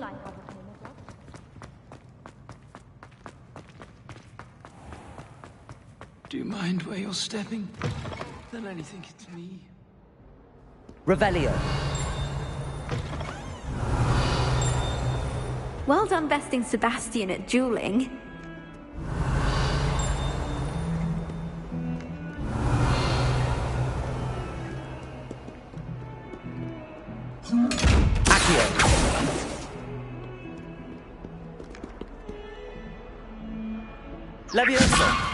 Well, I have a home as well. Do you mind where you're stepping? They'll only think it's me. Revelio. Well done besting Sebastian at dueling. Leviosa.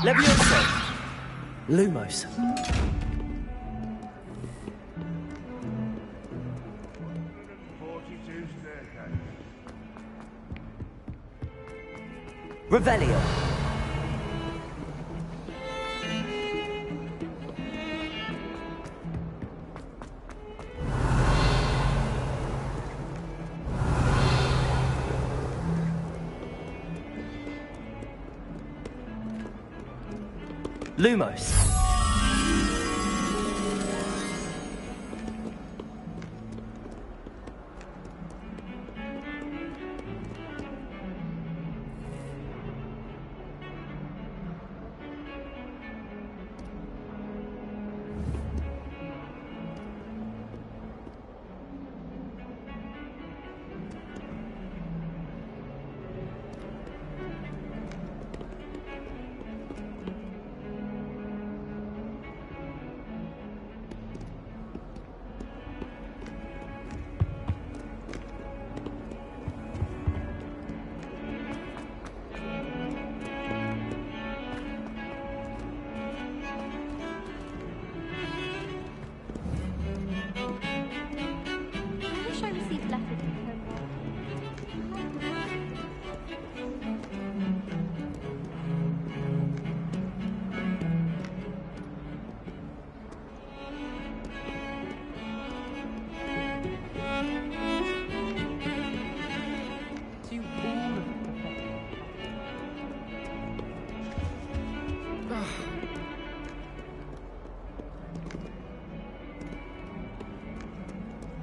Leviosa. Lumos. Revelio. Lumos.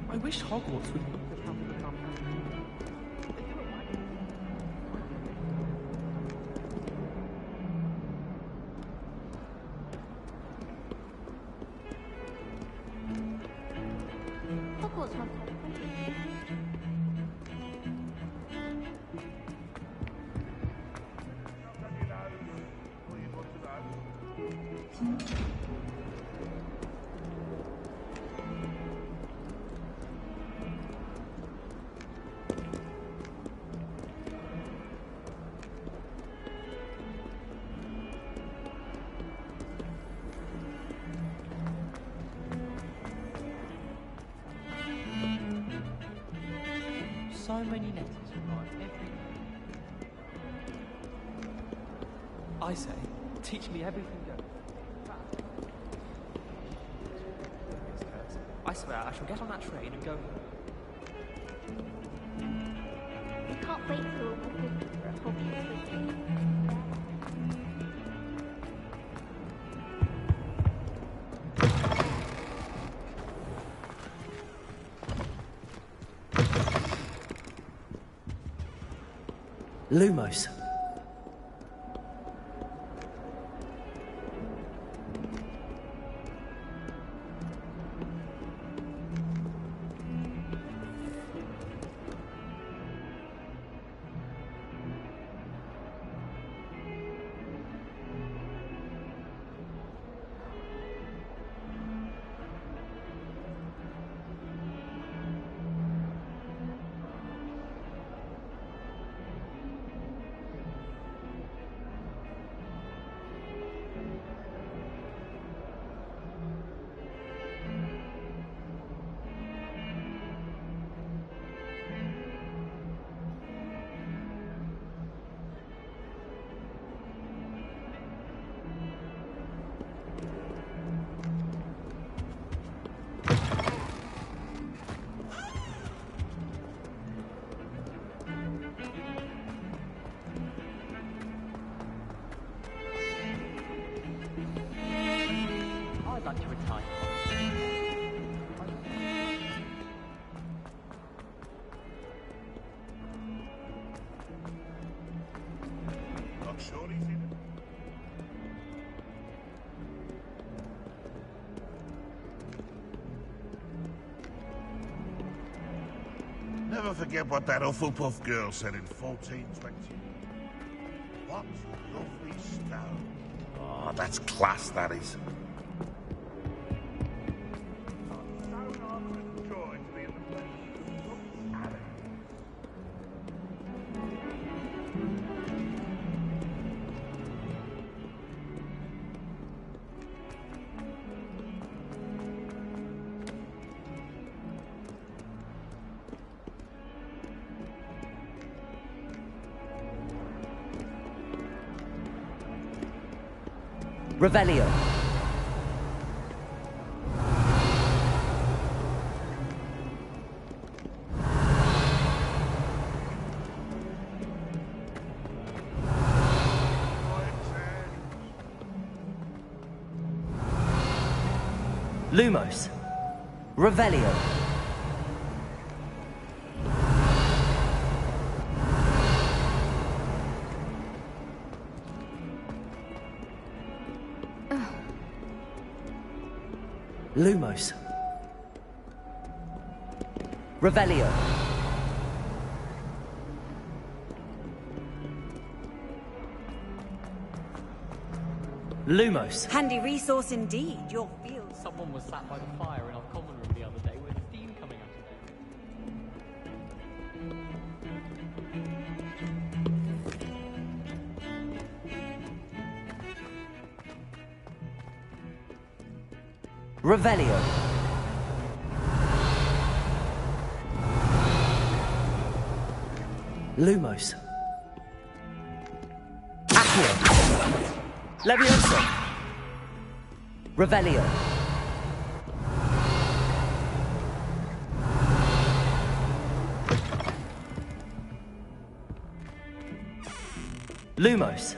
I wish Hogwarts would become Hogwarts has So many letters arrive every day. I say, teach me everything goes. I swear I shall get on that train and go home. I can't wait till we're looking for a Hogwarts Legacy. Lumos. sure he's in it? Never forget what that Hufflepuff girl said in 1420. What lovely stone. Oh, that's class, that is. Revelio. Lumos. Revelio. Lumos. Revelio. Lumos. Handy resource indeed, your field. Someone was sat by the fire in our common room the other day with steam coming out of it. Revelio. Lumos. Accio. Levioso. Revelio. Lumos.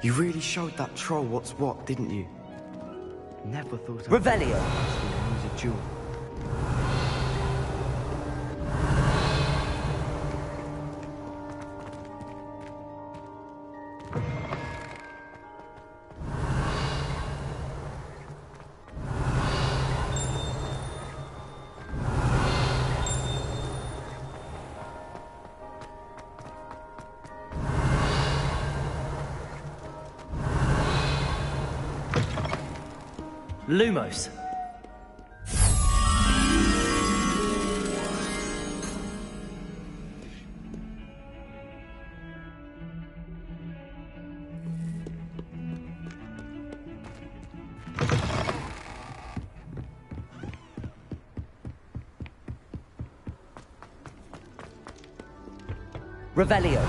You really showed that troll what's what, didn't you? Never thought I'd Revelio. lose a jewel. Lumos. Revelio.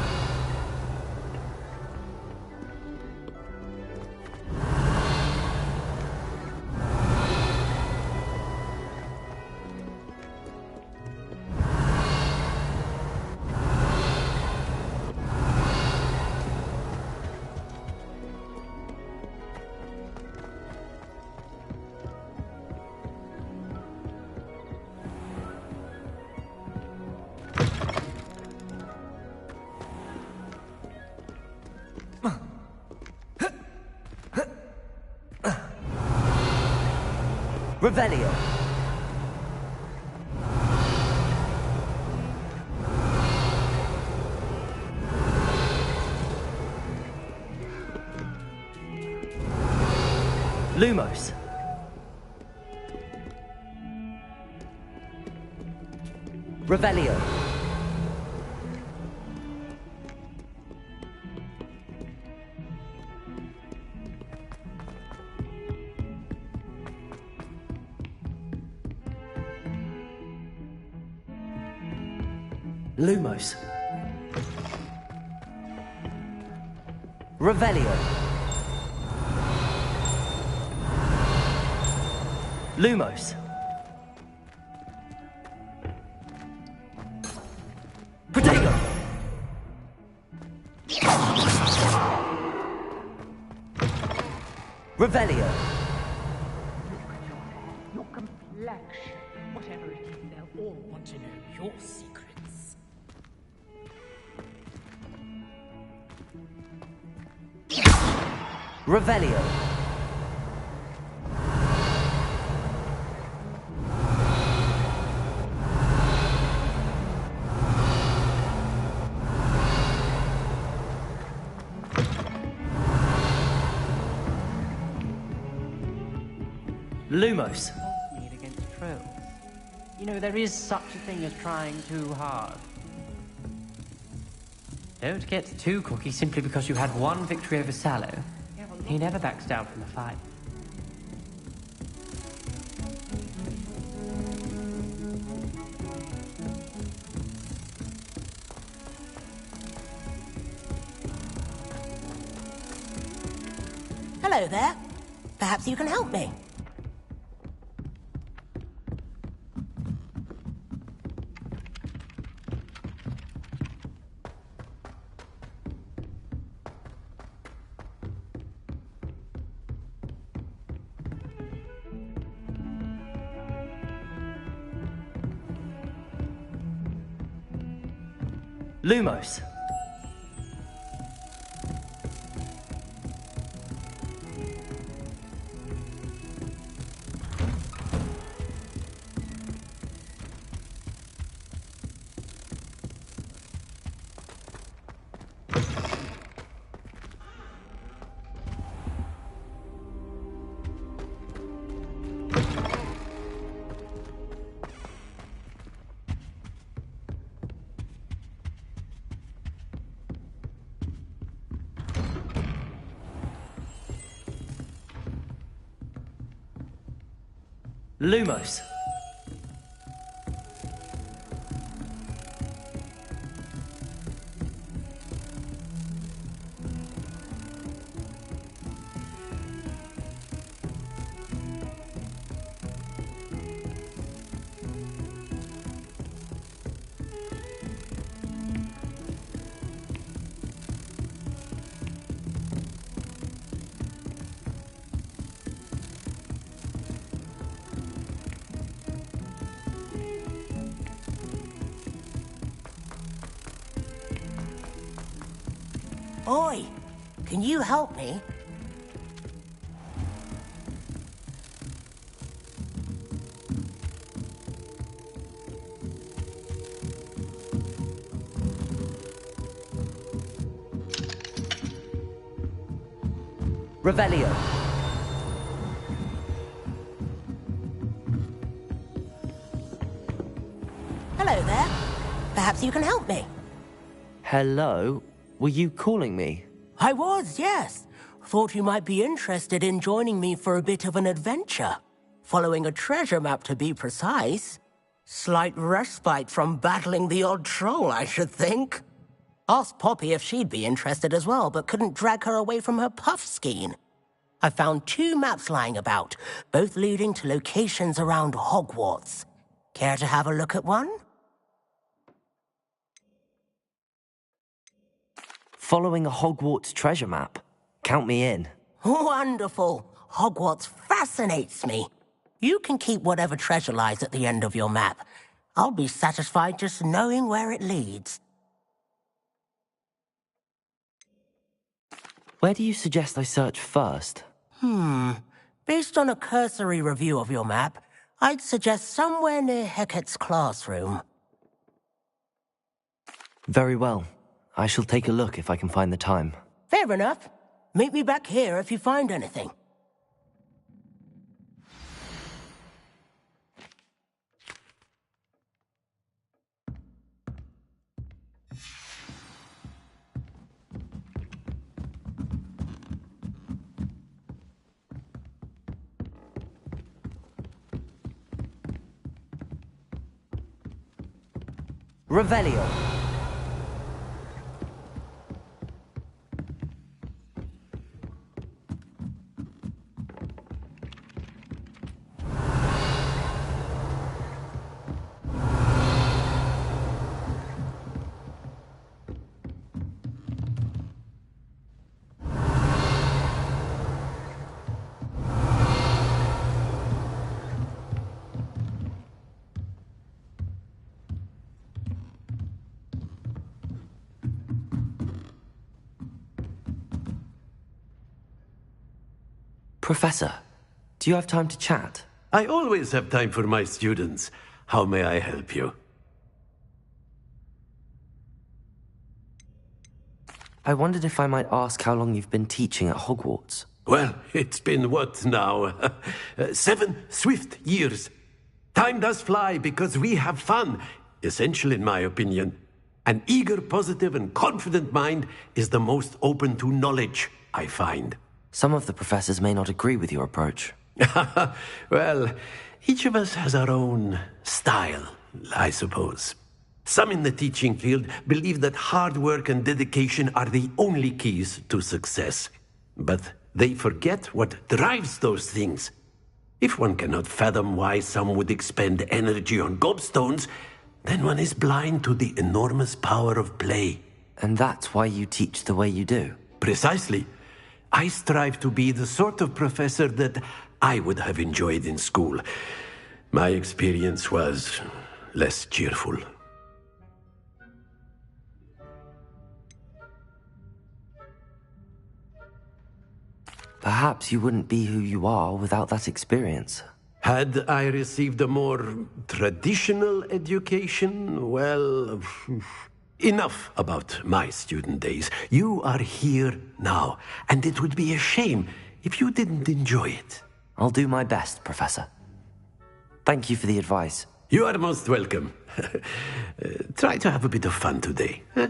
Revelio. Lumos. Revelio. Lumos. Revelio. Lumos. Protego. Revelio. Your complexion, whatever it is, they'll all want to know your secrets. Revelio. Lumos. Need against trolls. You know, there is such a thing as trying too hard. Don't get too cocky simply because you had one victory over Sallow. He never backs down from a fight. Hello there. Perhaps you can help me. Lumos. Lumos. Oi, can you help me? Revelio. Hello there. Perhaps you can help me. Hello? Were you calling me? I was, yes. Thought you might be interested in joining me for a bit of an adventure. Following a treasure map, to be precise. Slight respite from battling the odd troll, I should think. Asked Poppy if she'd be interested as well, but couldn't drag her away from her puff skein. I found 2 maps lying about, both leading to locations around Hogwarts. Care to have a look at one? Following a Hogwarts treasure map. Count me in. Wonderful. Hogwarts fascinates me. You can keep whatever treasure lies at the end of your map. I'll be satisfied just knowing where it leads. Where do you suggest I search first? Based on a cursory review of your map, I'd suggest somewhere near Hecat's classroom. Very well. I shall take a look if I can find the time. Fair enough. Meet me back here if you find anything. Revelio. Professor, do you have time to chat? I always have time for my students. How may I help you? I wondered if I might ask how long you've been teaching at Hogwarts. Well, it's been what now? 7 swift years. Time does fly because we have fun. Essential in my opinion. An eager, positive, and confident mind is the most open to knowledge, I find. Some of the professors may not agree with your approach. Well, each of us has our own style, I suppose. Some in the teaching field believe that hard work and dedication are the only keys to success. But they forget what drives those things. If one cannot fathom why some would expend energy on gobstones, then one is blind to the enormous power of play. And that's why you teach the way you do? Precisely. I strive to be the sort of professor that I would have enjoyed in school. My experience was less cheerful. Perhaps you wouldn't be who you are without that experience. Had I received a more traditional education, well, enough about my student days. You are here now, and it would be a shame if you didn't enjoy it. I'll do my best, Professor. Thank you for the advice. You are most welcome. Try to have a bit of fun today. Huh?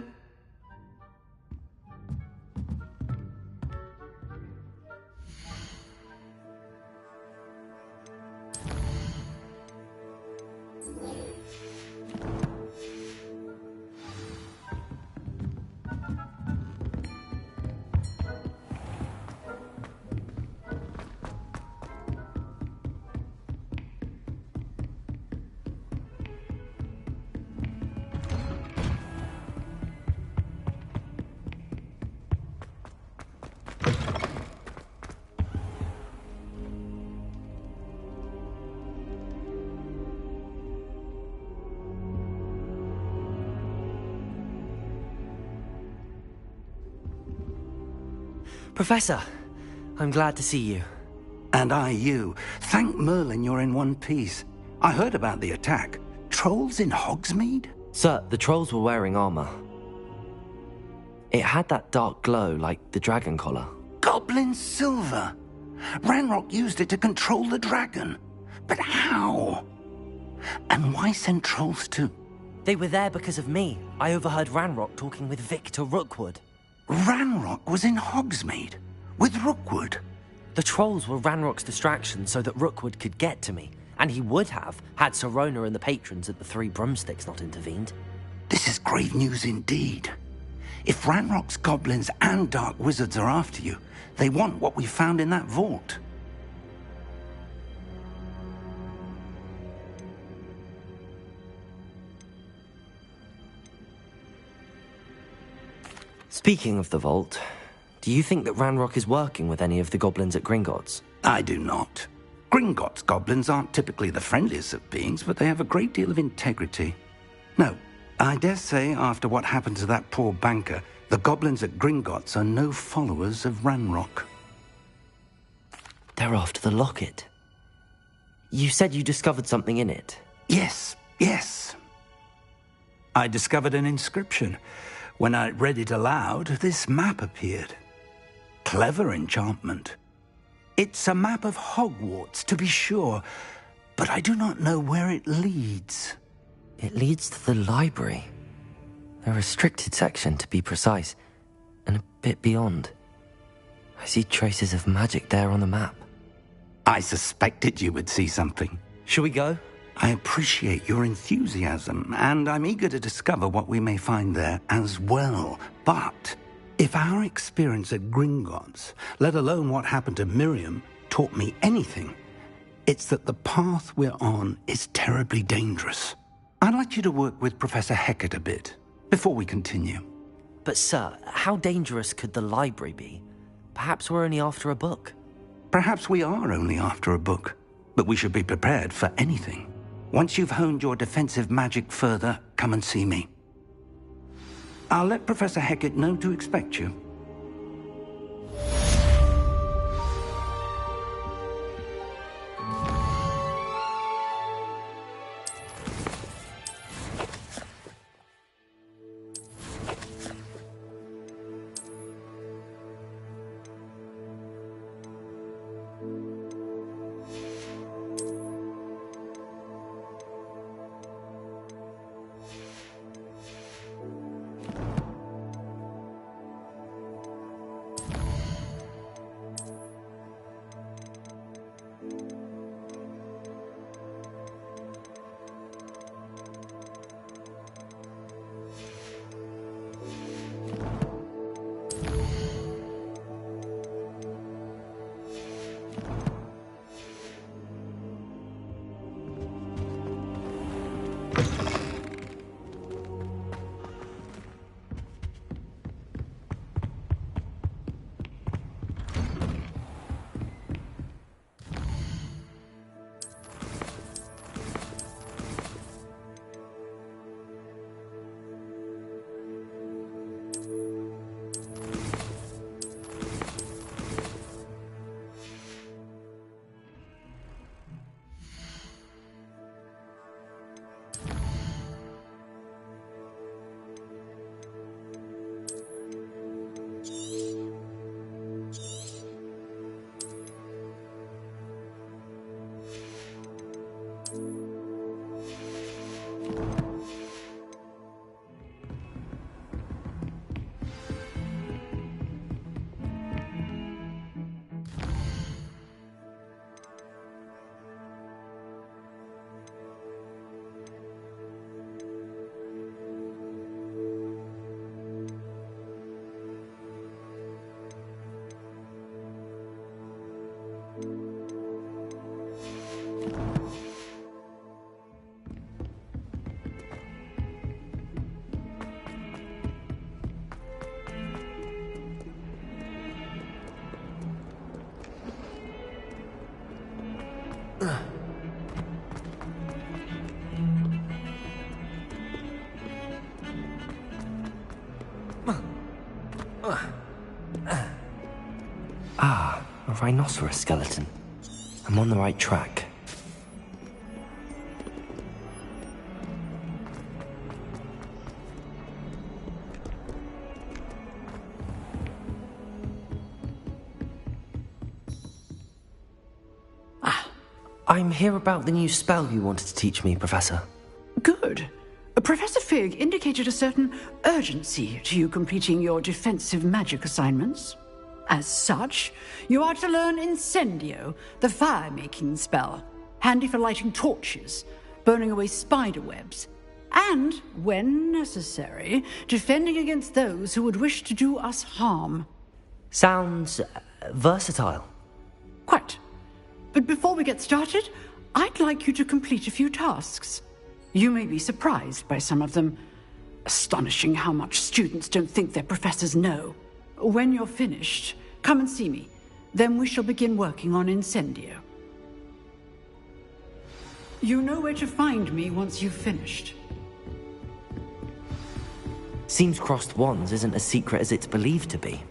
Professor, I'm glad to see you. And I you. Thank Merlin you're in one piece. I heard about the attack. Trolls in Hogsmeade? Sir, the trolls were wearing armor. It had that dark glow like the dragon collar. Goblin silver! Ranrock used it to control the dragon. But how? And why send trolls too? They were there because of me. I overheard Ranrock talking with Victor Rookwood. Ranrock was in Hogsmeade? With Rookwood? The trolls were Ranrock's distraction so that Rookwood could get to me. And he would have, had Sirona and the patrons at the Three Broomsticks not intervened. This is grave news indeed. If Ranrock's goblins and dark wizards are after you, they want what we found in that vault. Speaking of the vault, do you think that Ranrock is working with any of the goblins at Gringotts? I do not. Gringotts goblins aren't typically the friendliest of beings, but they have a great deal of integrity. No, I dare say after what happened to that poor banker, the goblins at Gringotts are no followers of Ranrock. They're after the locket. You said you discovered something in it. Yes. I discovered an inscription. When I read it aloud, this map appeared. Clever enchantment. It's a map of Hogwarts, to be sure, but I do not know where it leads. It leads to the library. A restricted section, to be precise, and a bit beyond. I see traces of magic there on the map. I suspected you would see something. Shall we go? I appreciate your enthusiasm, and I'm eager to discover what we may find there as well. But if our experience at Gringotts, let alone what happened to Miriam, taught me anything, it's that the path we're on is terribly dangerous. I'd like you to work with Professor Hecat a bit before we continue. But sir, how dangerous could the library be? Perhaps we're only after a book. Perhaps we are only after a book, but we should be prepared for anything. Once you've honed your defensive magic further, come and see me. I'll let Professor Hecat know to expect you. Ah, a rhinoceros skeleton. I'm on the right track. I'm here about the new spell you wanted to teach me, Professor. Good. Professor Fig indicated a certain urgency to you completing your defensive magic assignments. As such, you are to learn Incendio, the fire-making spell, handy for lighting torches, burning away spider webs, and, when necessary, defending against those who would wish to do us harm. Sounds versatile. Quite. But before we get started, I'd like you to complete a few tasks. You may be surprised by some of them. Astonishing how much students don't think their professors know. When you're finished, come and see me. Then we shall begin working on Incendio. You know where to find me once you've finished. Seems crossed wands isn't as secret as it's believed to be.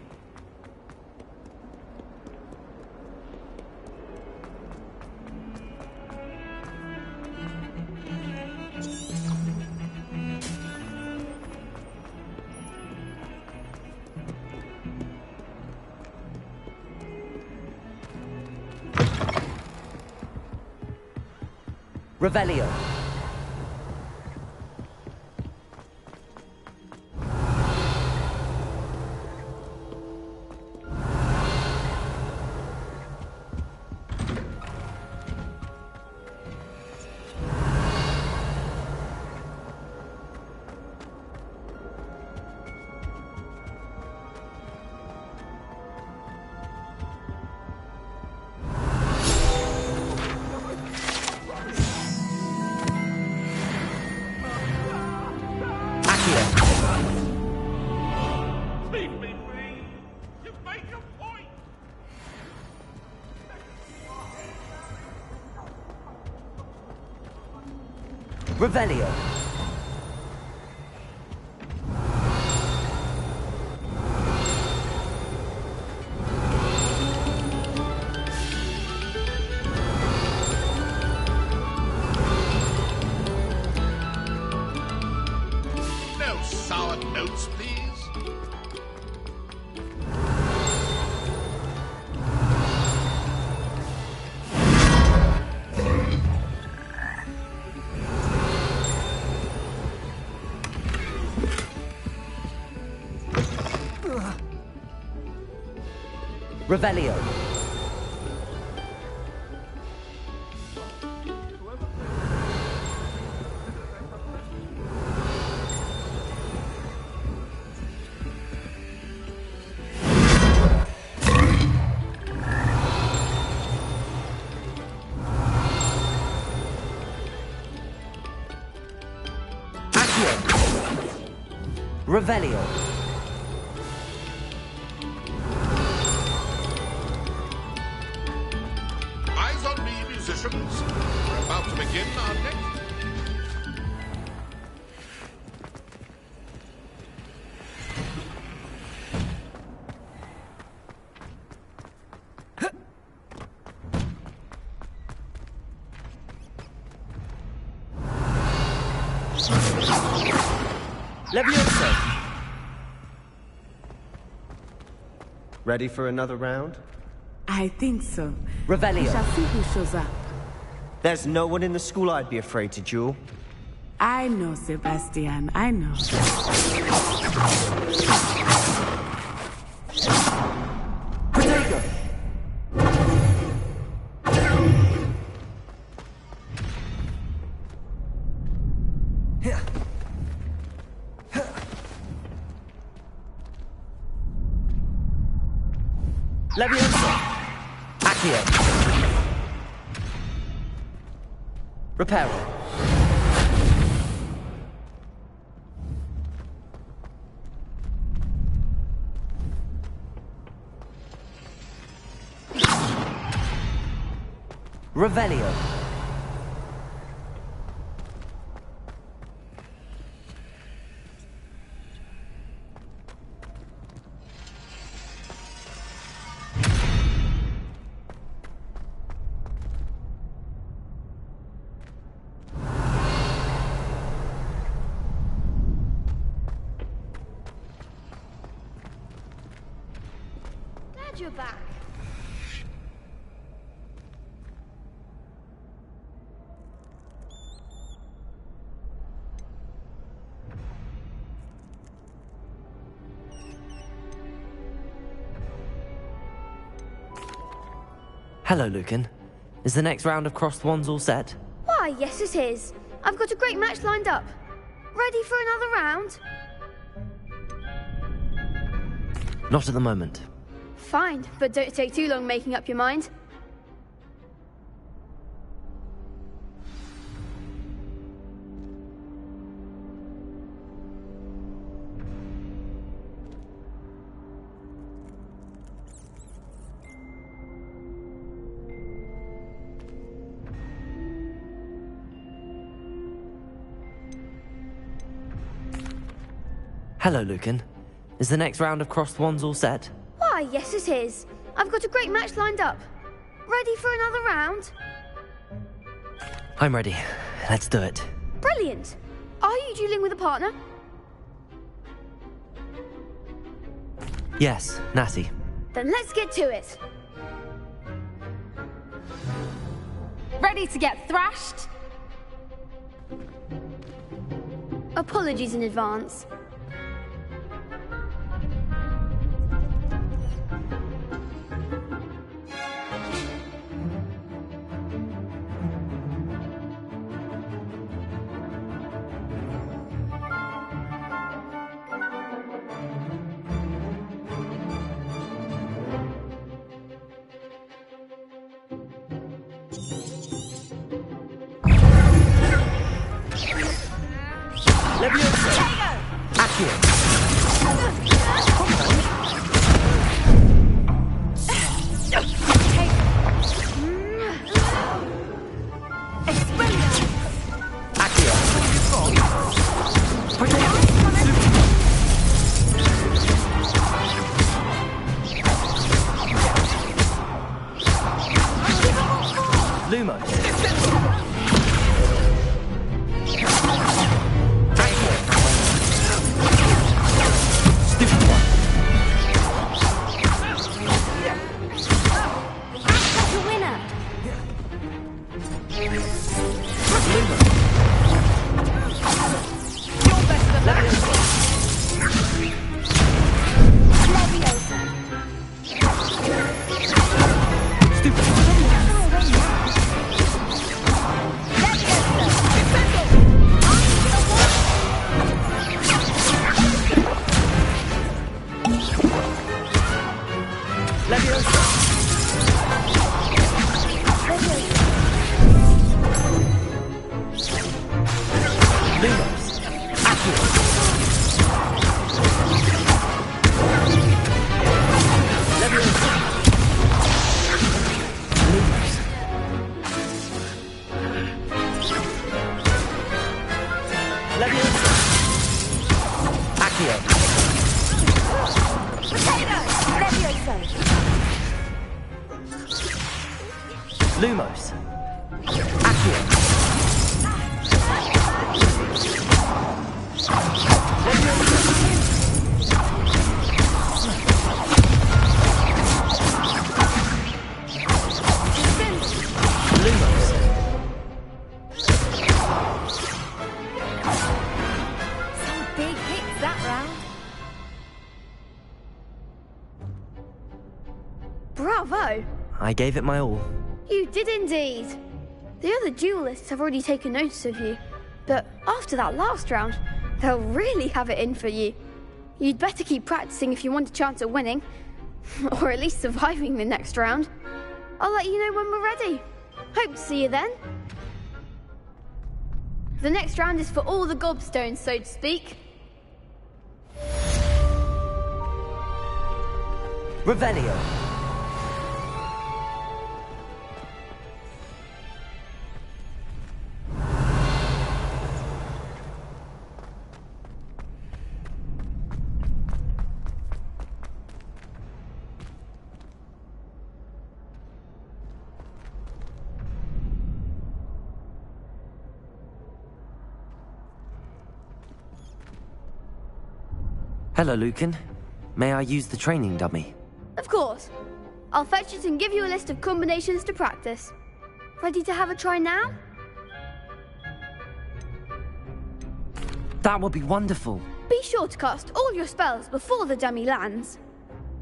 Revelio. Revelio. No sour notes, please. Revelio. Revelio. Eyes on me, musicians. We're about to begin our next... Levioso! Ready for another round? I think so. Revelio. We shall see who shows up. There's no one in the school I'd be afraid to duel. I know, Sebastian. I know. Protego! Levioso. Accio. Reparo. Revelio. had your back. Hello, Lucan. Is the next round of crossed wands all set? Why, yes it is. I've got a great match lined up. Ready for another round? Not at the moment. Fine, but don't take too long making up your mind. Hello, Lucan. Is the next round of crossed wands all set? Why, yes it is. I've got a great match lined up. Ready for another round? I'm ready. Let's do it. Brilliant. Are you dueling with a partner? Yes, Natty. Then let's get to it. Ready to get thrashed? Apologies in advance. Lumos. Accio. Lumos. Some big hits that round. Bravo! I gave it my all. You did indeed. The other duelists have already taken notice of you, but after that last round, they'll really have it in for you. You'd better keep practicing if you want a chance at winning, or at least surviving the next round. I'll let you know when we're ready. Hope to see you then. The next round is for all the gobstones, so to speak. Revelio. Hello, Lucan. May I use the training dummy? Of course. I'll fetch it and give you a list of combinations to practice. Ready to have a try now? That would be wonderful. Be sure to cast all your spells before the dummy lands.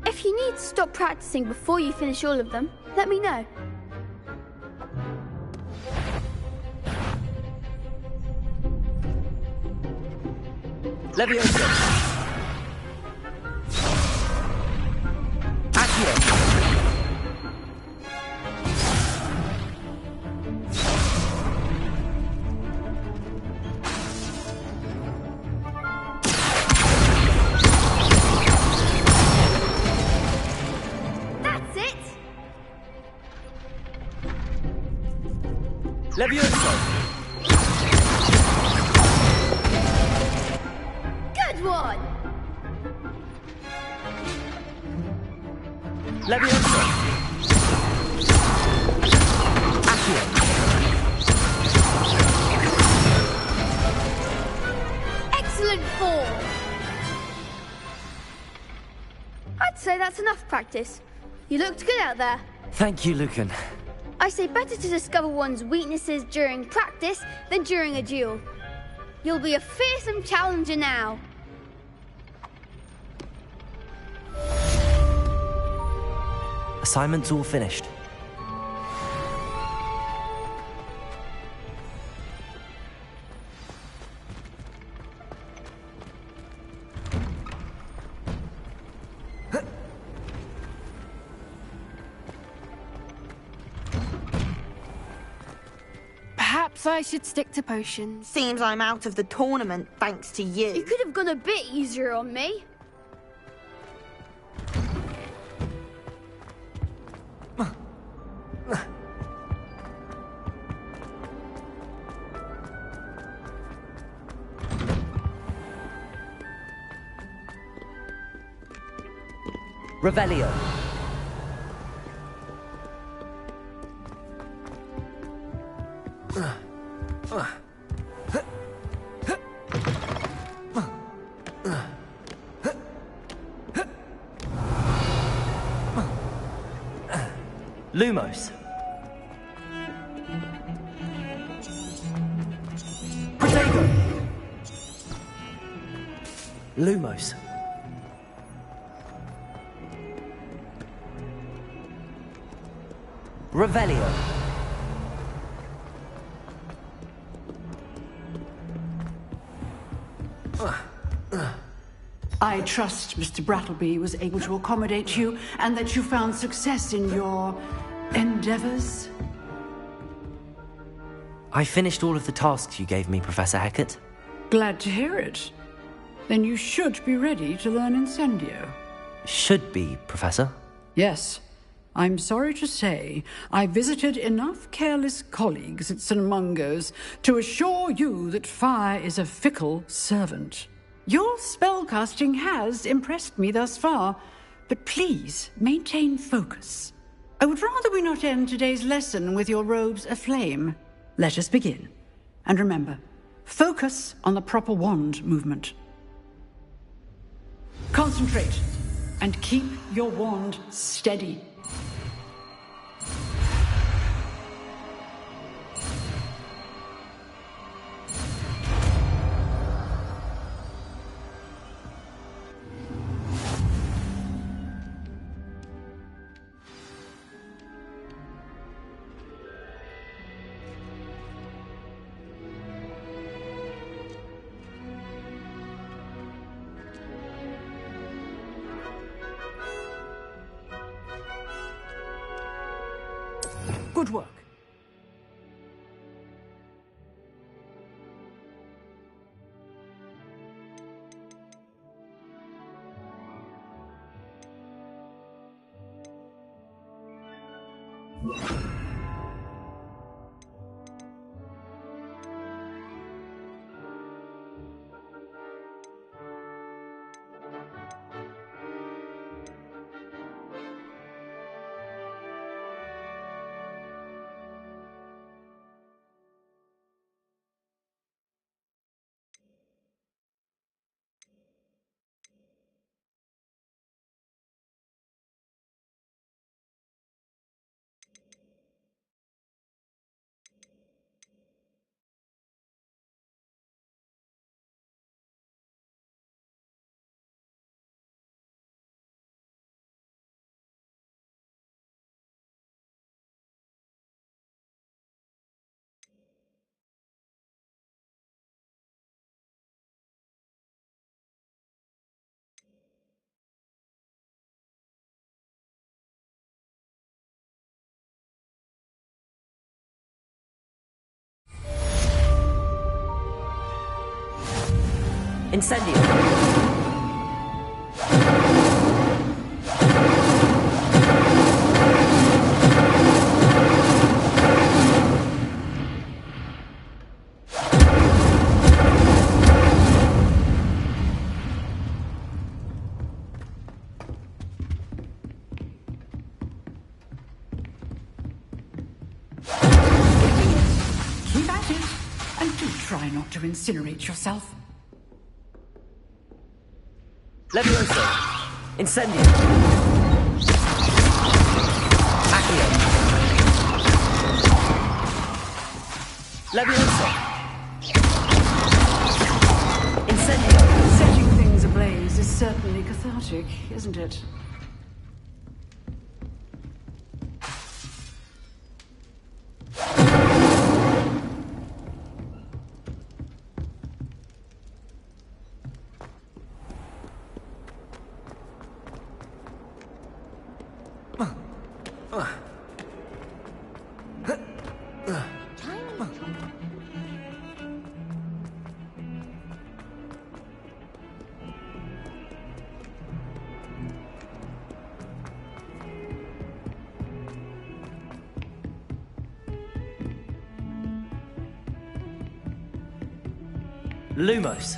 If you need to stop practicing before you finish all of them, let me know. Leviosa! Accio! That's it! Leviosa! Good one! Leviosa! Accio! Excellent form! I'd say that's enough practice. You looked good out there. Thank you, Lucan. I say better to discover one's weaknesses during practice than during a duel. You'll be a fearsome challenger now. Assignment's all finished. Perhaps I should stick to potions. Seems I'm out of the tournament thanks to you. You could have gone a bit easier on me. Revelio. Lumos. Protego. Lumos. Revelio. I trust Mr. Brattleby was able to accommodate you and that you found success in your endeavors. I finished all of the tasks you gave me, Professor Hecat. Glad to hear it. Then you should be ready to learn Incendio. Should be, Professor. Yes. I'm sorry to say, I visited enough careless colleagues at St. Mungo's to assure you that fire is a fickle servant. Your spellcasting has impressed me thus far, but please maintain focus. I would rather we not end today's lesson with your robes aflame. Let us begin. And remember, focus on the proper wand movement. Concentrate and keep your wand steady. Good work. Incendio! Keep at it, and do try not to incinerate yourself. Levioso! Incendio! Accio! Levioso! Incendio! Setting things ablaze is certainly cathartic, isn't it? Lumos!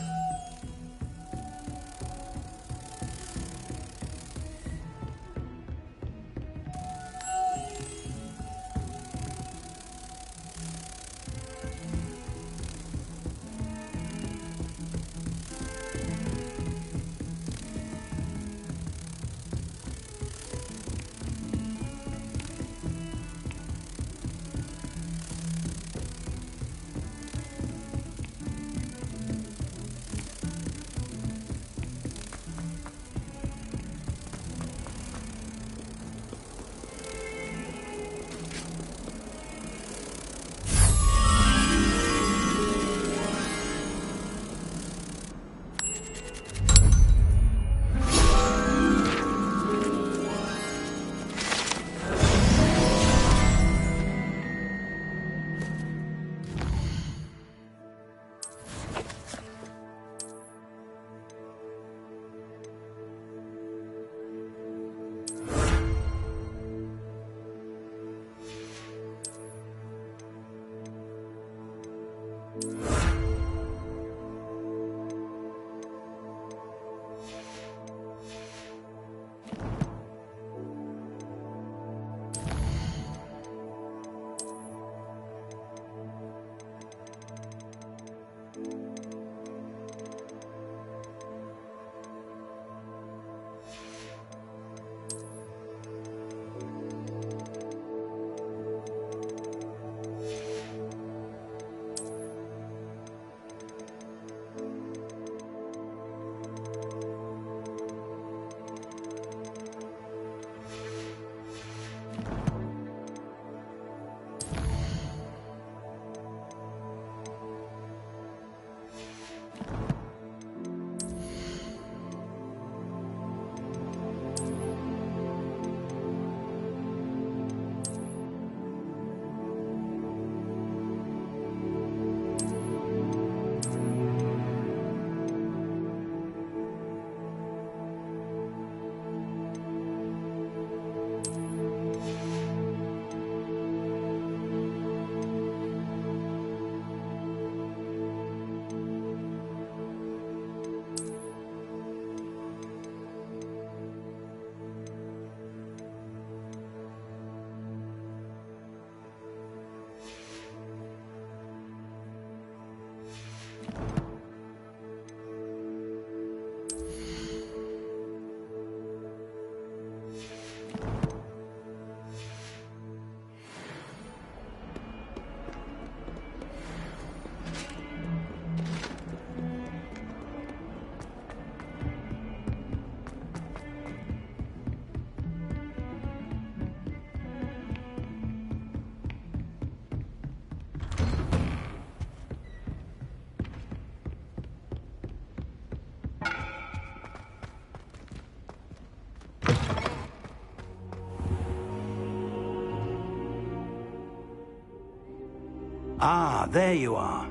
Ah, there you are.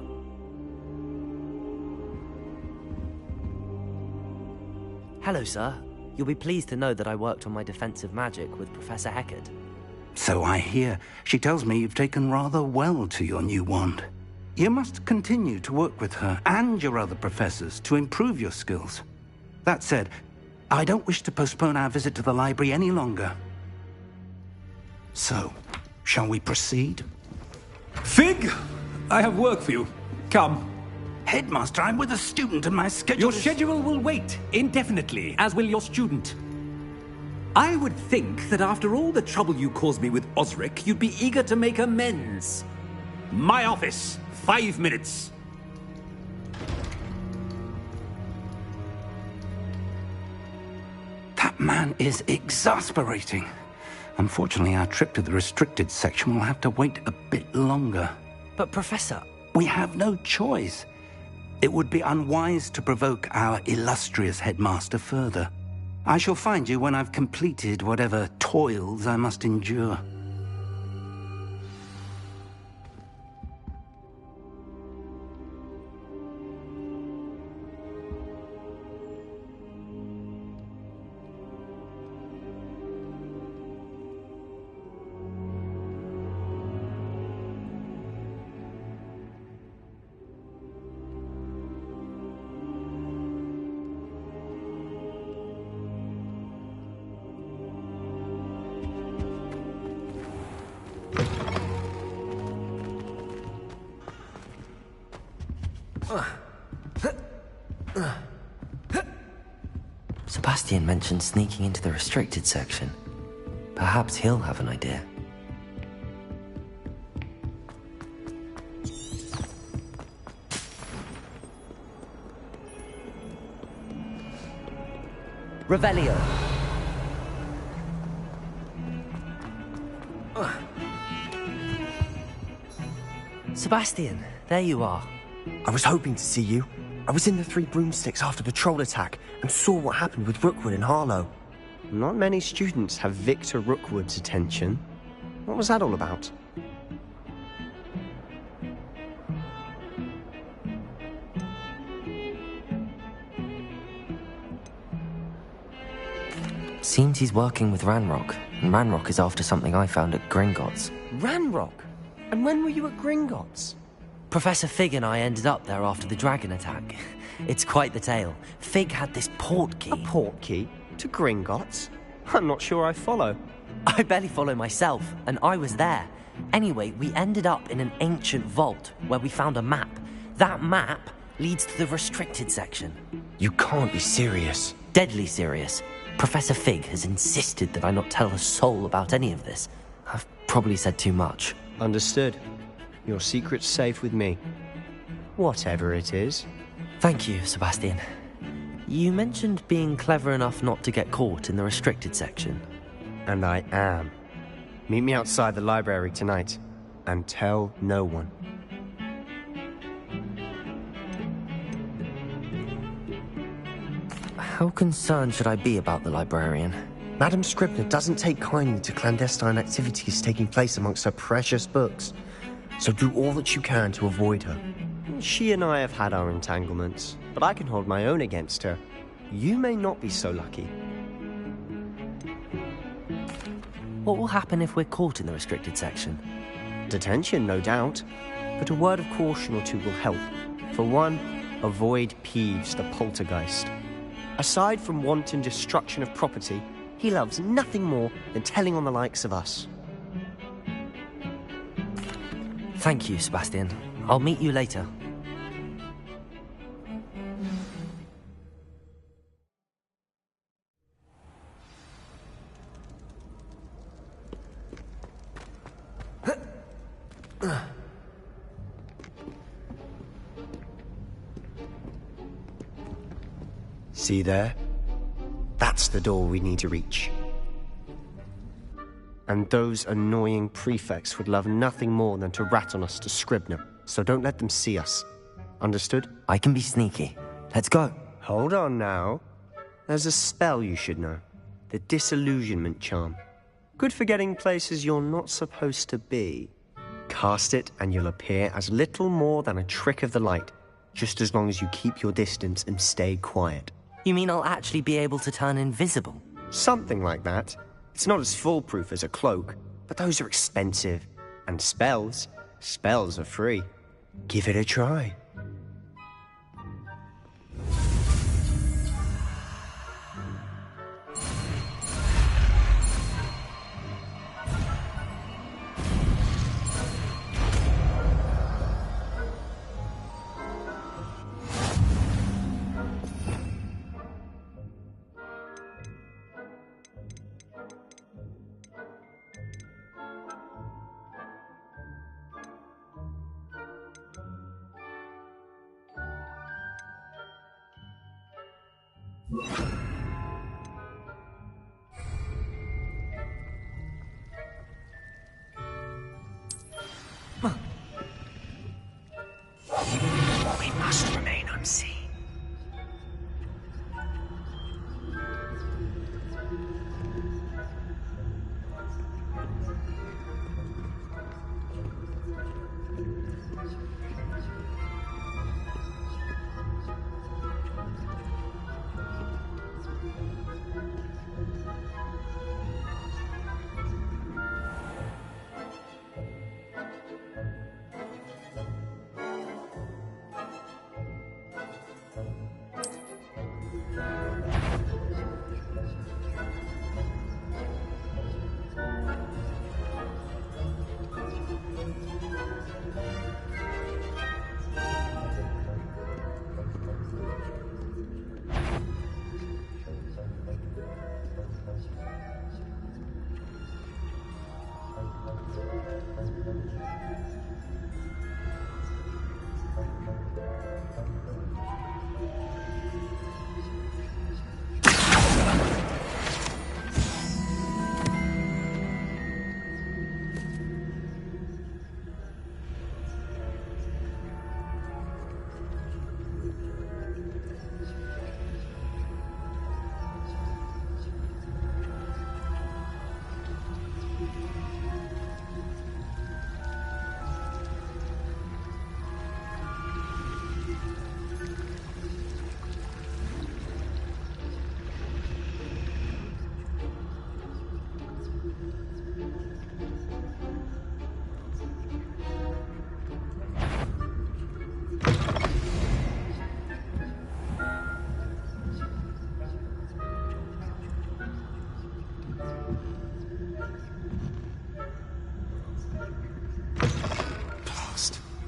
Hello, sir. You'll be pleased to know that I worked on my defensive magic with Professor Heckard. So I hear. She tells me you've taken rather well to your new wand. You must continue to work with her and your other professors to improve your skills. That said, I don't wish to postpone our visit to the library any longer. So, shall we proceed? Fig! I have work for you. Come. Headmaster, I'm with a student and my schedule Your schedule will wait indefinitely, as will your student. I would think that after all the trouble you caused me with Osric, you'd be eager to make amends. My office, 5 minutes. That man is exasperating. Unfortunately, our trip to the restricted section will have to wait a bit longer. But, Professor... We have no choice. It would be unwise to provoke our illustrious headmaster further. I shall find you when I've completed whatever toils I must endure. Sebastian mentioned sneaking into the restricted section. Perhaps he'll have an idea. Revelio. Sebastian, there you are. I was hoping to see you. I was in the Three Broomsticks after the troll attack and saw what happened with Rookwood and Harlow. Not many students have Victor Rookwood's attention. What was that all about? Seems he's working with Ranrock, and Ranrock is after something I found at Gringotts. Ranrock? And when were you at Gringotts? Professor Fig and I ended up there after the dragon attack. It's quite the tale. Fig had this port key. A port key? To Gringotts? I'm not sure I follow. I barely follow myself, and I was there. Anyway, we ended up in an ancient vault where we found a map. That map leads to the restricted section. You can't be serious. Deadly serious. Professor Fig has insisted that I not tell a soul about any of this. I've probably said too much. Understood. Your secret's safe with me. Whatever it is. Thank you, Sebastian. You mentioned being clever enough not to get caught in the restricted section. And I am. Meet me outside the library tonight, and tell no one. How concerned should I be about the librarian? Madam Scribner doesn't take kindly to clandestine activities taking place amongst her precious books. So do all that you can to avoid her. She and I have had our entanglements, but I can hold my own against her. You may not be so lucky. What will happen if we're caught in the restricted section? Detention, no doubt. But a word of caution or two will help. For one, avoid Peeves, the poltergeist. Aside from wanton destruction of property, he loves nothing more than telling on the likes of us. Thank you, Sebastian. I'll meet you later. See there? That's the door we need to reach. And those annoying prefects would love nothing more than to rat on us to Scribner, so don't let them see us. Understood? I can be sneaky. Let's go. Hold on now. There's a spell you should know. The Disillusionment Charm. Good for getting places you're not supposed to be. Cast it and you'll appear as little more than a trick of the light, just as long as you keep your distance and stay quiet. You mean I'll actually be able to turn invisible? Something like that. It's not as foolproof as a cloak, but those are expensive. And spells are free. Give it a try. We must remain unseen.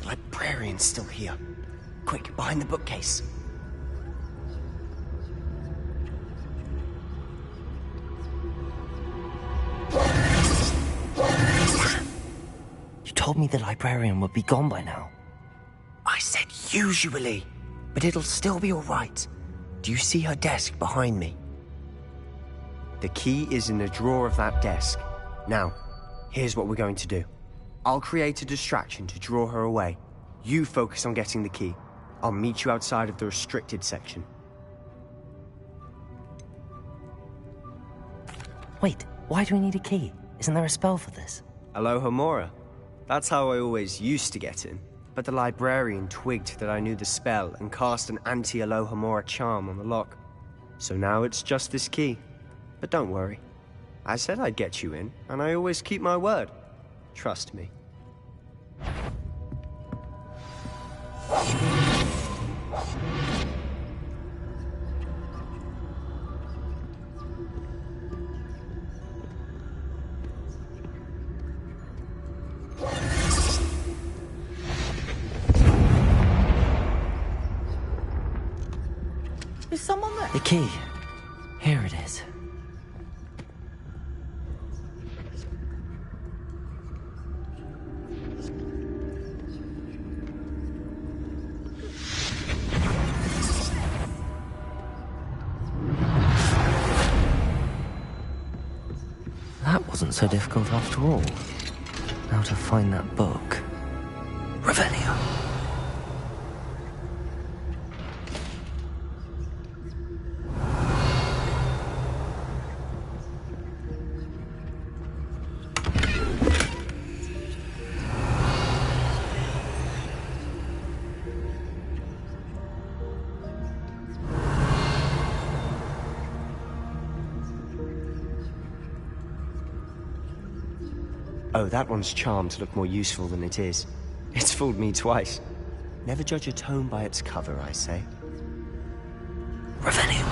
Librarian's still here. Quick, behind the bookcase. You told me the librarian would be gone by now. I said usually, but it'll still be all right. Do you see her desk behind me? The key is in the drawer of that desk. Now, here's what we're going to do. I'll create a distraction to draw her away. You focus on getting the key. I'll meet you outside of the restricted section. Wait, why do we need a key? Isn't there a spell for this? Alohomora. That's how I always used to get in. But the librarian twigged that I knew the spell and cast an anti-Alohomora charm on the lock. So now it's just this key. But don't worry. I said I'd get you in, and I always keep my word. Trust me. Is someone there? The key. Here it is. That wasn't so difficult after all. Now to find that book. Revelio. Oh, that one's charmed to look more useful than it is. It's fooled me twice. Never judge a tome by its cover, I say. Revelio.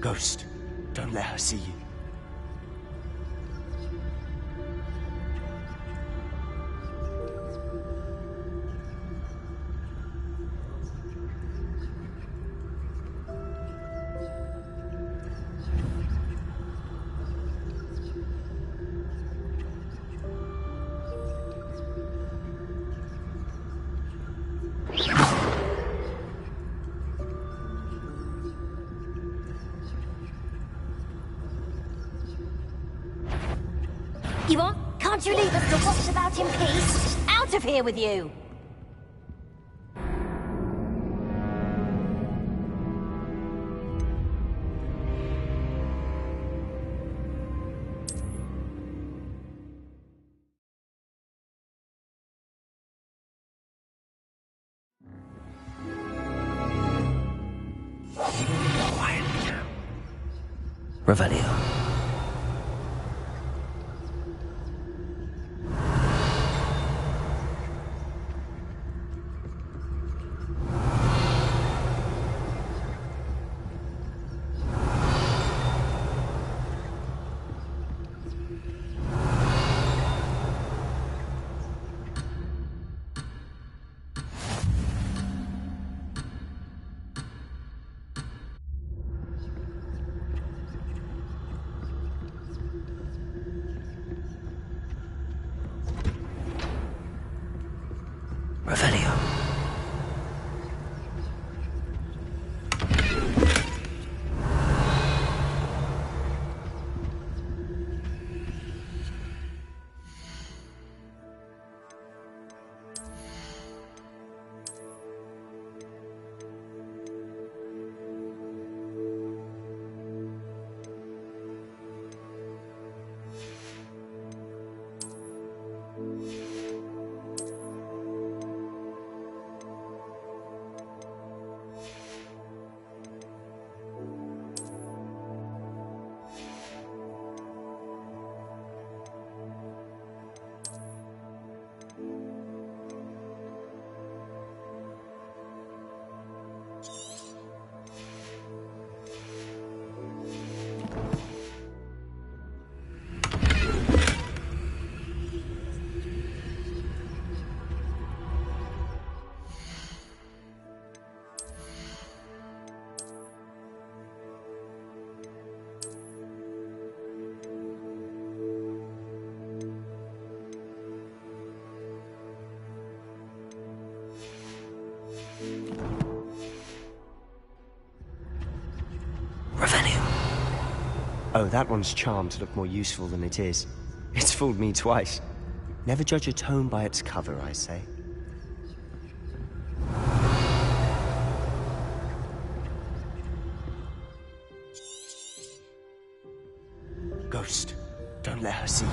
Ghost, don't let her see you. You want? Can't you leave us to watch about in peace? Out of here with you! Quietly now. Revelio. Revelio. Oh, that one's charmed to look more useful than it is. It's fooled me twice. Never judge a tome by its cover, I say. Ghost, don't let her see you.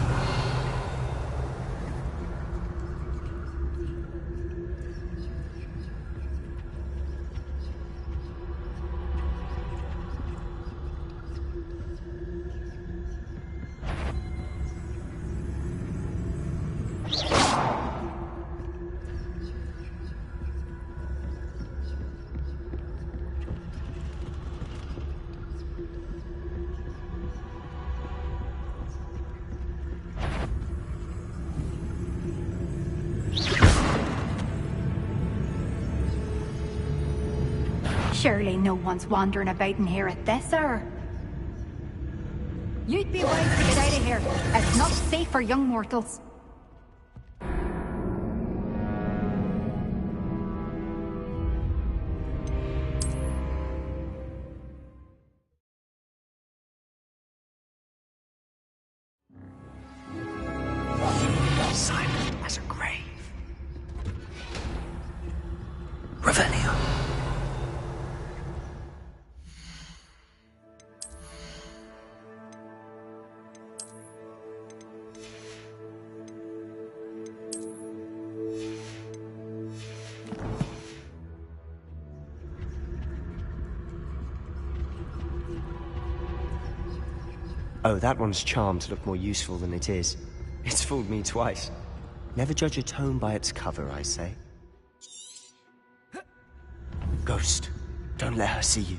Surely no one's wandering about in here at this hour. You'd be wise to get out of here. It's not safe for young mortals. Oh, that one's charmed to look more useful than it is. It's fooled me twice. Never judge a tome by its cover, I say. Ghost, don't let her see you.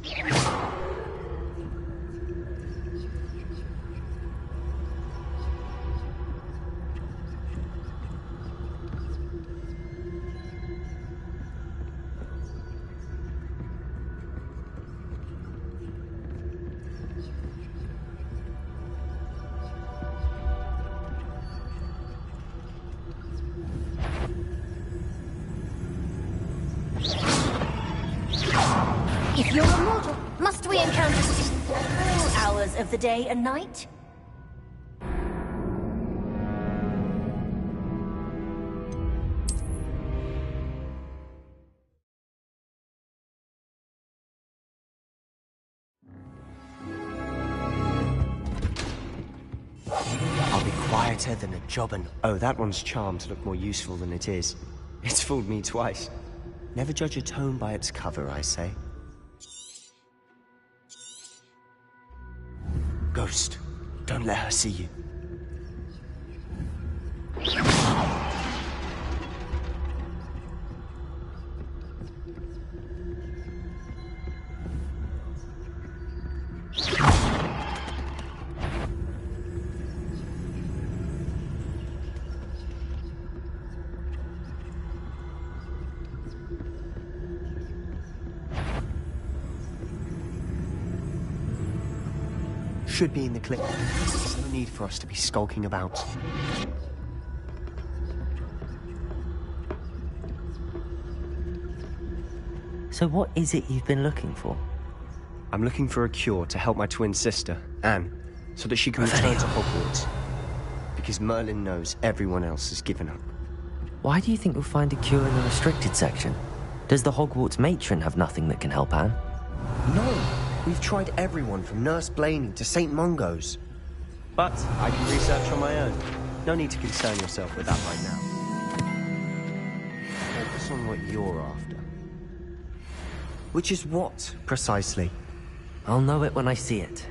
If you're a mortal, must we encounter all hours of the day and night? I'll be quieter than a jobbin. Oh, that one's charmed to look more useful than it is. It's fooled me twice. Never judge a tome by its cover, I say. Ghost, don't let her see you. Should be in the clip. There's no need for us to be skulking about. So what is it you've been looking for? I'm looking for a cure to help my twin sister, Anne, so that she can return to Hogwarts. Because Merlin knows everyone else has given up. Why do you think we'll find a cure in the restricted section? Does the Hogwarts matron have nothing that can help Anne? No! We've tried everyone from Nurse Blaney to St. Mungo's. But I can research on my own. No need to concern yourself with that right now. Focus on what you're after. Which is what, precisely? I'll know it when I see it.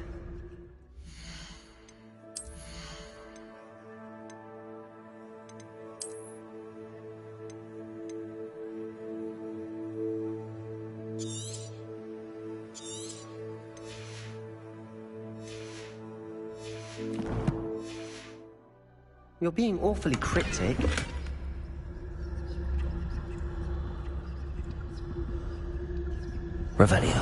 You're being awfully cryptic. Revelio.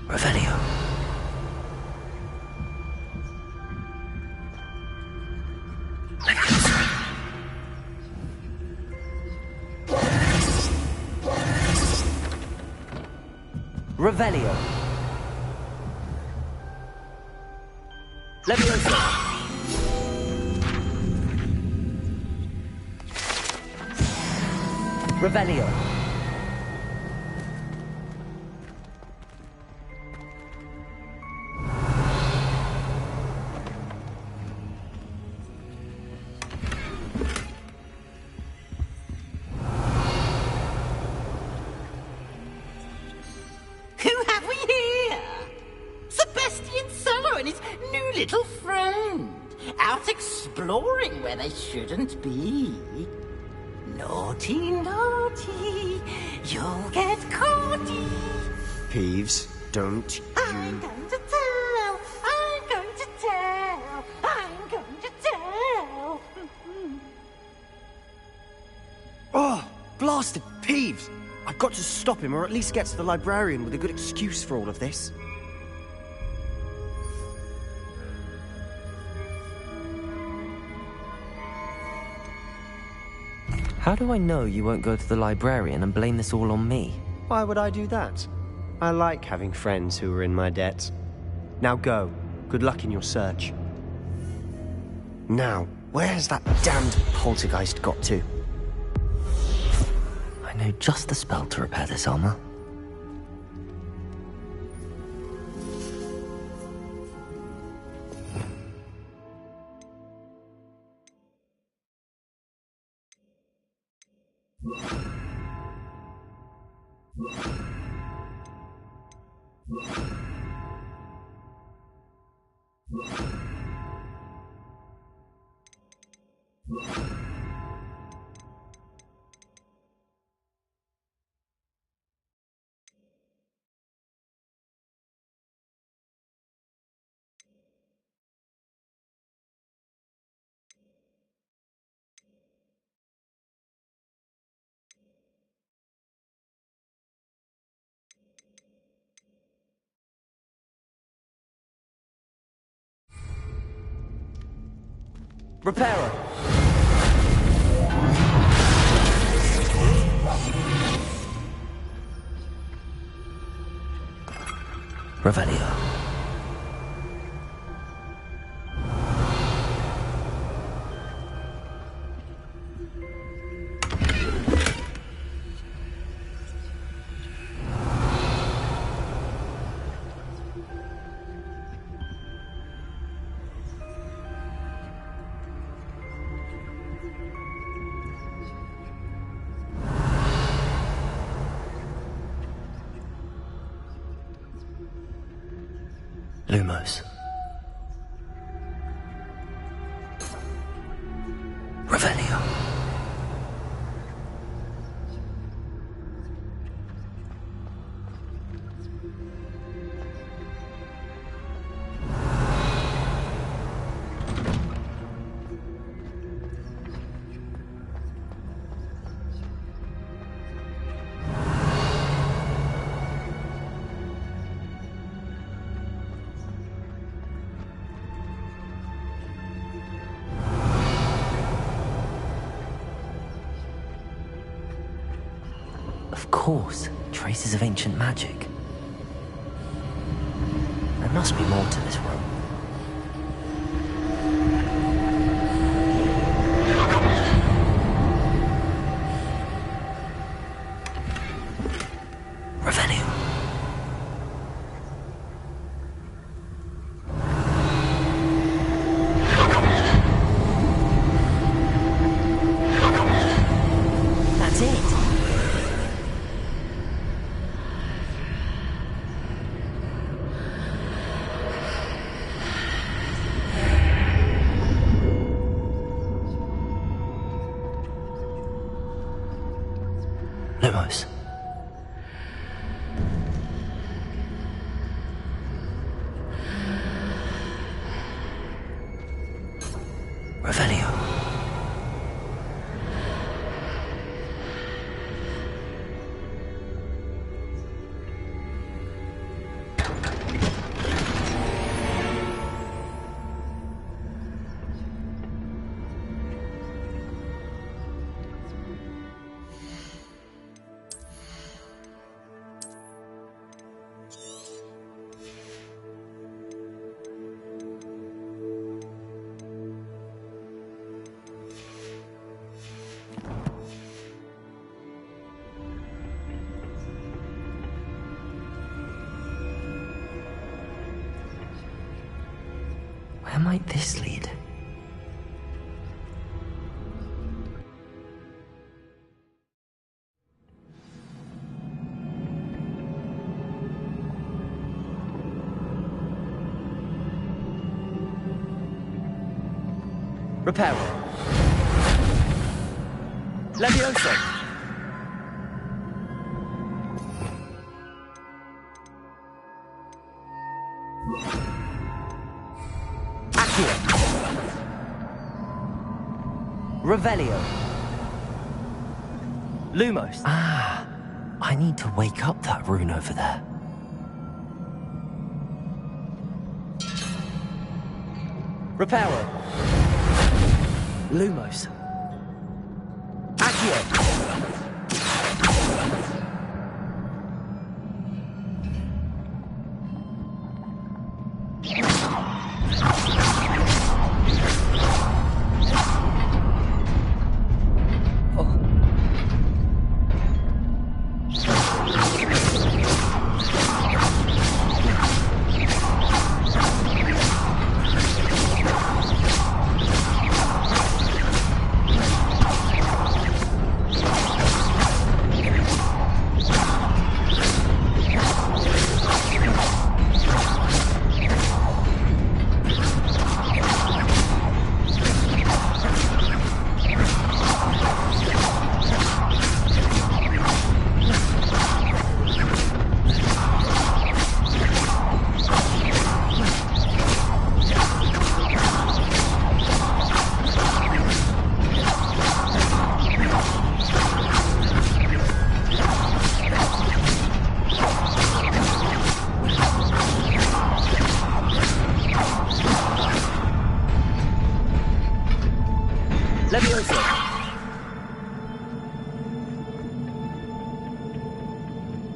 Revelio. Revelio. Leviosa. Revelio. Who have we here? Sebastian Cello and his new little friend. Out exploring where they shouldn't be. Naughty, naughty, you'll get caughty. Peeves, don't I'm going to tell, I'm going to tell, I'm going to tell. Oh, blasted Peeves! I've got to stop him, or at least get to the librarian with a good excuse for all of this. How do I know you won't go to the librarian and blame this all on me? Why would I do that? I like having friends who are in my debt. Now go. Good luck in your search. Now, where has that damned poltergeist got to? I know just the spell to repair this armor. Repairer! Revelio. Lumos. Revelio. Of course, traces of ancient magic. There must be more to this room. Revelio. That's it. Lumos. Revelio. might this lead? Reparo. Levioso. Accio. Revelio. Lumos. Ah, I need to wake up that rune over there. Reparo. Lumos. Accio.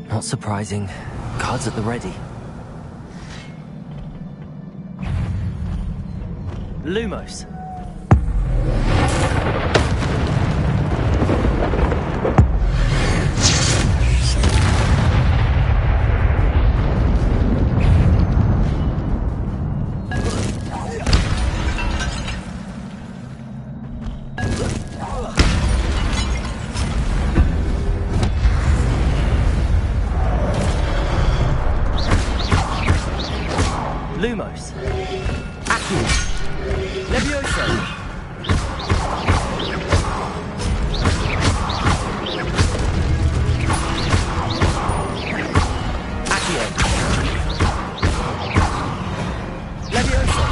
Not surprising. Cards at the ready. Lumos. Lumos. Accio. Levioso. Accio. Levioso.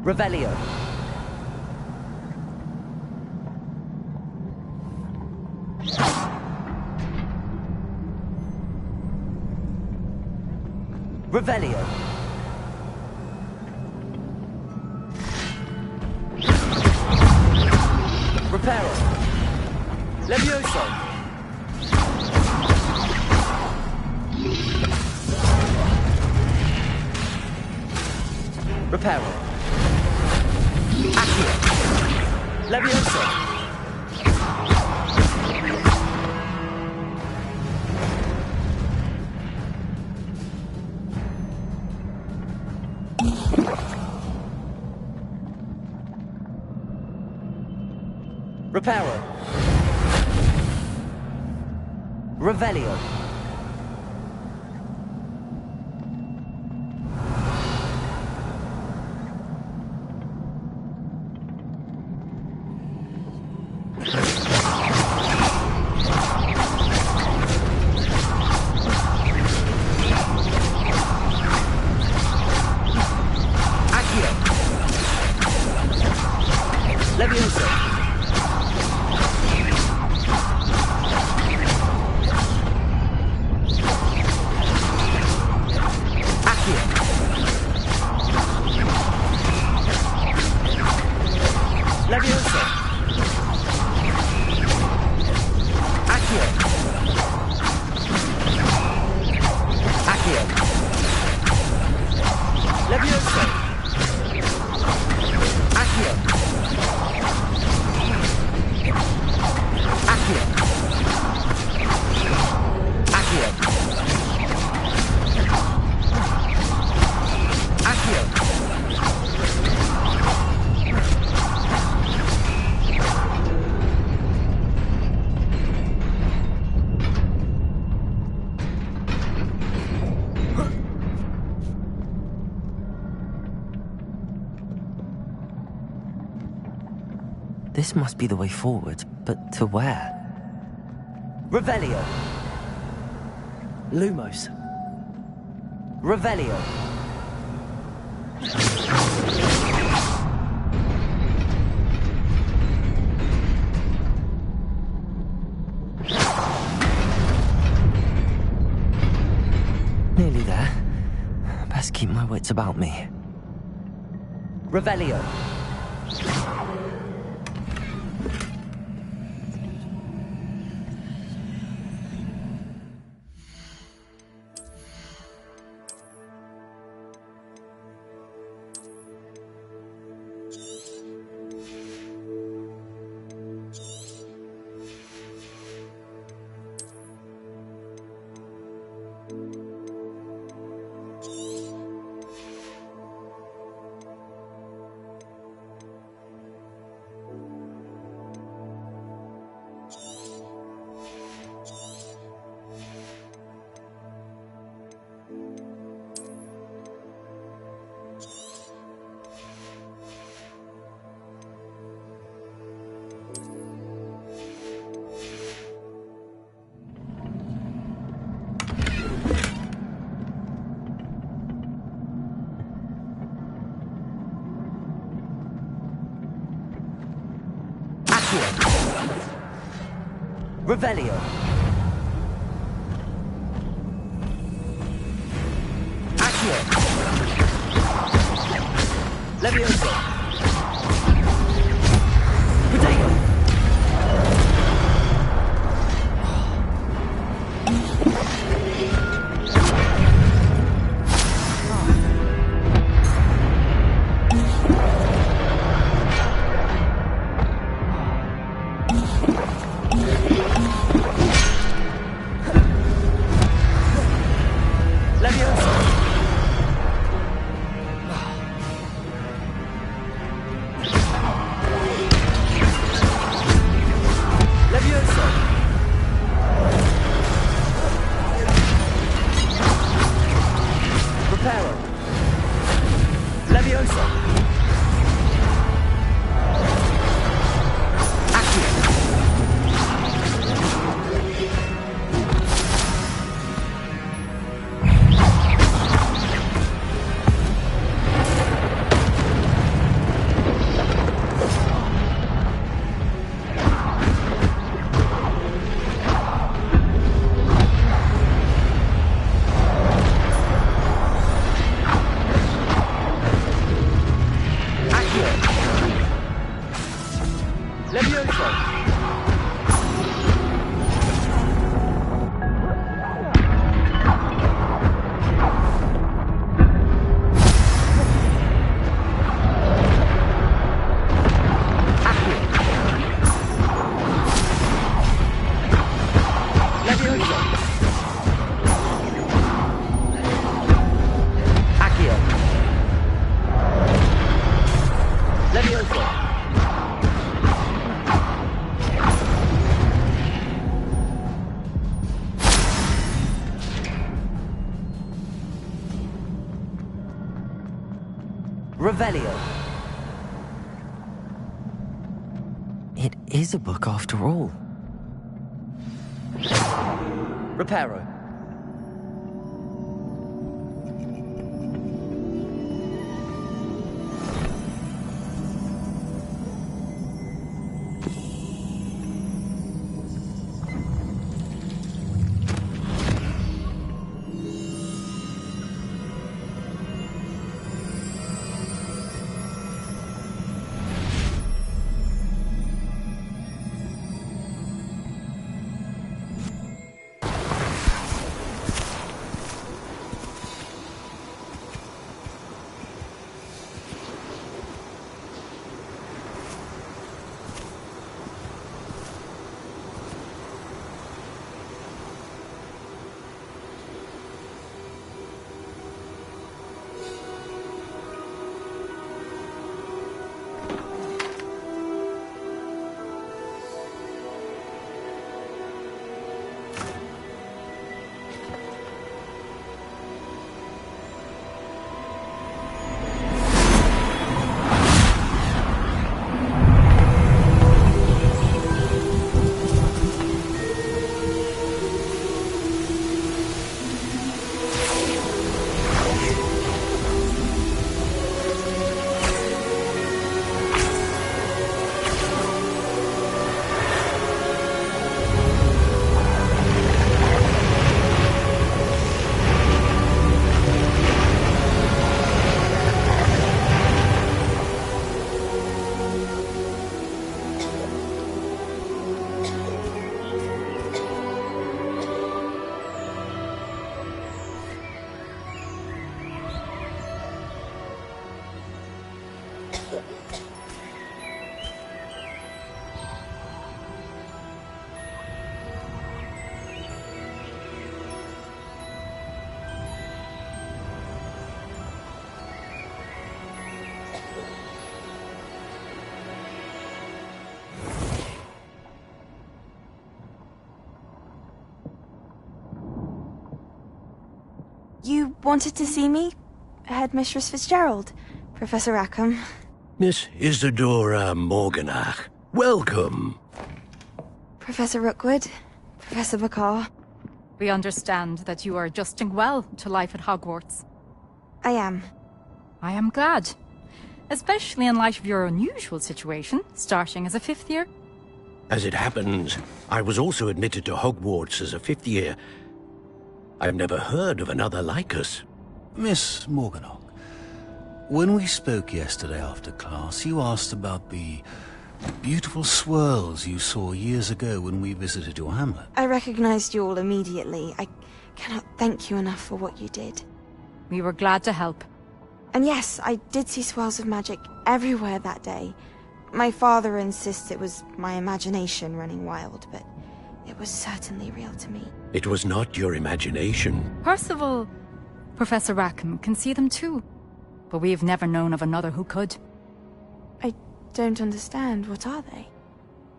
Revelio. Revelio. Reparo. Levioso. Reparo. Accio. Levioso. Reparo. Revelio. Levioso. This must be the way forward, but to where? Revelio. Lumos. Revelio. Nearly there. Best keep my wits about me. Revelio. Revelio. Accio. Levioso. Protego. Revelio. It is a book after all. Reparo. You wanted to see me? Headmistress Fitzgerald, Professor Rackham. Miss Isadora Morganach, welcome. Professor Rookwood, Professor Bakar. We understand that you are adjusting well to life at Hogwarts. I am. I am glad. Especially in light of your unusual situation, starting as a 5th year. As it happens, I was also admitted to Hogwarts as a 5th year. I've never heard of another like us. Miss Morganach, when we spoke yesterday after class, you asked about the beautiful swirls you saw years ago when we visited your hamlet. I recognized you all immediately. I cannot thank you enough for what you did. We were glad to help. And yes, I did see swirls of magic everywhere that day. My father insists it was my imagination running wild, but it was certainly real to me. It was not your imagination. Percival, Professor Rackham can see them too. But we've never known of another who could. I don't understand. What are they?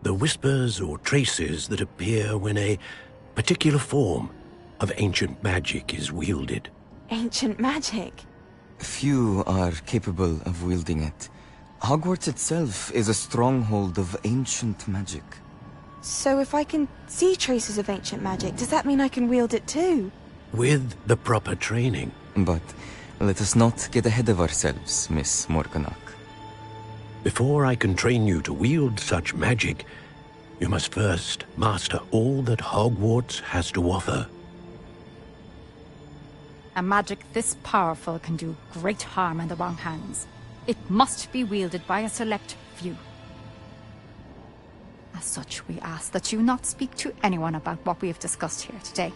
The whispers or traces that appear when a particular form of ancient magic is wielded. Ancient magic? Few are capable of wielding it. Hogwarts itself is a stronghold of ancient magic. So if I can see traces of ancient magic, does that mean I can wield it too? With the proper training. But let us not get ahead of ourselves, Miss Morganach. Before I can train you to wield such magic, you must first master all that Hogwarts has to offer. A magic this powerful can do great harm in the wrong hands. It must be wielded by a select few. As such, we ask that you not speak to anyone about what we have discussed here today.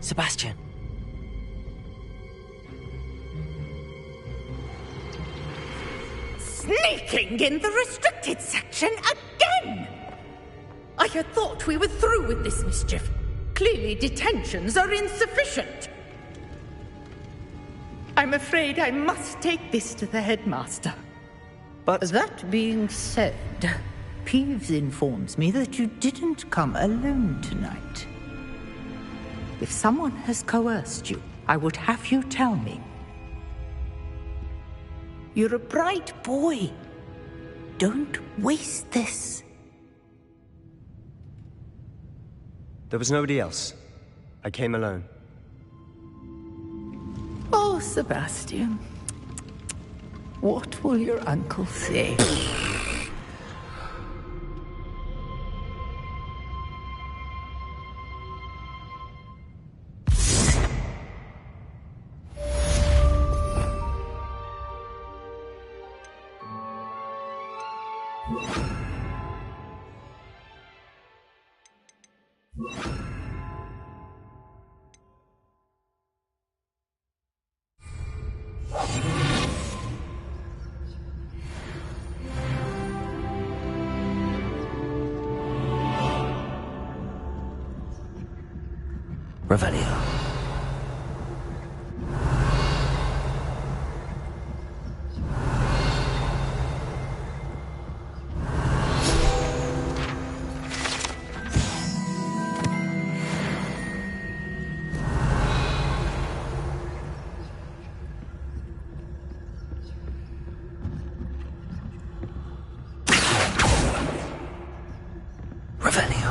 Sebastian. Sneaking in the restricted section again! I had thought we were through with this mischief. Clearly detentions are insufficient. I'm afraid I must take this to the headmaster. But that being said, Peeves informs me that you didn't come alone tonight. If someone has coerced you, I would have you tell me. You're a bright boy. Don't waste this. There was nobody else. I came alone. Oh, Sebastian. What will your uncle say? Revelio. Revelio.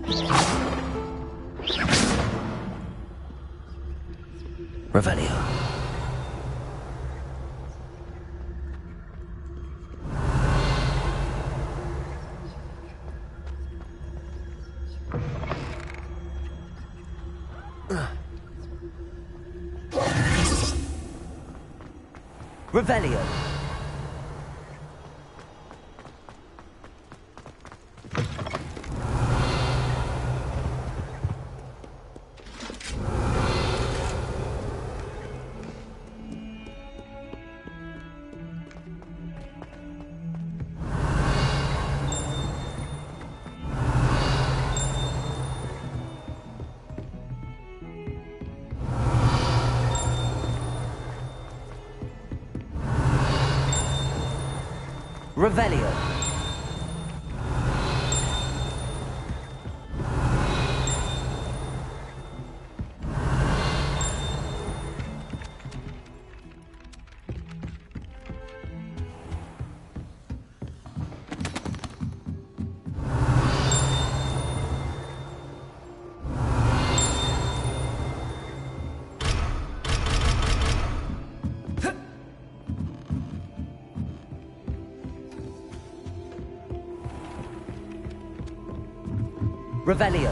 Revelio. Revelio. Revelio. Revelio.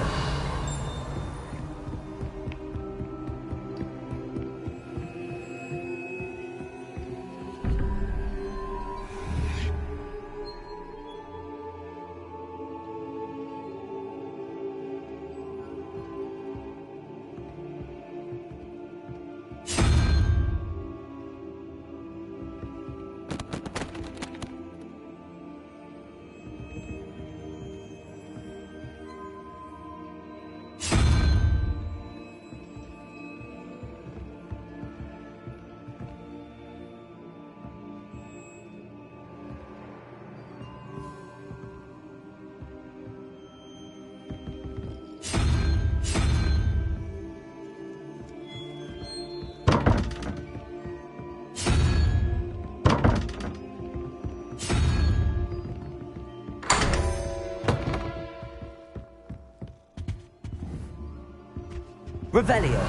Revelio.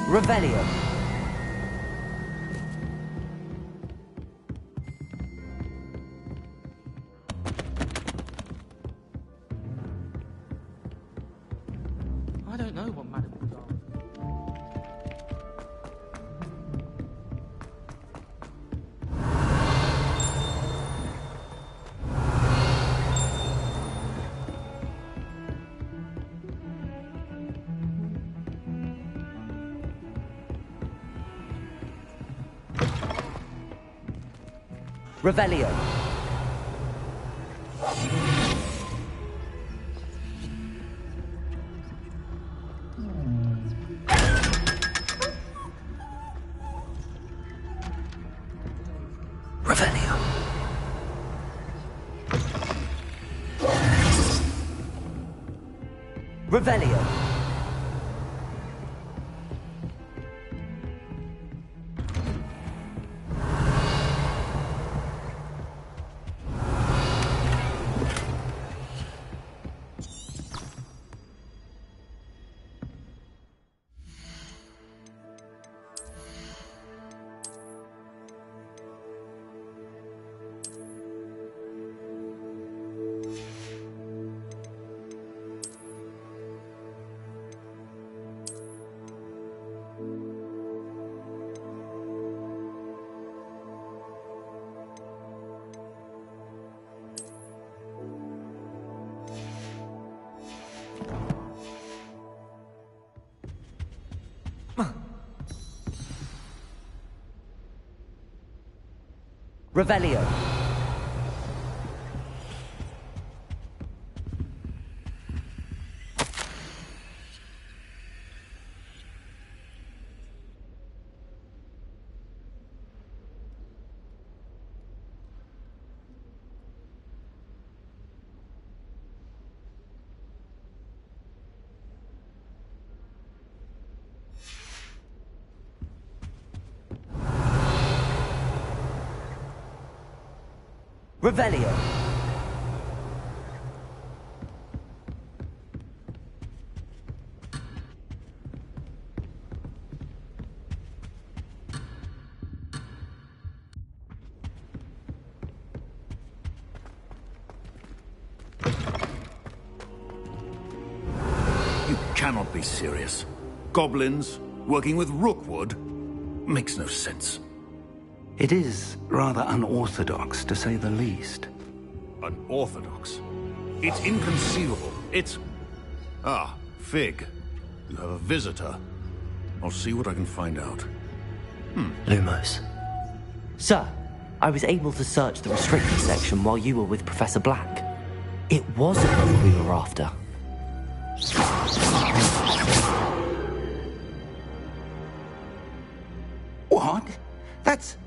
Revelio. I don't know what Madame would do. Revelio. Revelio. Revelio. Revelio. Revelio. You cannot be serious. Goblins working with Rookwood makes no sense. It is rather unorthodox, to say the least. Unorthodox? It's inconceivable. It's... Ah, Fig. You have a visitor. I'll see what I can find out. Lumos. Sir, I was able to search the restricted section while you were with Professor Black. It was a book we were after. What? That's...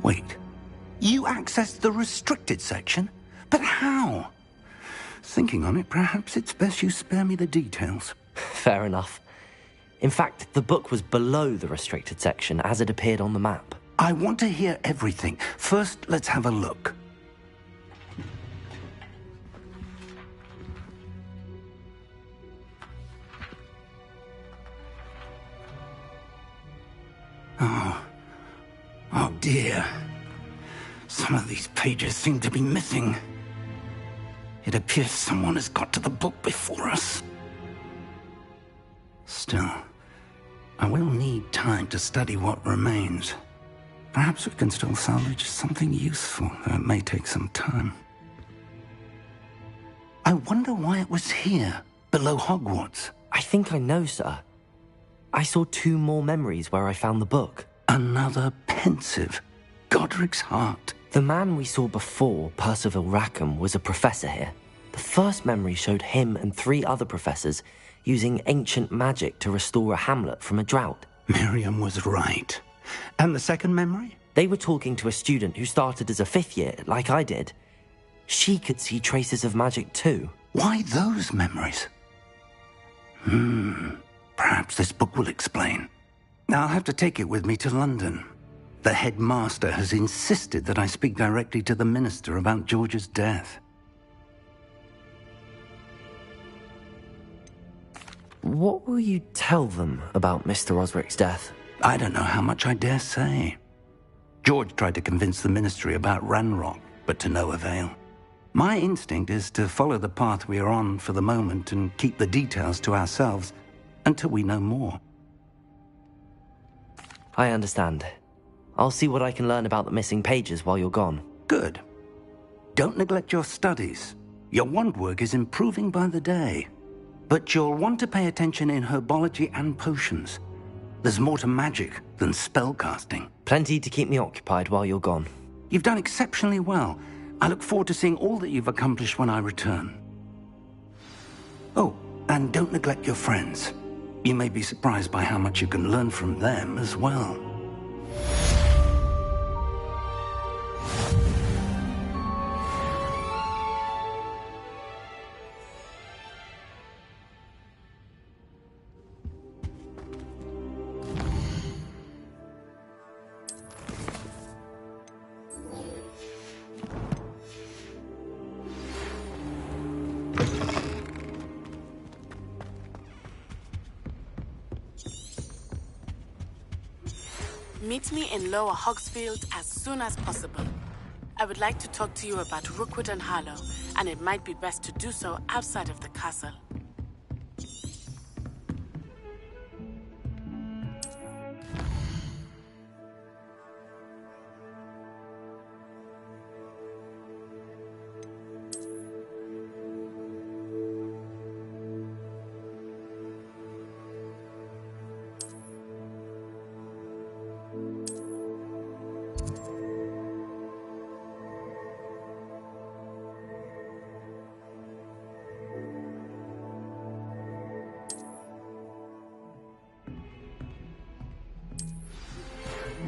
Wait. You accessed the restricted section? But how? Thinking on it, perhaps it's best you spare me the details. Fair enough. In fact, the book was below the restricted section as it appeared on the map. I want to hear everything. First, let's have a look. Oh dear. Some of these pages seem to be missing. It appears someone has got to the book before us. Still, I will need time to study what remains. Perhaps we can still salvage something useful, though it may take some time. I wonder why it was here, below Hogwarts. I think I know, sir. I saw 2 more memories where I found the book. Another pensive. Godric's heart. The man we saw before, Percival Rackham, was a professor here. The first memory showed him and 3 other professors using ancient magic to restore a hamlet from a drought. Miriam was right. And the second memory? They were talking to a student who started as a 5th year, like I did. She could see traces of magic too. Why those memories? Perhaps this book will explain. Now I'll have to take it with me to London. The headmaster has insisted that I speak directly to the minister about George's death. What will you tell them about Mr. Osric's death? I don't know how much I dare say. George tried to convince the ministry about Ranrock, but to no avail. My instinct is to follow the path we are on for the moment and keep the details to ourselves until we know more. I understand. I'll see what I can learn about the missing pages while you're gone. Good. Don't neglect your studies. Your wand work is improving by the day. But you'll want to pay attention in herbology and potions. There's more to magic than spellcasting. Plenty to keep me occupied while you're gone. You've done exceptionally well. I look forward to seeing all that you've accomplished when I return. Oh, and don't neglect your friends. You may be surprised by how much you can learn from them as well. Meet me in Lower Hogsfield as soon as possible. I would like to talk to you about Rookwood and Harlow, and it might be best to do so outside of the castle.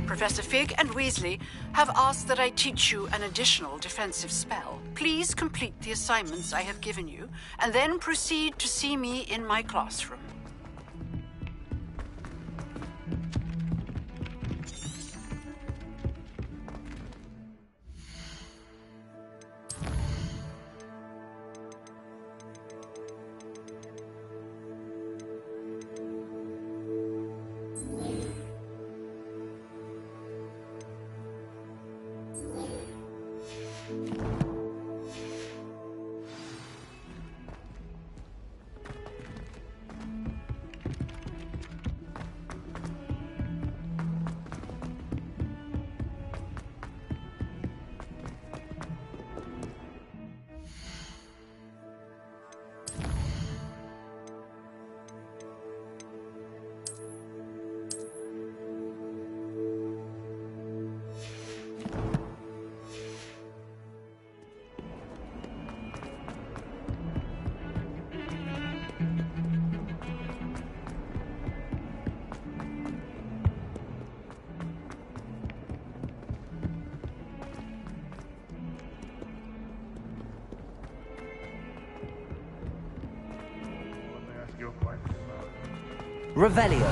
Professor Fig and Weasley have asked that I teach you an additional defensive spell. Please complete the assignments I have given you, and then proceed to see me in my classroom. you're quite smart. Revelio.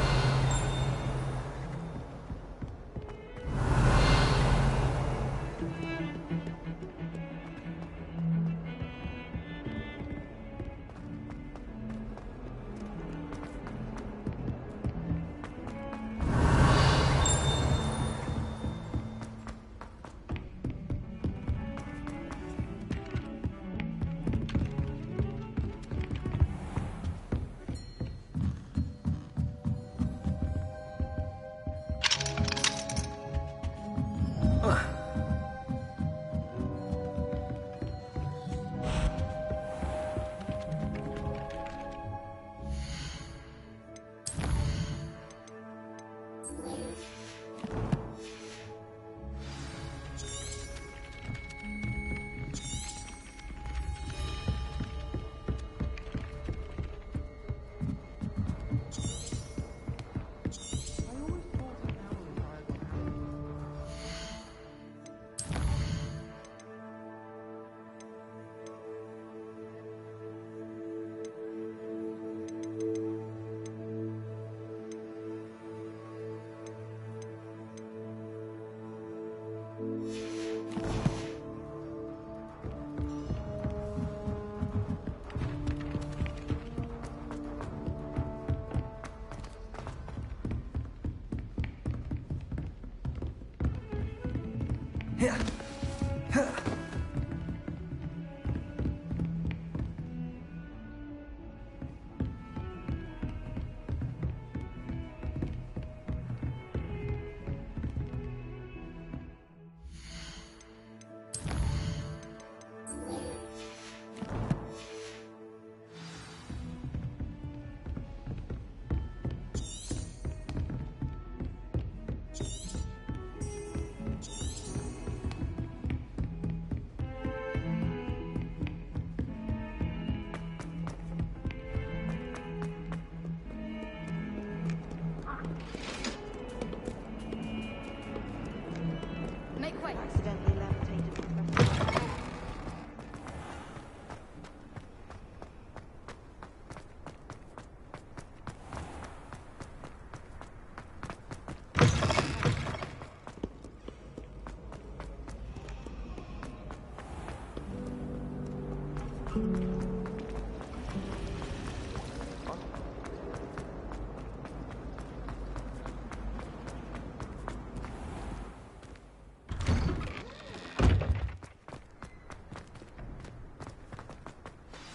Make way. Accidentally levitated.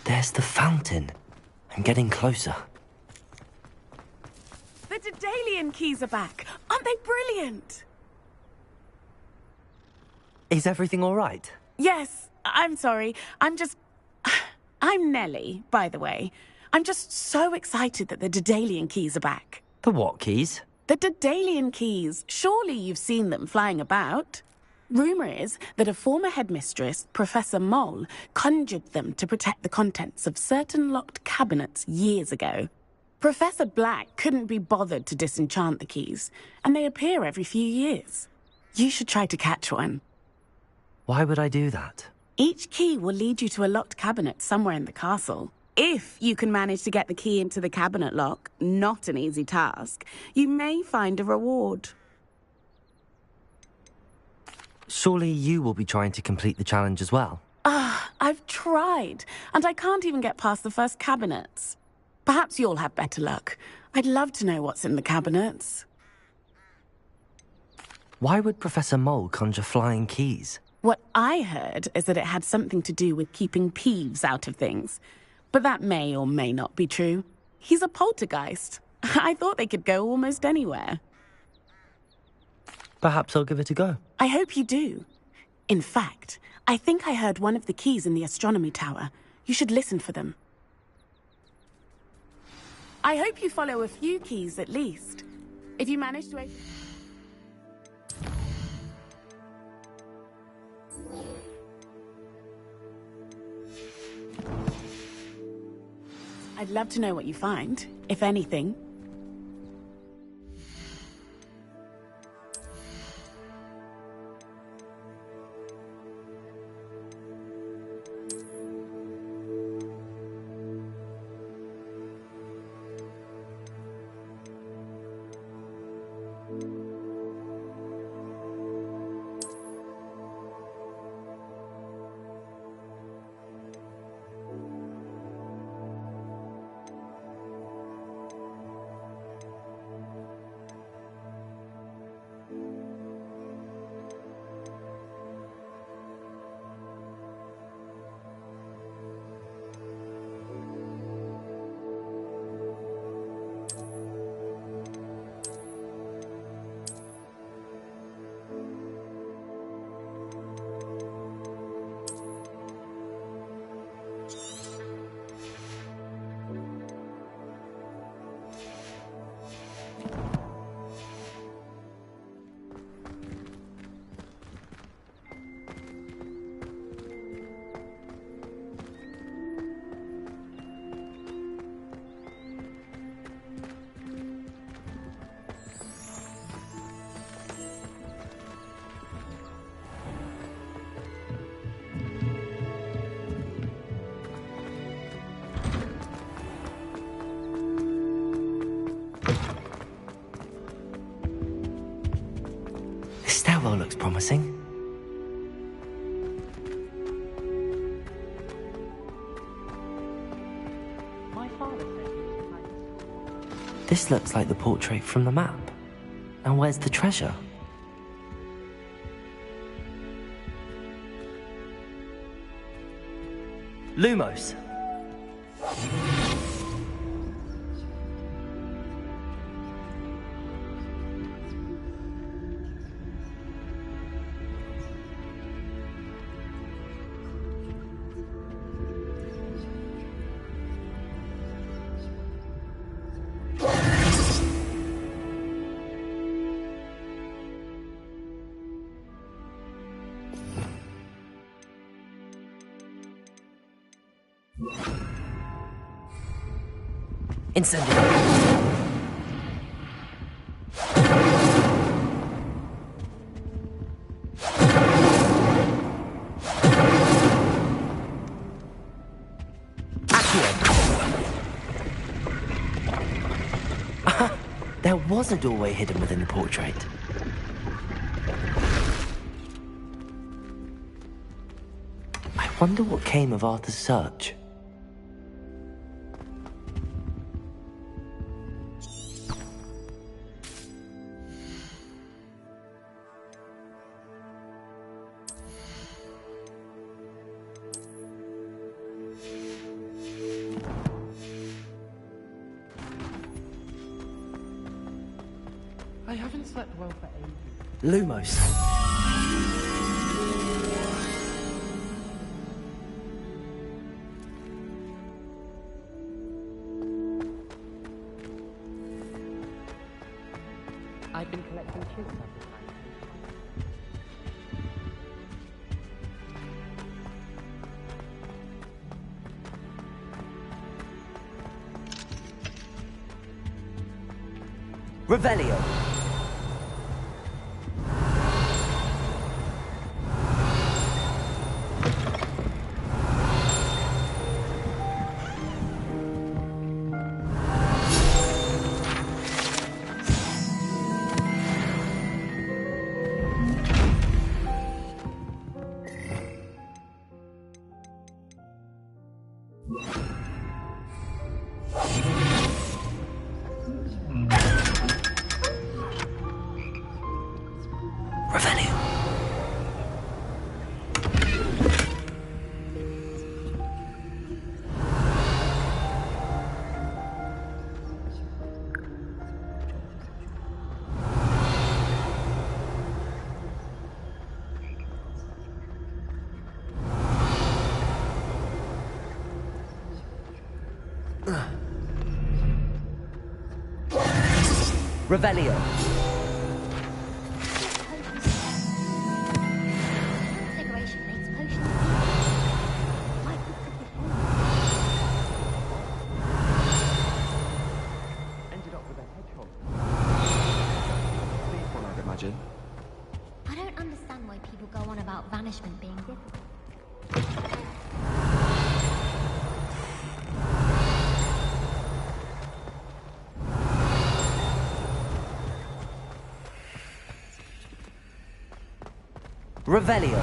There's the fountain. I'm getting closer. The Daedalian keys are back. Aren't they brilliant? Is everything all right? Yes, I'm sorry. I'm Nellie, by the way. I'm just so excited that the Daedalian keys are back. The what keys? The Daedalian keys. Surely you've seen them flying about. Rumour is that a former headmistress, Professor Moll, conjured them to protect the contents of certain locked cabinets years ago. Professor Black couldn't be bothered to disenchant the keys, and they appear every few years. You should try to catch one. Why would I do that? Each key will lead you to a locked cabinet somewhere in the castle. If you can manage to get the key into the cabinet lock, not an easy task, you may find a reward. Surely you will be trying to complete the challenge as well. I've tried, and I can't even get past the first cabinets. Perhaps you'll have better luck. I'd love to know what's in the cabinets. Why would Professor Moll conjure flying keys? What I heard is that it had something to do with keeping Peeves out of things. But that may or may not be true. He's a poltergeist. I thought they could go almost anywhere. Perhaps I'll give it a go. I hope you do. In fact, I think I heard one of the keys in the astronomy tower. You should listen for them. I hope you follow a few keys at least. If you manage to... I'd love to know what you find, if anything. promising. This looks like the portrait from the map. Now where's the treasure? Lumos. Incendio. There was a doorway hidden within the portrait. I wonder what came of Arthur's search. I haven't slept well for ages. Lumos. I've been collecting kids every time. Revelio. Revelio. I don't understand why people go on about vanishment being difficult. Revelio.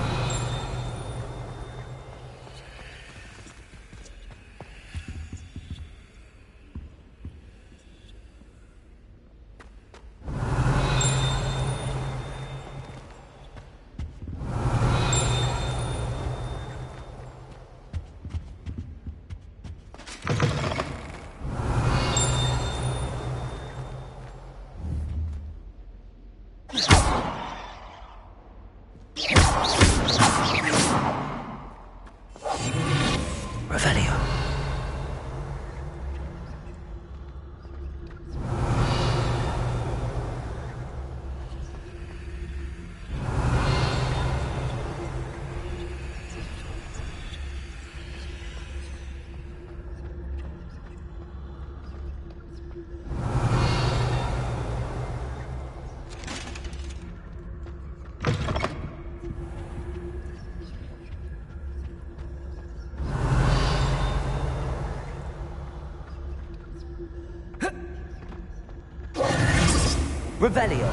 Revelio.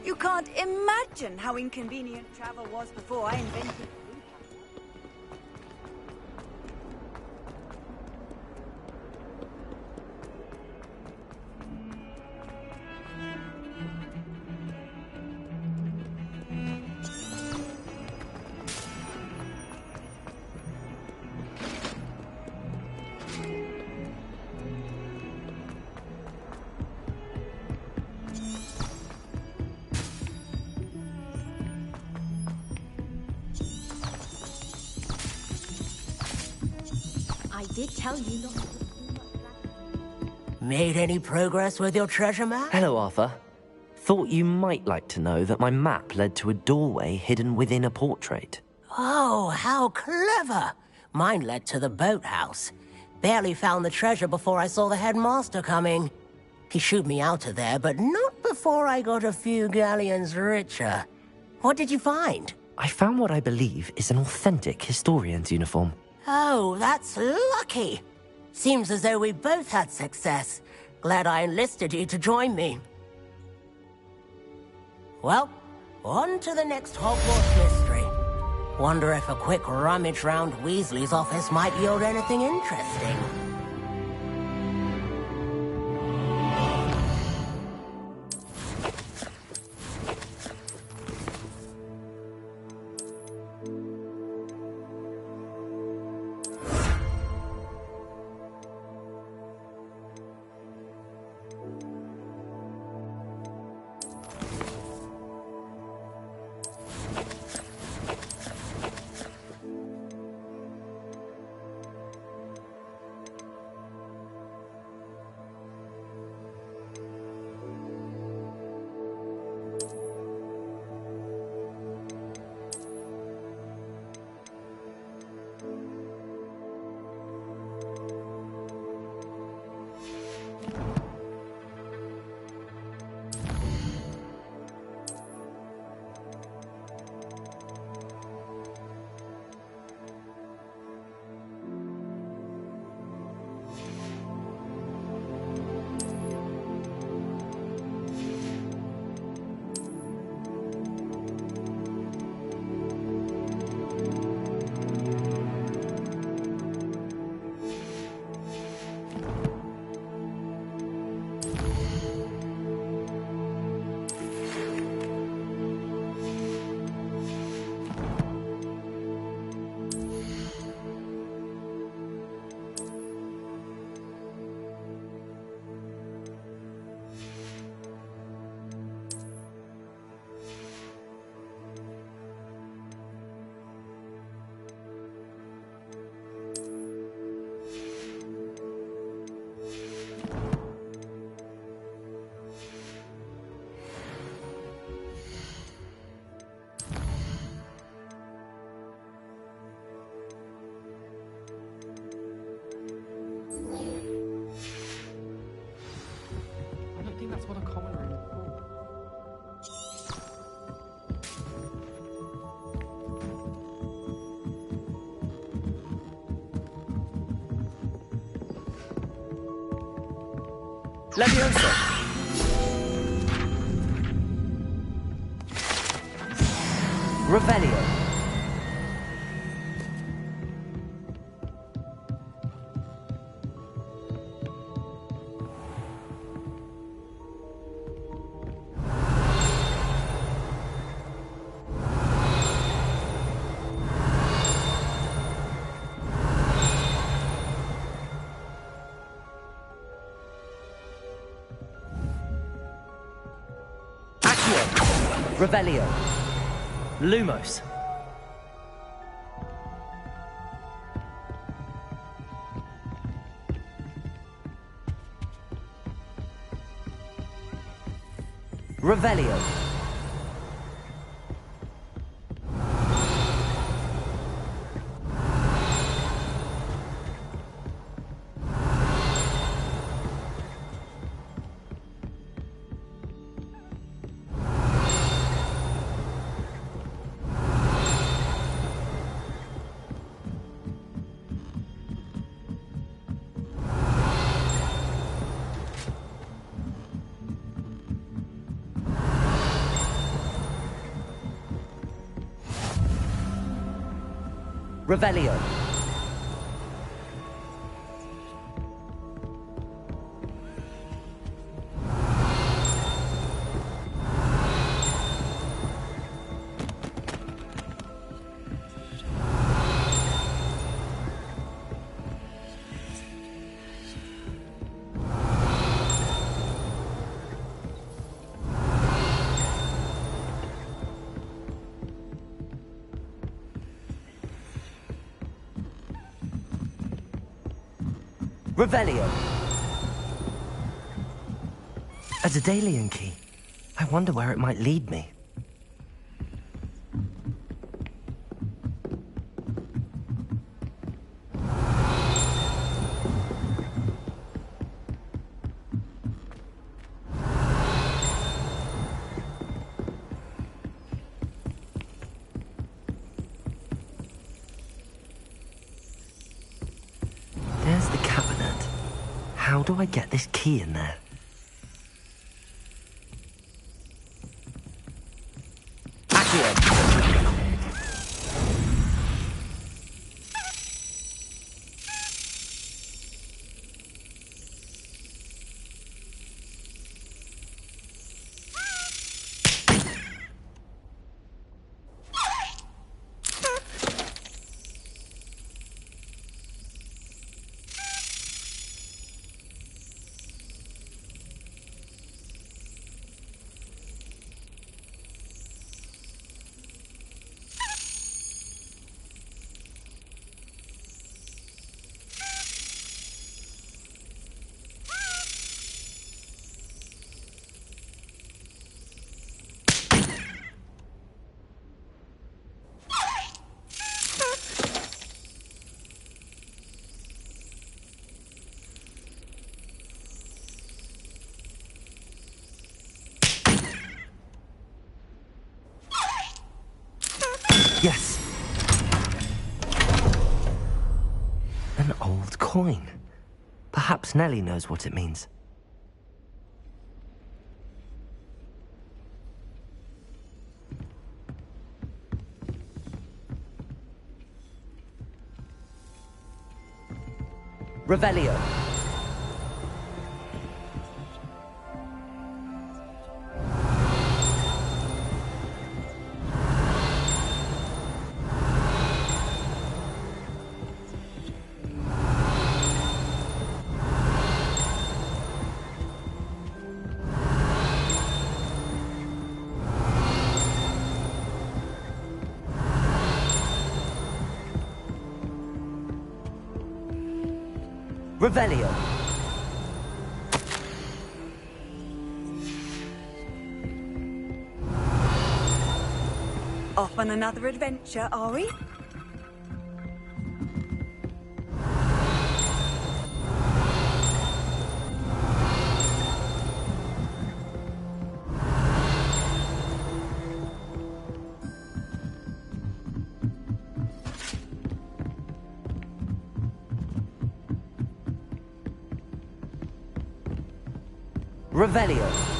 You can't imagine how inconvenient travel was before I invented. I did tell you not to. Made any progress with your treasure map? Hello, Arthur. Thought you might like to know that my map led to a doorway hidden within a portrait. Oh, how clever! Mine led to the boathouse. Barely found the treasure before I saw the headmaster coming. He shooed me out of there, but not before I got a few galleons richer. What did you find? I found what I believe is an authentic historian's uniform. Oh, that's lucky. Seems as though we both had success. Glad I enlisted you to join me. Well, on to the next Hogwarts mystery. Wonder if a quick rummage round Weasley's office might yield anything interesting. That's what a common room is for. Leviosa! Revelio! Revelio. Lumos. Revelio. Revelio. Revelio. A Daedalian key. I wonder where it might lead me. There's the cabinet. How do I get this key in there? Yes. An old coin. Perhaps Nellie knows what it means. Revelio. Revelio. Off on another adventure, are we? Revelio.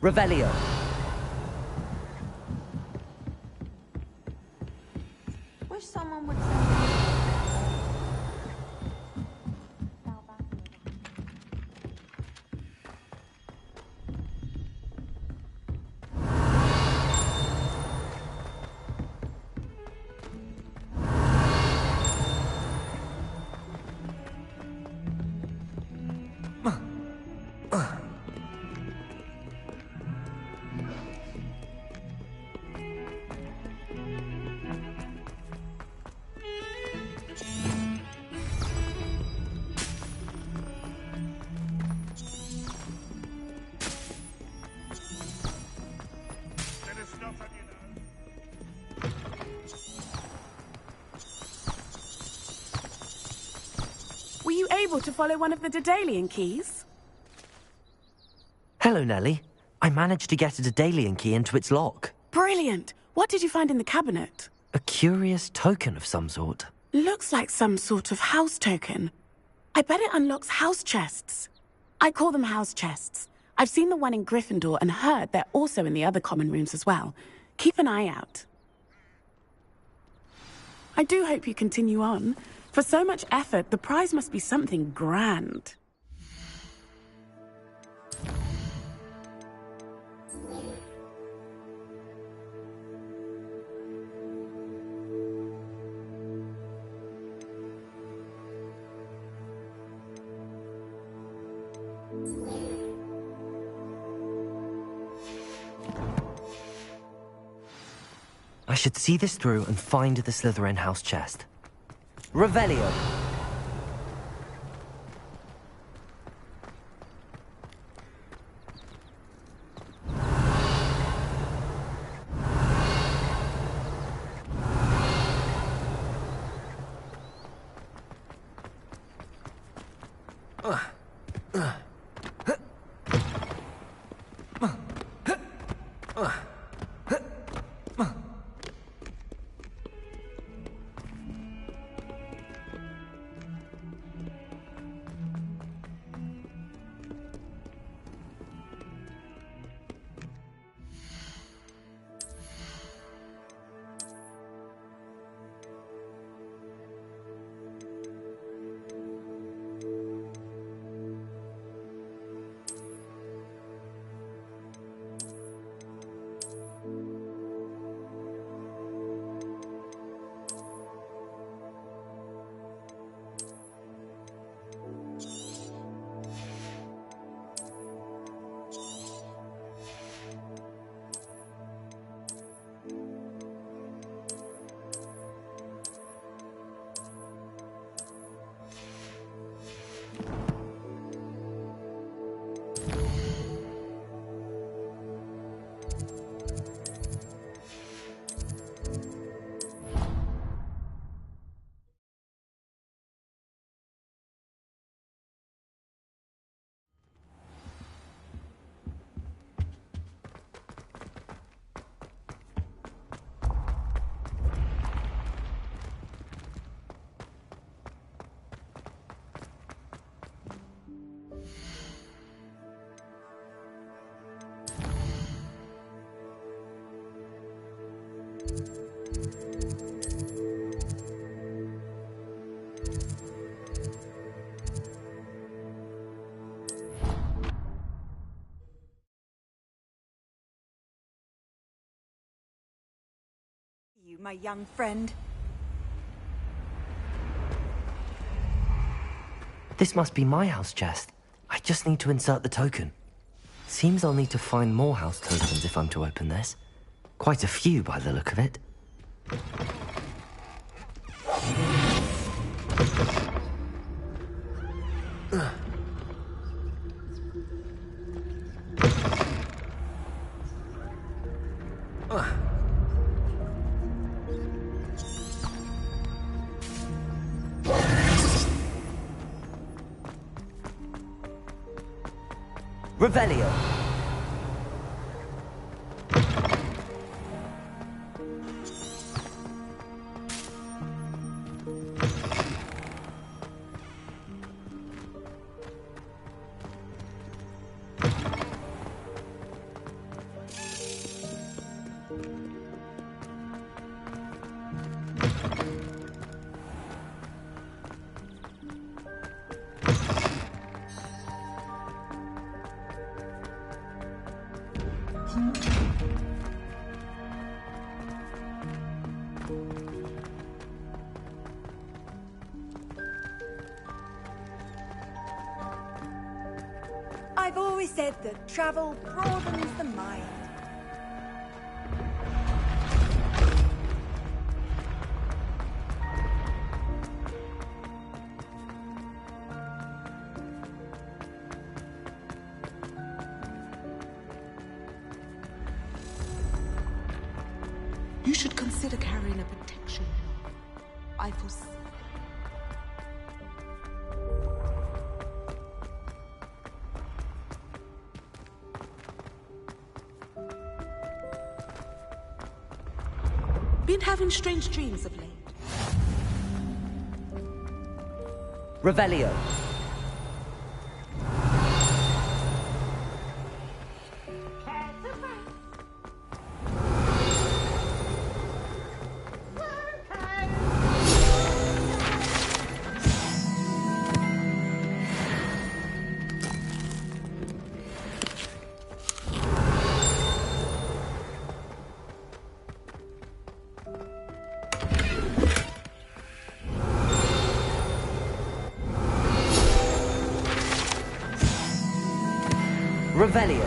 Revelio. Wish someone would send able to follow one of the Daedalian keys? Hello, Nellie. I managed to get a Daedalian key into its lock. Brilliant! What did you find in the cabinet? A curious token of some sort. Looks like some sort of house token. I bet it unlocks house chests. I call them house chests. I've seen the one in Gryffindor and heard they're also in the other common rooms as well. Keep an eye out. I do hope you continue on. For so much effort, the prize must be something grand. I should see this through and find the Slytherin house chest. Revelio! You, my young friend. This must be my house chest. I just need to insert the token. Seems I'll need to find more house tokens if I'm to open this. Quite a few by the look of it. Revelio. I've always said that travel broadens the mind. You should consider carrying a protection. I foresee. been having strange dreams of late. Revelio. Revelio.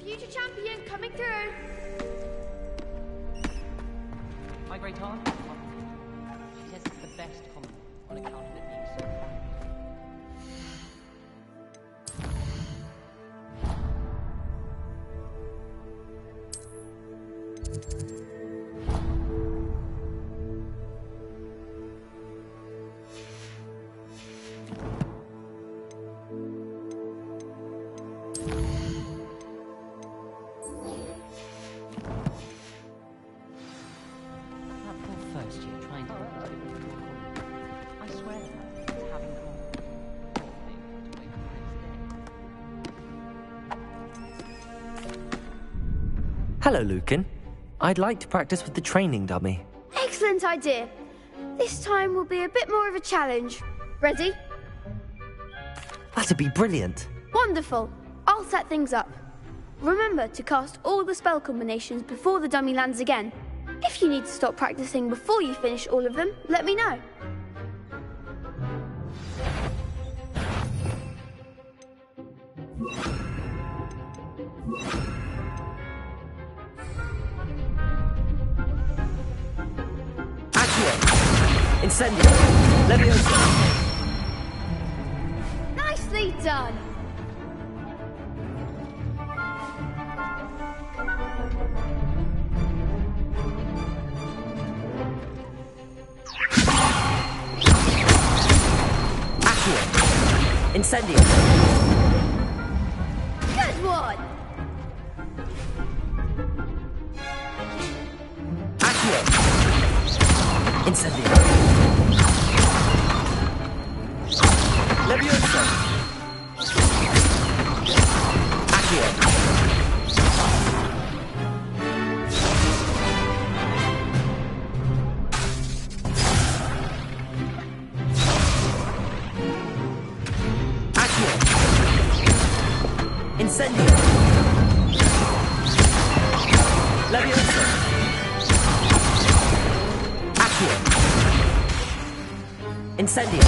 Future champion coming through. My great aunt, she says it's the best common on account of it being so fat. Hello, Lucan. I'd like to practice with the training dummy. Excellent idea. This time will be a bit more of a challenge. Ready? That'd be brilliant. Wonderful. I'll set things up. Remember to cast all the spell combinations before the dummy lands again. If you need to stop practicing before you finish all of them, let me know. Incendio! Leviosa! Nicely done! Accio! Incendio! Good one! Accio! Incendio! Leviosa! Accio! Accio! Incendio! Leviosa! Accio! Incendio!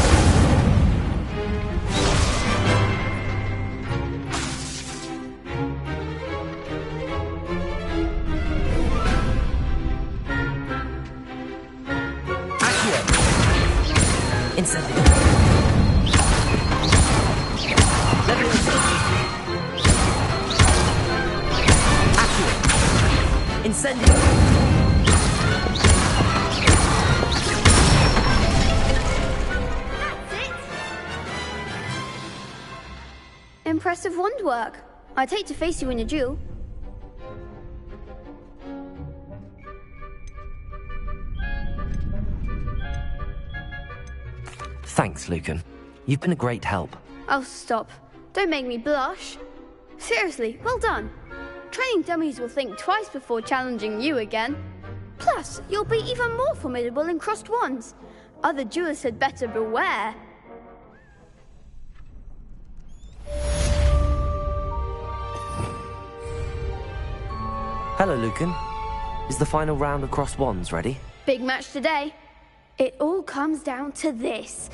Incendio! Leviosa! Incendio! Impressive wand work. I'd hate to face you in a duel. Thanks, Lucan. You've been a great help. Oh, stop. Don't make me blush. Seriously, well done. Training dummies will think twice before challenging you again. Plus, you'll be even more formidable in crossed wands. Other duelists had better beware. Hello, Lucan. Is the final round of crossed wands ready? Big match today. It all comes down to this.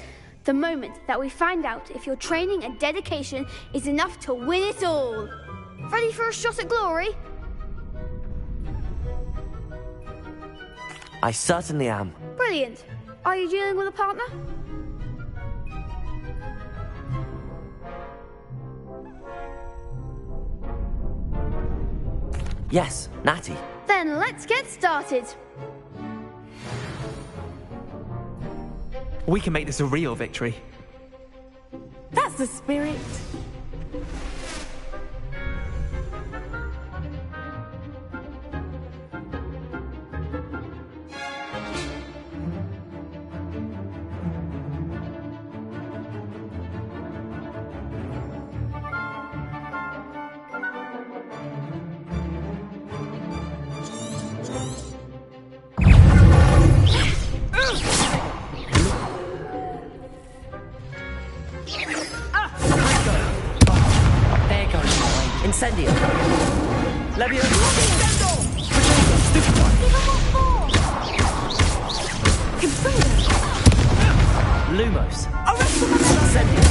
The moment that we find out if your training and dedication is enough to win it all. Ready for a shot at glory? I certainly am. Brilliant. Are you dealing with a partner? Yes, Natty. Then let's get started. We can make this a real victory. That's the spirit. Incendio! Levio! Lumos! Incendio!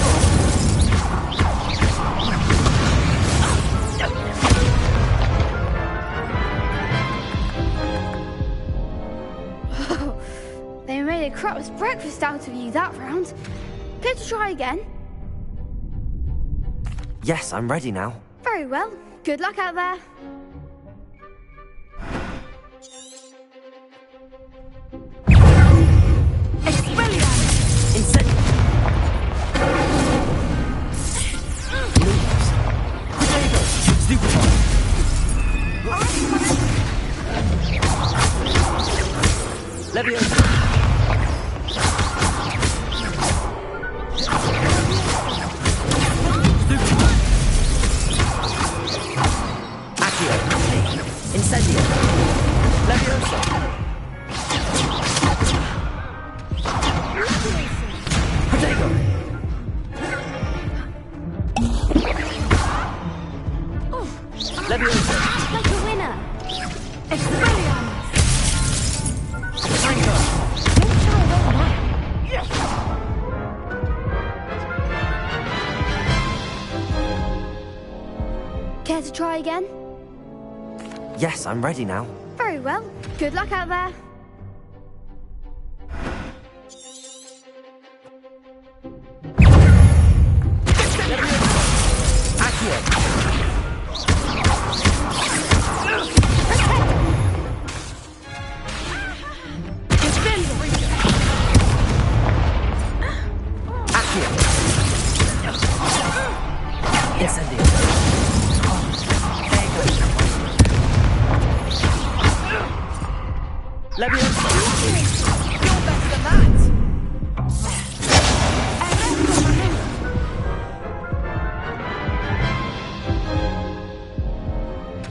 They made a crap's breakfast out of you that round. Care to try again? Yes, I'm ready now. Very well. Good luck out there. Care to try again? Yes, I'm ready now. Very well. Good luck out there.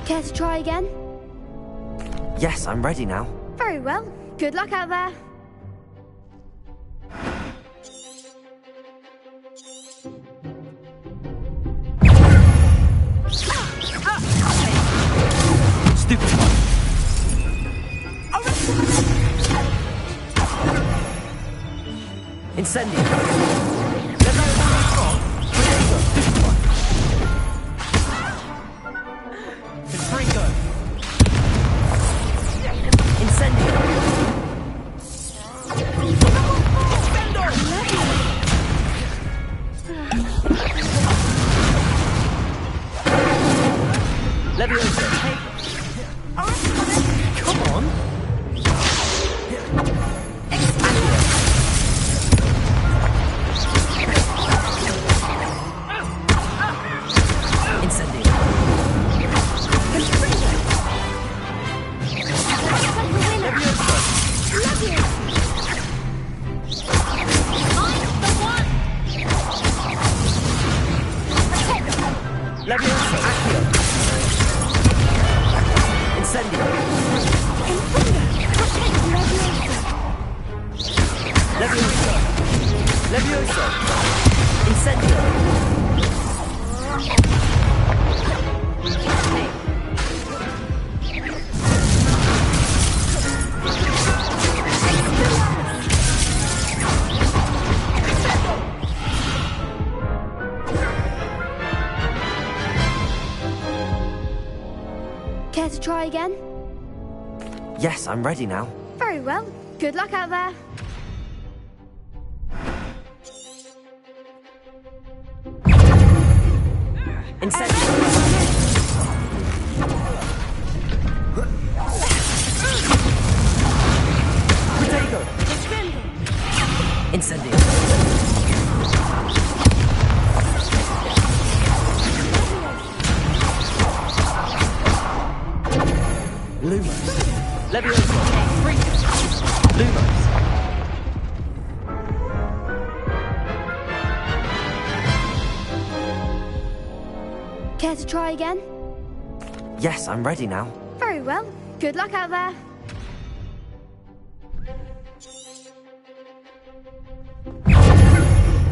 Care to try again? Yes, I'm ready now. Very well. Good luck out there. Stupid one. Incendio. Incendio. Leviosa. try again? Yes, I'm ready now. Very well. Good luck out there. Incendio. Lumos. Levioso. Lumos. Care to try again? Yes, I'm ready now. Very well. Good luck out there.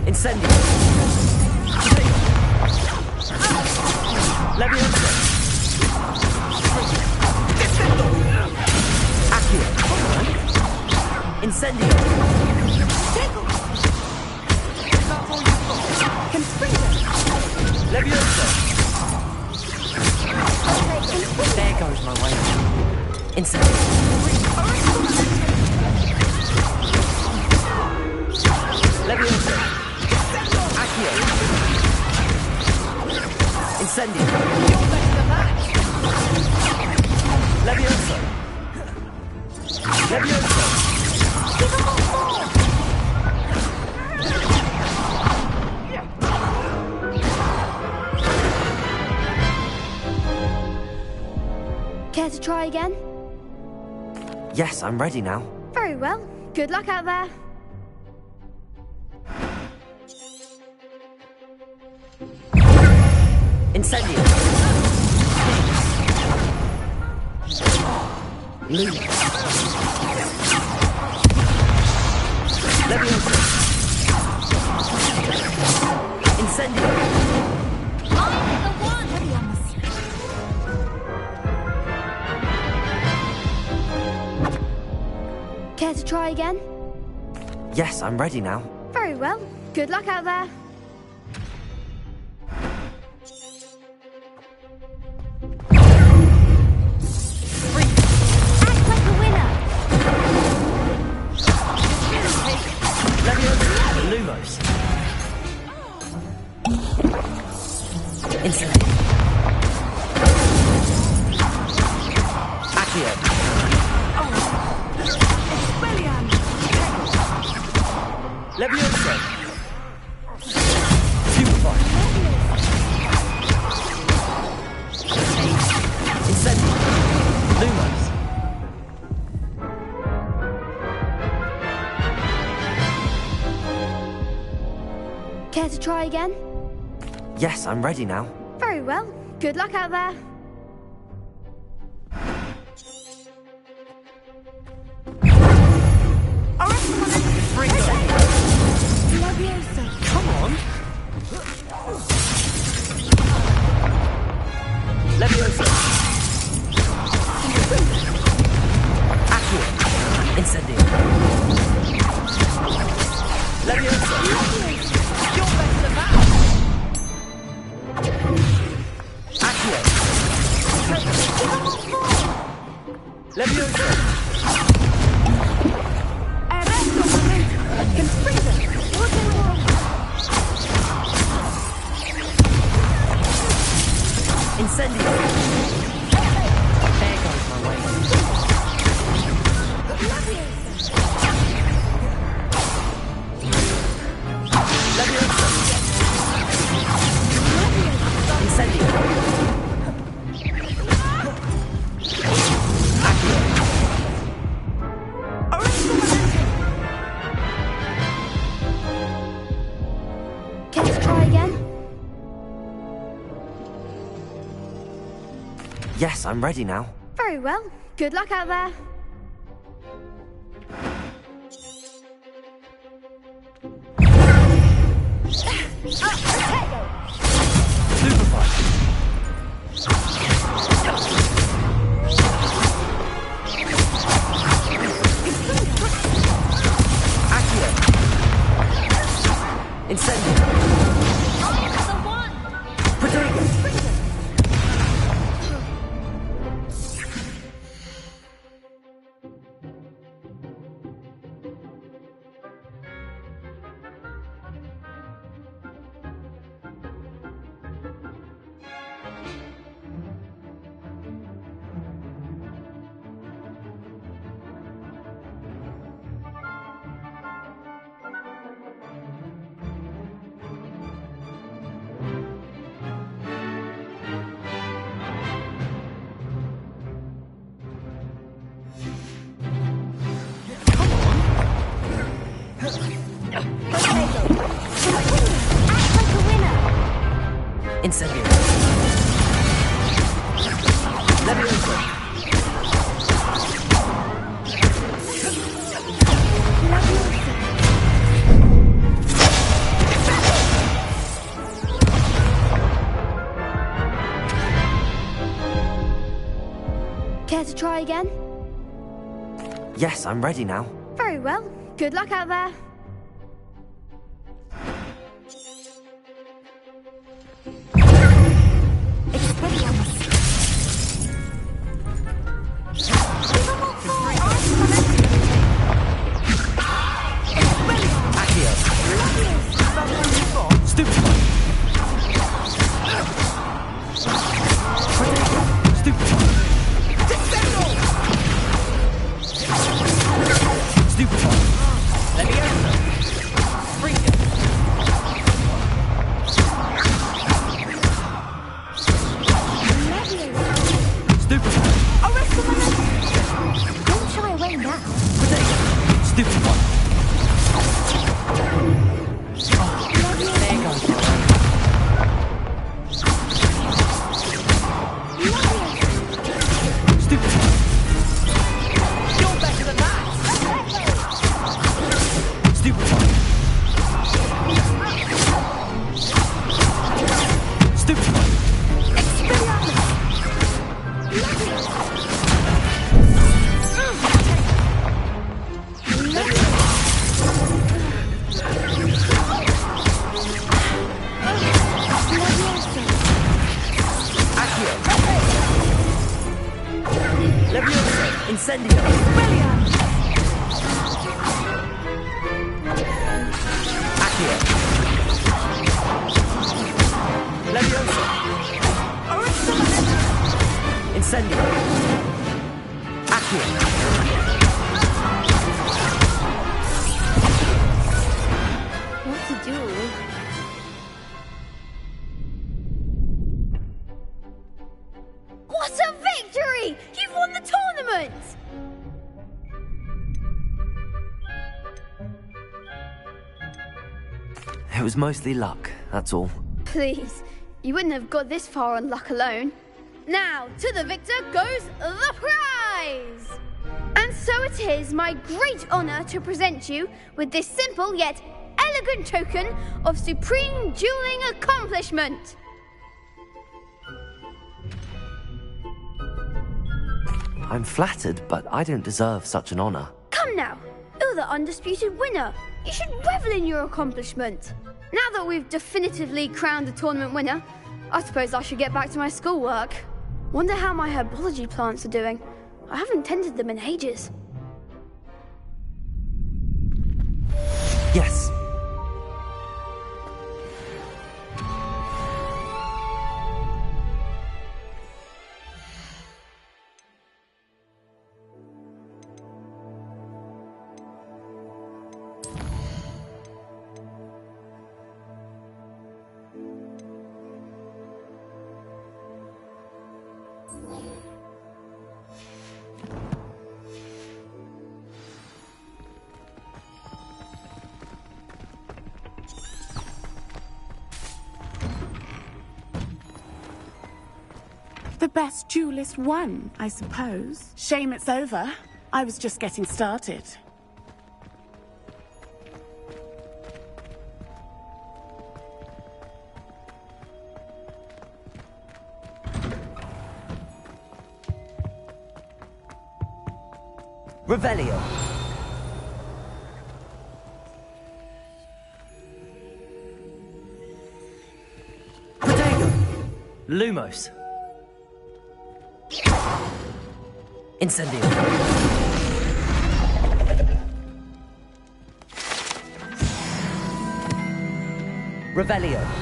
Incendio. Levioso. Accio. Incendio. Levioso. There goes my way. Incendio. Levioso. Accio. Incendio. Levioso. Levioso. Care to try again? Yes, I'm ready now. Very well. Good luck out there. Incendio. Lumos. Levioso. Incendio. Care to try again? Yes, I'm ready now. Very well. Good luck out there. Act like a winner. Lumos. Incendio. Accio. Levioso. Stupefy. Incendio. Lumos. Care to try again? Yes, I'm ready now. Very well. Good luck out there. Come on. Levioso. Accio. Incendio. Levioso. You're better than that. Accio. Levioso. Incendio. There goes my way. Levioso. Incendio. Accio. Care to try again? Yes, I'm ready now. Very well. Good luck out there. Stupefy. Accio. Incendio. Protego. Incendio. Leviosa. Care to try again? Yes, I'm ready now. Very well. Good luck out there. What a victory! You've won the tournament! It was mostly luck, that's all. Please, you wouldn't have got this far on luck alone. Now, to the victor goes the prize! And so it is my great honor to present you with this simple yet elegant token of supreme dueling accomplishment. I'm flattered, but I don't deserve such an honor. Come now, you're the undisputed winner. You should revel in your accomplishment. Now that we've definitively crowned the tournament winner, I suppose I should get back to my schoolwork. Wonder how my herbology plants are doing. I haven't tended them in ages. Yes. The best duelist won, I suppose. Shame it's over. I was just getting started. Revelio. Protego. Lumos. Incendio. Revelio.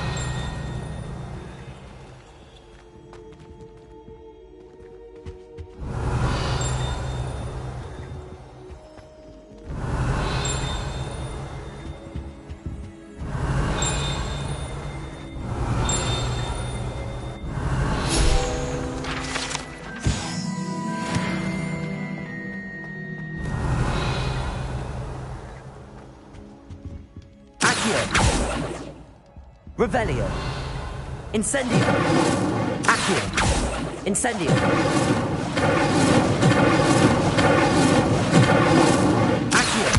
Accio. Revelio. Incendio. Accio. Incendio. Accio.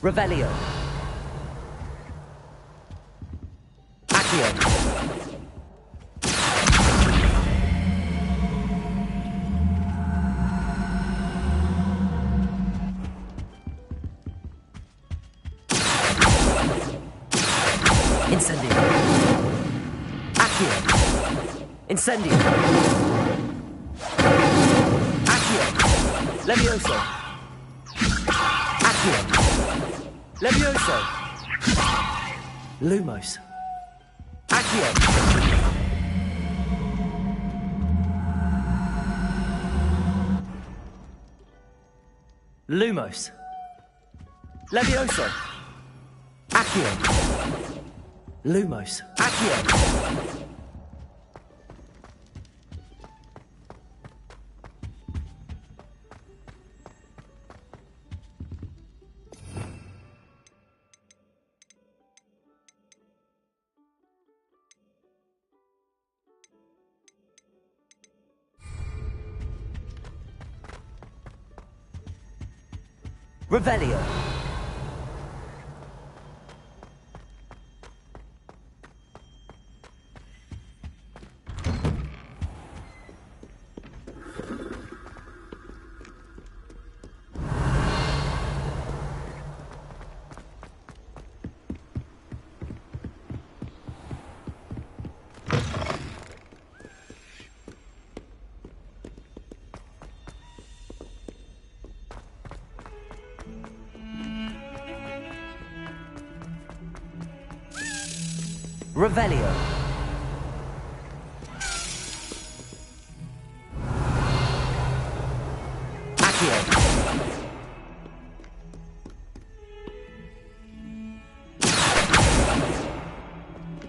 Revelio. Accio. Incendio. Accio. Incendio. Accio. Levioso. Accio. Levioso! Lumos. Accio! Lumos. Levioso! Accio! Lumos. Accio! Revelio. Revelio. Accio.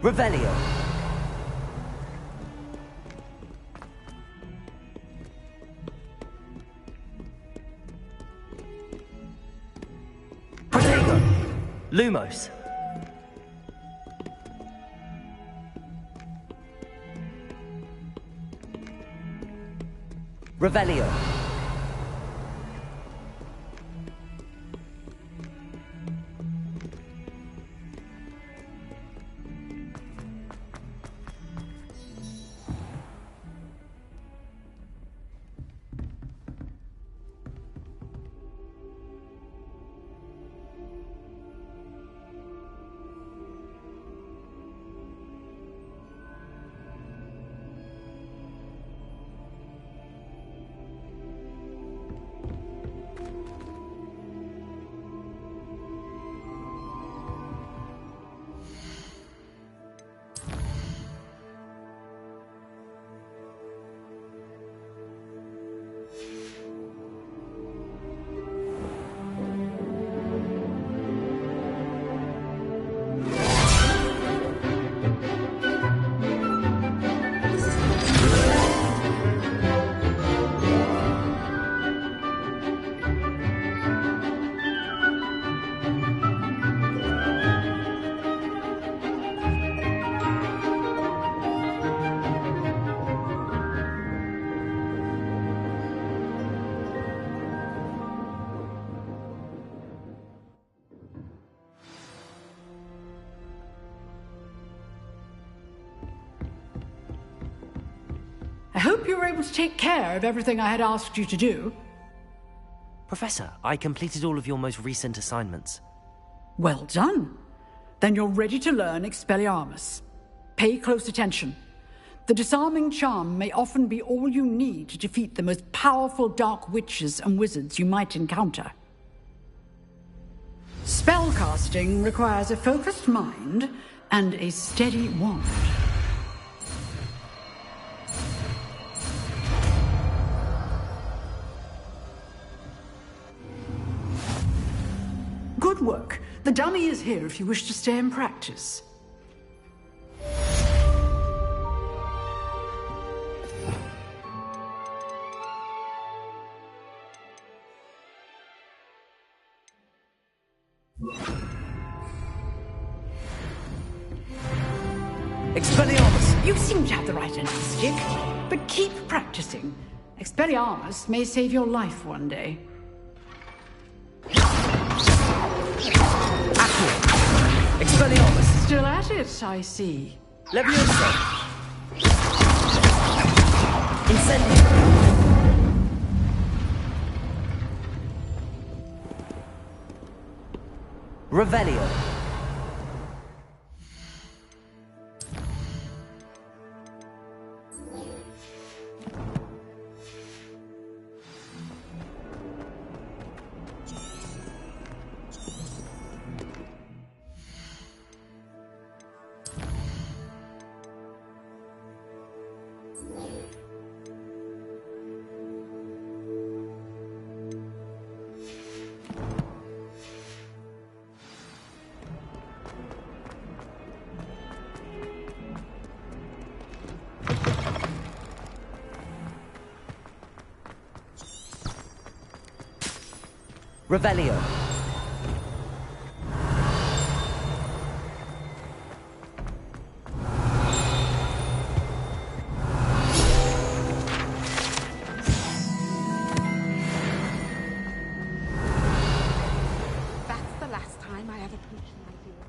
Revelio. Protego. Lumos. Revelio. I hope you were able to take care of everything I had asked you to do. Professor, I completed all of your most recent assignments. Well done. Then you're ready to learn Expelliarmus. Pay close attention. The disarming charm may often be all you need to defeat the most powerful dark witches and wizards you might encounter. Spellcasting requires a focused mind and a steady wand. Good work. The dummy is here if you wish to stay and practice. Expelliarmus! You seem to have the right end of the stick, but keep practicing. Expelliarmus may save your life one day. Expelliarmus! Still at it, I see. Leviosa! Incendio! Revelio! Revelio. That's the last time I ever preached an idea.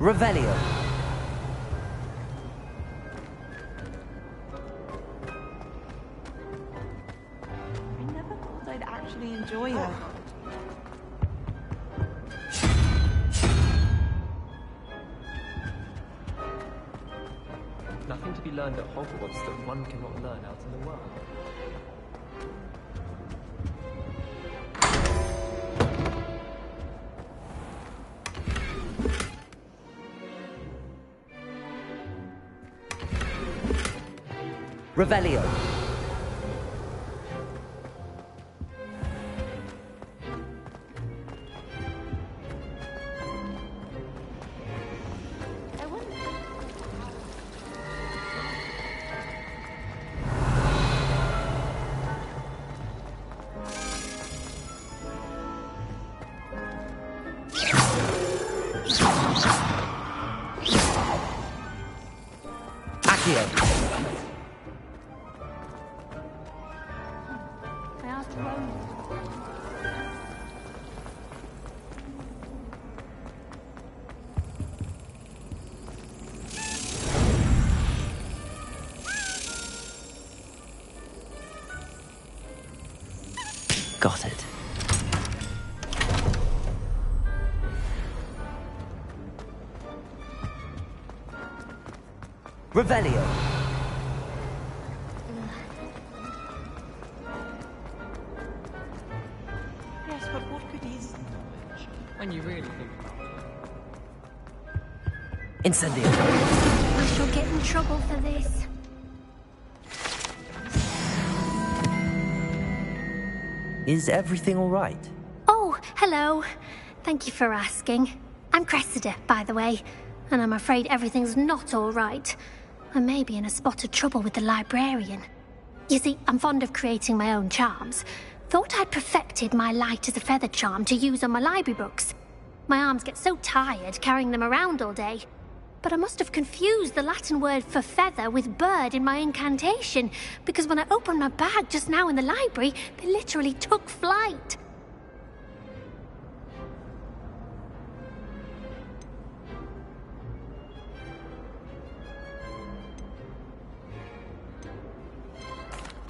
Revelio. I never thought I'd actually enjoy it. Nothing to be learned at Hogwarts that one cannot learn out in the world. Revelio. I asked Roland. Got it. Revelio. Yes, but what good is knowledge when you really think about it? Incendio. I shall get in trouble for this. Is everything all right? Oh, hello. Thank you for asking. I'm Cressida, by the way, and I'm afraid everything's not all right. I may be in a spot of trouble with the librarian. You see, I'm fond of creating my own charms. Thought I'd perfected my light as a feather charm to use on my library books. My arms get so tired carrying them around all day. But I must have confused the Latin word for feather with bird in my incantation, because when I opened my bag just now in the library, they literally took flight.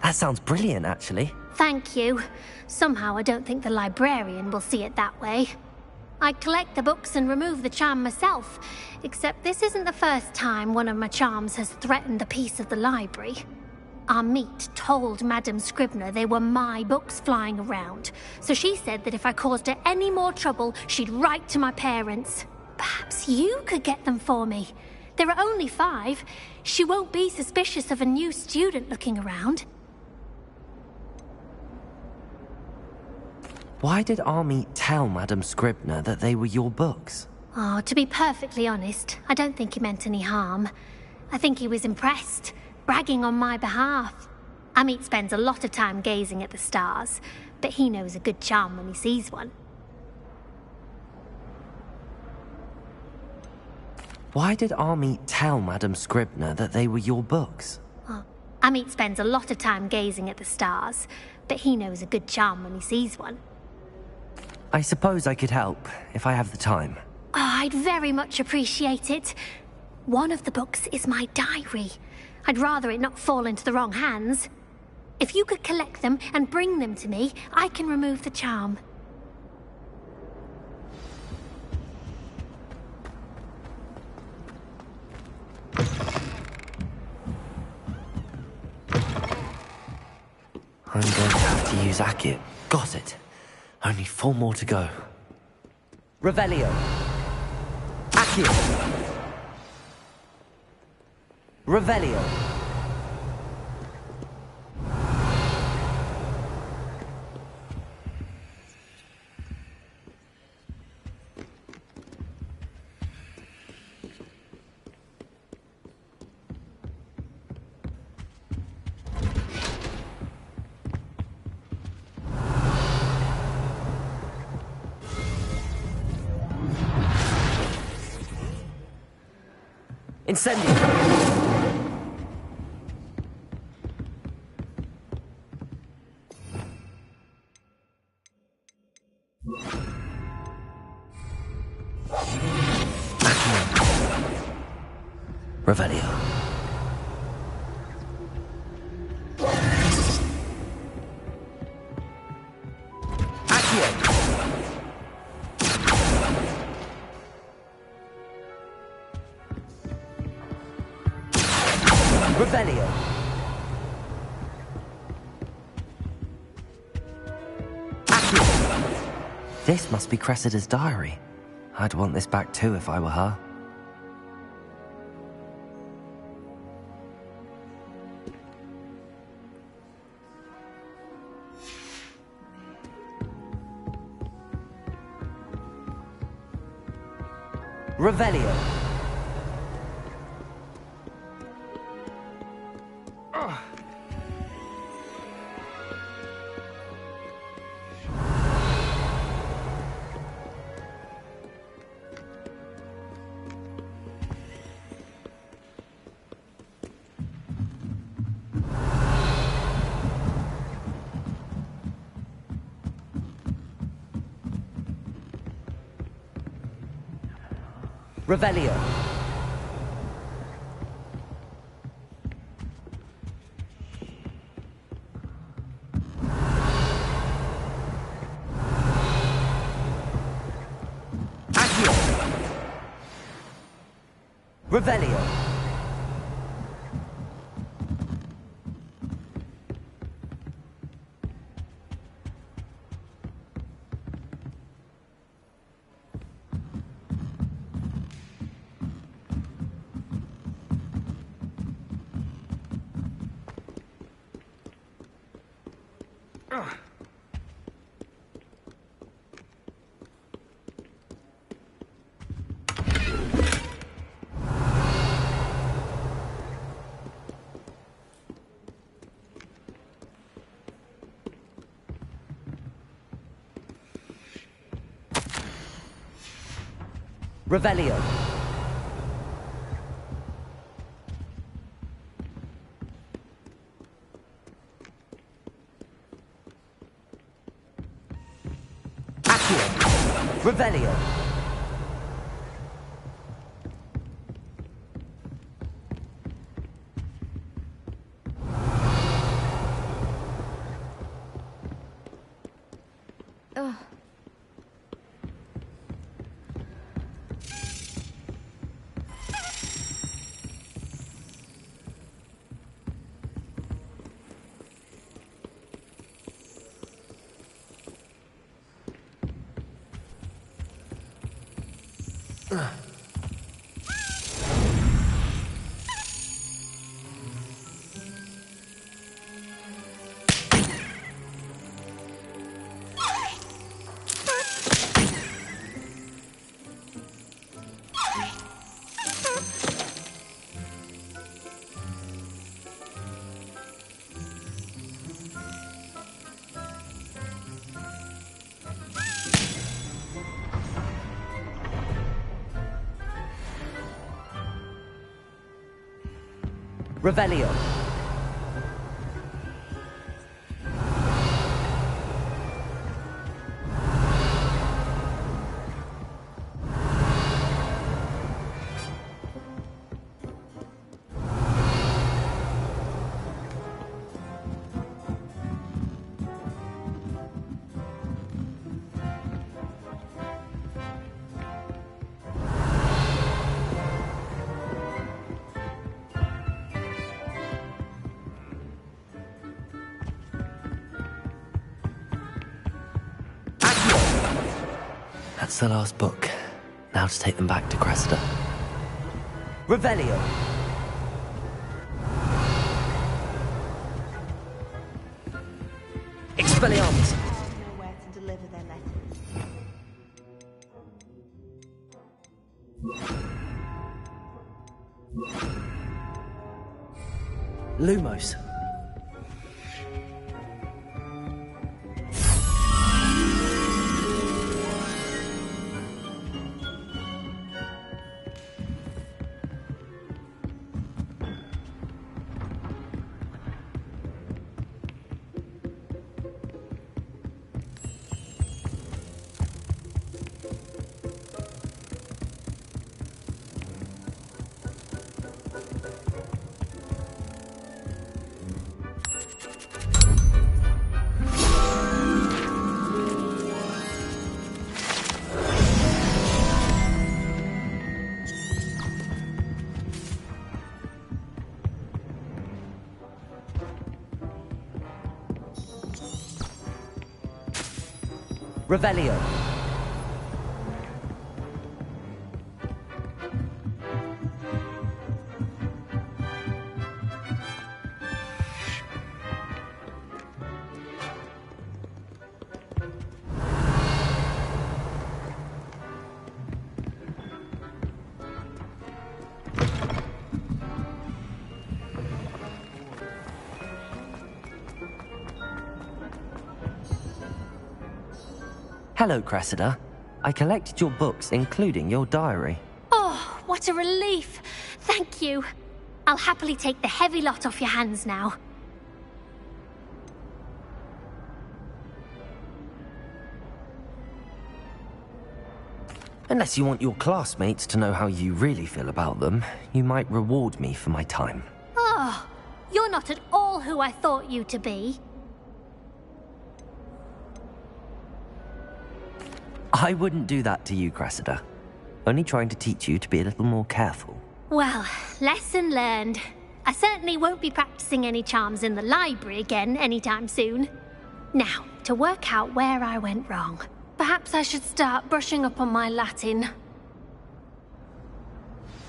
That sounds brilliant, actually. Thank you. Somehow I don't think the librarian will see it that way. I collect the books and remove the charm myself, except this isn't the first time one of my charms has threatened the peace of the library. Amit told Madame Scribner they were my books flying around, so she said that if I caused her any more trouble, she'd write to my parents. Perhaps you could get them for me. There are only 5. She won't be suspicious of a new student looking around. Why did Army tell Madame Scribner that they were your books? Oh, to be perfectly honest, I don't think he meant any harm. I think he was impressed, bragging on my behalf. Amit spends a lot of time gazing at the stars, but he knows a good charm when he sees one. Why did Army tell Madame Scribner that they were your books? Oh, Amit spends a lot of time gazing at the stars, but he knows a good charm when he sees one. I suppose I could help, if I have the time. Oh, I'd very much appreciate it. One of the books is my diary. I'd rather it not fall into the wrong hands. If you could collect them and bring them to me, I can remove the charm. I'm going to have to use Accio. Got it. Only 4 more to go. Revelio. Accio. Revelio. Incendio! Revelio. Revelio. Accio. This must be Cressida's diary. I'd want this back too if I were her. Revelio. Revelio. Revelio. Revelio. Accio. Revelio. Ugh. Revelio. That's the last book. Now to take them back to Cressida. Revelio. Expelliarmus. Know where to deliver their letters. Lumos. Revelio. Hello, Cressida. I collected your books, including your diary. Oh, what a relief. Thank you. I'll happily take the heavy lot off your hands now. Unless you want your classmates to know how you really feel about them, you might reward me for my time. Oh, you're not at all who I thought you to be. I wouldn't do that to you, Cressida. Only trying to teach you to be a little more careful. Well, lesson learned. I certainly won't be practicing any charms in the library again anytime soon. Now, to work out where I went wrong. Perhaps I should start brushing up on my Latin.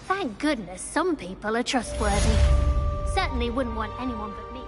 Thank goodness some people are trustworthy. Certainly wouldn't want anyone but me.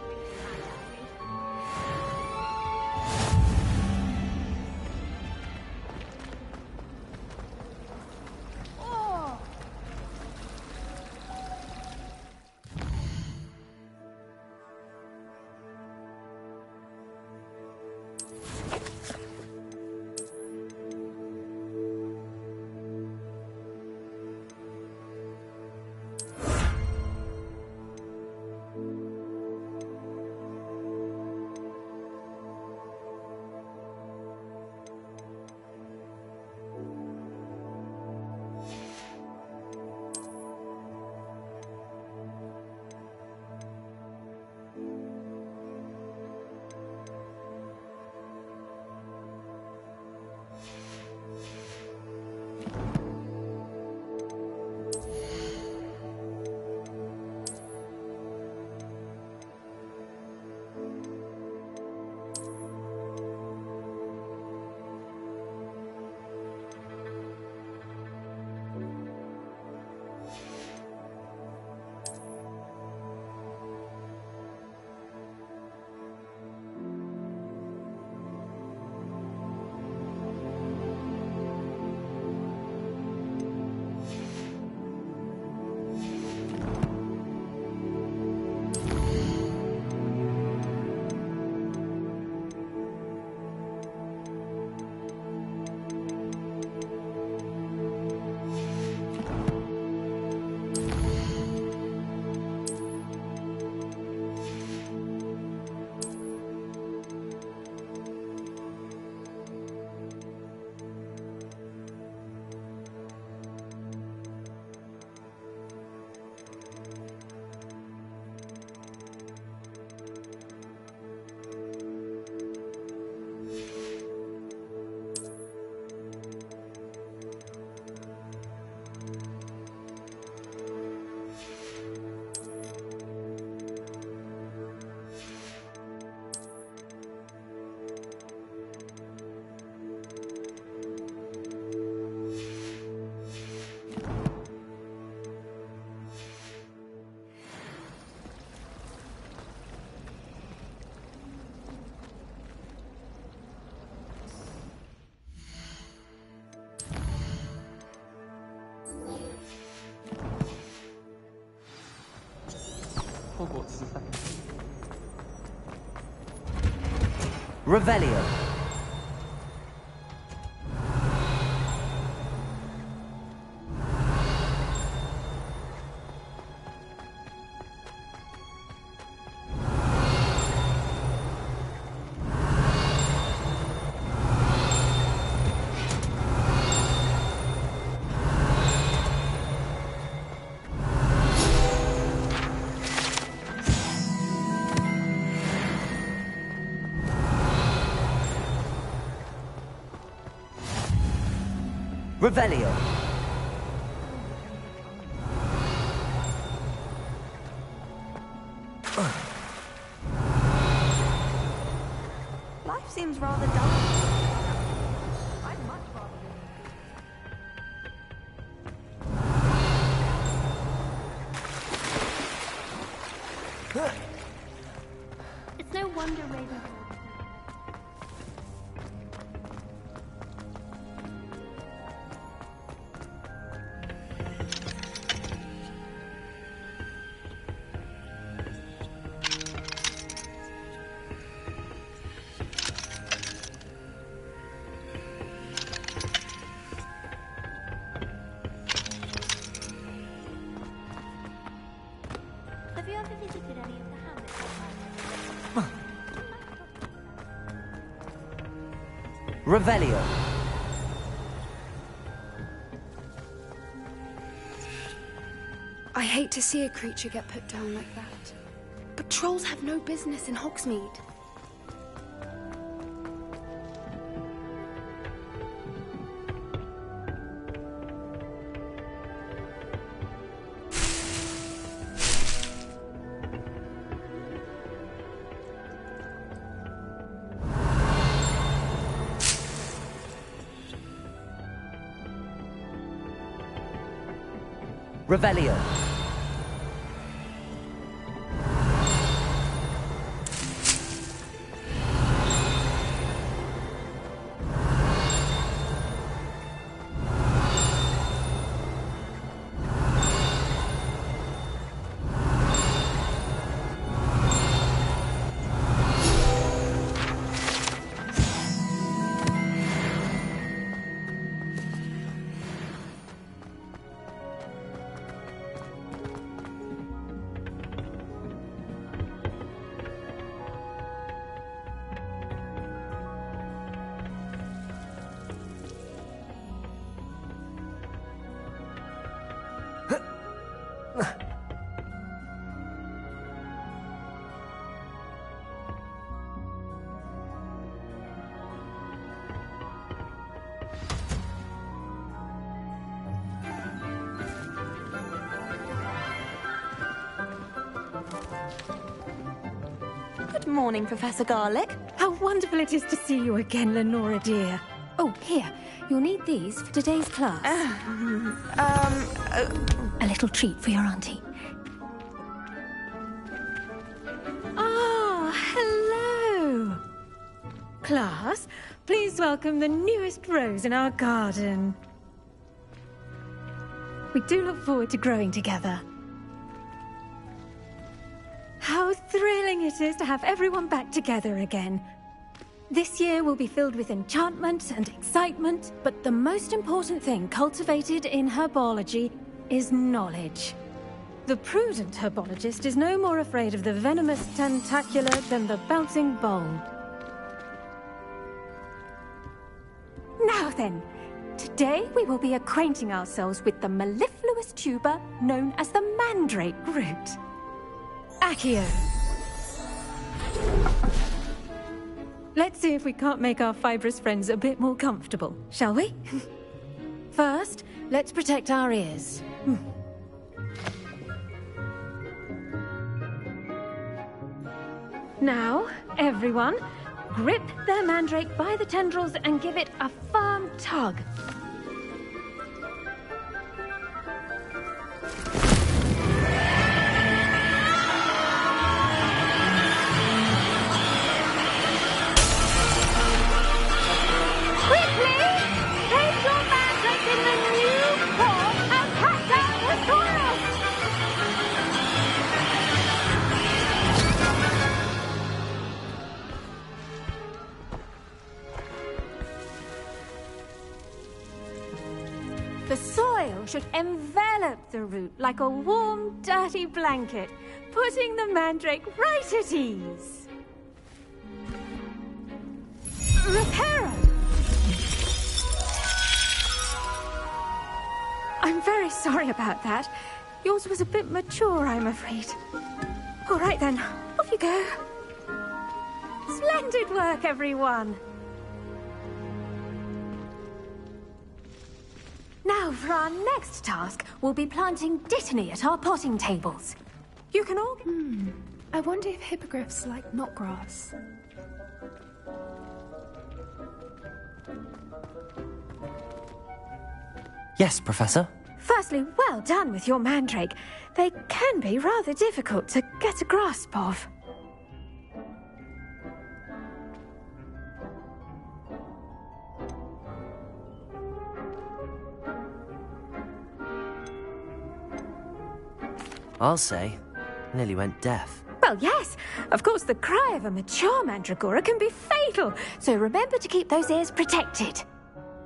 Hogwarts is Revelio. Revelio. Life seems rather dull. I'd much rather It's no wonder Raven. Have you ever visited any of the hamlets? Revelio. hate to see a creature get put down like that. But trolls have no business in Hogsmeade. Revelio. Good morning, Professor Garlick. How wonderful it is to see you again, Lenora dear. Oh, here. You'll need these for today's class. A little treat for your auntie. Ah, hello. Class, please welcome the newest rose in our garden. We do look forward to growing together. How thrilling it is to have everyone back together again. This year will be filled with enchantment and excitement, but the most important thing cultivated in herbology is knowledge. The prudent herbologist is no more afraid of the venomous tentacula than the bouncing bulb. Now then, today we will be acquainting ourselves with the mellifluous tuber known as the mandrake root. Accio. Let's see if we can't make our fibrous friends a bit more comfortable, shall we? First, let's protect our ears. Now, everyone, grip their mandrake by the tendrils and give it a firm tug. The soil should envelop the root like a warm, dirty blanket, putting the mandrake right at ease. Reparo! I'm very sorry about that. Yours was a bit mature, I'm afraid. All right then, off you go. Splendid work, everyone. Now, for our next task, we'll be planting dittany at our potting tables. You can all... I wonder if hippogriffs like knotgrass. Yes, Professor. Firstly, well done with your mandrake. They can be rather difficult to get a grasp of. I'll say, nearly went deaf. Well, yes. Of course, the cry of a mature mandragora can be fatal, so remember to keep those ears protected.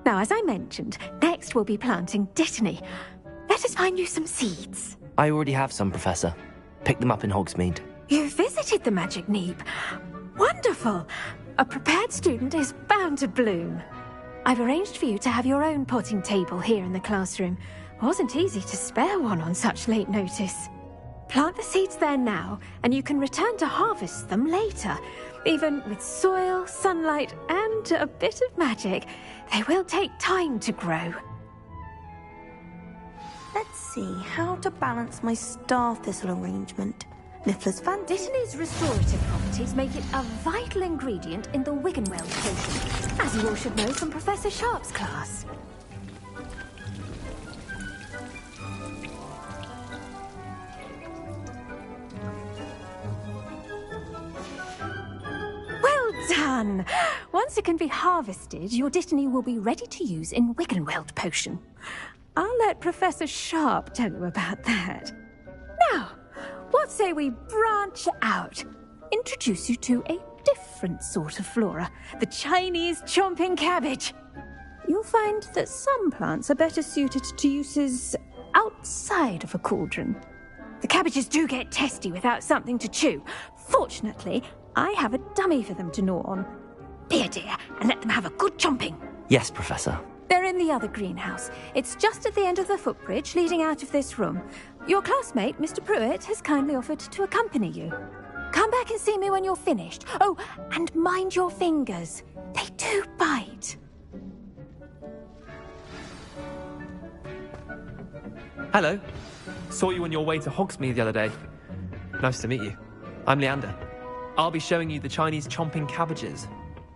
Now, as I mentioned, next we'll be planting dittany. Let us find you some seeds. I already have some, Professor. Pick them up in Hogsmeade. You visited the Magic Neep. Wonderful. A prepared student is bound to bloom. I've arranged for you to have your own potting table here in the classroom. Wasn't easy to spare one on such late notice. Plant the seeds there now, and you can return to harvest them later. Even with soil, sunlight, and a bit of magic, they will take time to grow. Let's see how to balance my star thistle arrangement. Niffler's fancy. Dittany's restorative properties make it a vital ingredient in the Wiggenweld potion, as you all should know from Professor Sharp's class. Well done! Once it can be harvested, your Dittany will be ready to use in Wiggenweld potion. I'll let Professor Sharp tell you about that. Now, what say we branch out? Introduce you to a different sort of flora, the Chinese chomping cabbage. You'll find that some plants are better suited to uses outside of a cauldron. The cabbages do get testy without something to chew. Fortunately, I have a dummy for them to gnaw on. Be a dear and let them have a good chomping. Yes, Professor. They're in the other greenhouse. It's just at the end of the footbridge leading out of this room. Your classmate, Mr. Pruitt, has kindly offered to accompany you. Come back and see me when you're finished. Oh, and mind your fingers. They do bite. Hello. Saw you on your way to Hogsmeade the other day. Nice to meet you. I'm Leander. I'll be showing you the Chinese chomping cabbages.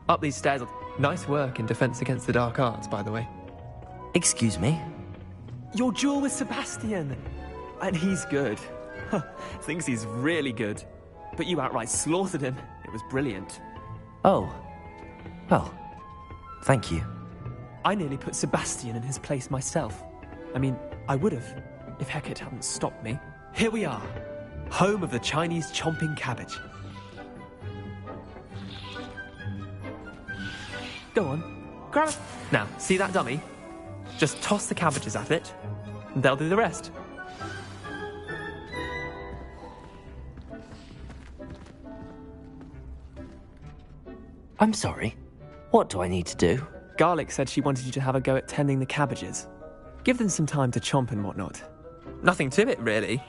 Up these stairs. Nice work in Defense Against the Dark Arts, by the way. Excuse me? Your duel with Sebastian. And he's good. Thinks he's really good. But you outright slaughtered him. It was brilliant. Oh. Well, thank you. I nearly put Sebastian in his place myself. I mean, I would have, if Hecate hadn't stopped me. Here we are. Home of the Chinese chomping cabbage. Go on, grab it. Now, see that dummy? Just toss the cabbages at it, and they'll do the rest. I'm sorry. What do I need to do? Garlic said she wanted you to have a go at tending the cabbages. Give them some time to chomp and whatnot. Nothing to it, really.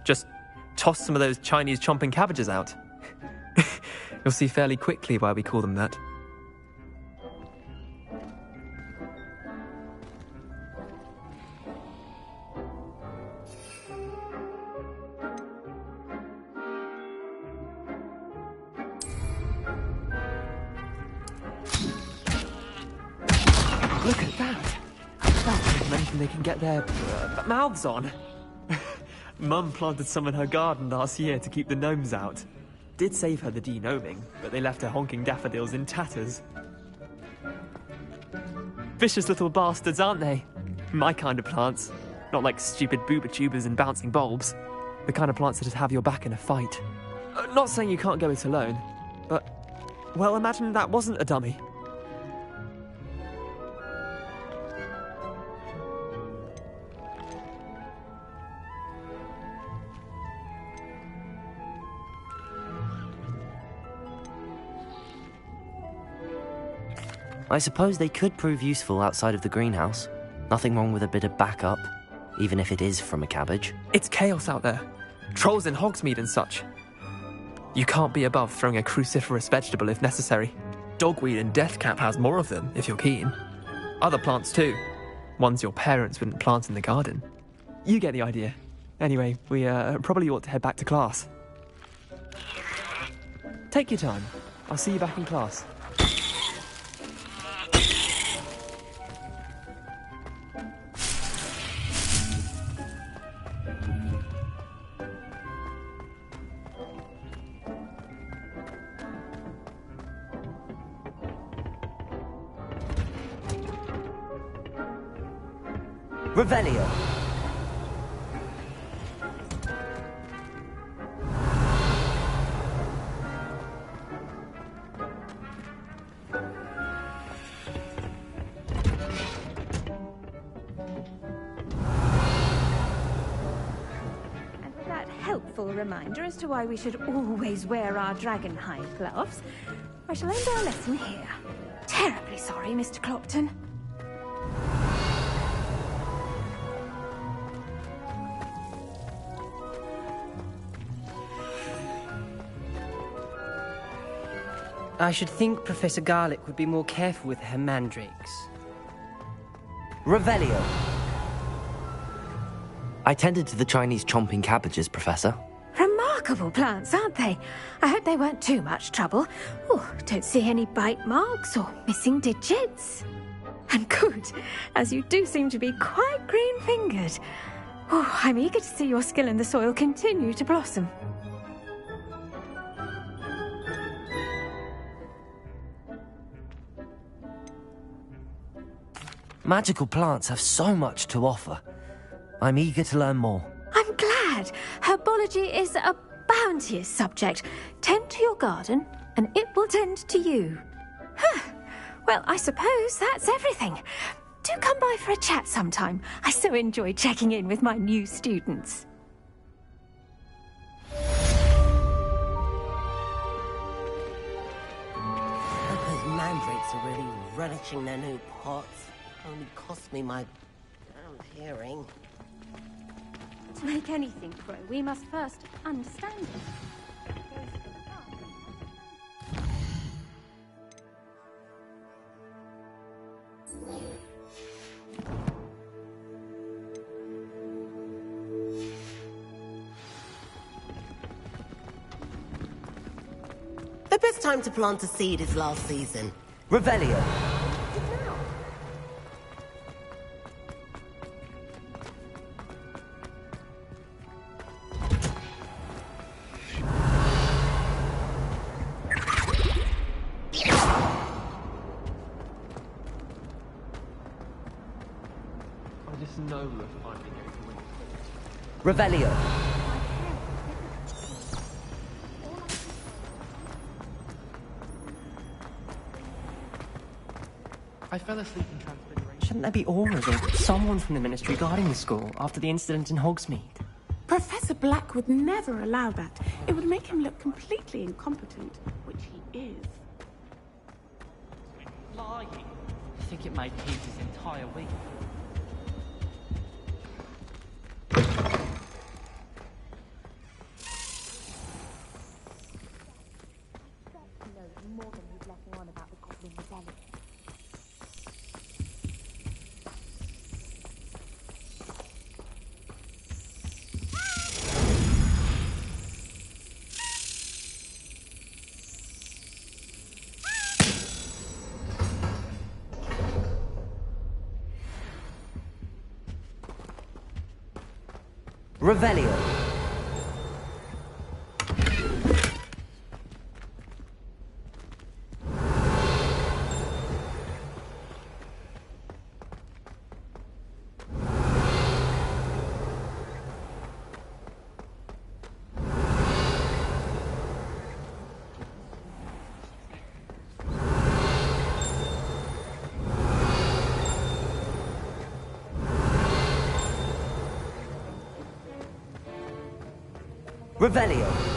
Just toss some of those Chinese chomping cabbages out. You'll see fairly quickly why we call them that. Look at that! That's anything they can get their mouths on. Mum planted some in her garden last year to keep the gnomes out. Did save her the de-gnoming, but they left her honking daffodils in tatters. Vicious little bastards, aren't they? My kind of plants. Not like stupid booba tubers and bouncing bulbs. The kind of plants that'd have your back in a fight. Not saying you can't go it alone, but... well, imagine that wasn't a dummy. I suppose they could prove useful outside of the greenhouse. Nothing wrong with a bit of backup, even if it is from a cabbage. It's chaos out there. Trolls in Hogsmeade and such. You can't be above throwing a cruciferous vegetable if necessary. Dogweed and deathcap has more of them, if you're keen. Other plants too. Ones your parents wouldn't plant in the garden. You get the idea. Anyway, we probably ought to head back to class. Take your time. I'll see you back in class. Revelio. And for that helpful reminder as to why we should always wear our dragonhide gloves, I shall end our lesson here. Terribly sorry, Mr. Clopton. I should think Professor Garlick would be more careful with her mandrakes. Revelio. I tended to the Chinese chomping cabbages, Professor. Remarkable plants, aren't they? I hope they weren't too much trouble. Oh, don't see any bite marks or missing digits. And good, as you do seem to be quite green-fingered. Oh, I'm eager to see your skill in the soil continue to blossom. Magical plants have so much to offer. I'm eager to learn more. I'm glad. Herbology is a bounteous subject. Tend to your garden, and it will tend to you. Huh. Well, I suppose that's everything. Do come by for a chat sometime. I so enjoy checking in with my new students. Those mandrakes are really relishing their new pots. Only cost me my damn hearing. To make anything grow, we must first understand it. The best time to plant a seed is last season. Revelio. I just know we're finally going to win. Revelio. I fell asleep in Transfiguration. Shouldn't there be auras or someone from the Ministry guarding the school after the incident in Hogsmeade? Professor Black would never allow that. It would make him look completely incompetent, which he is. Lying. I think it made Peter's entire week. Revelio. Revelio.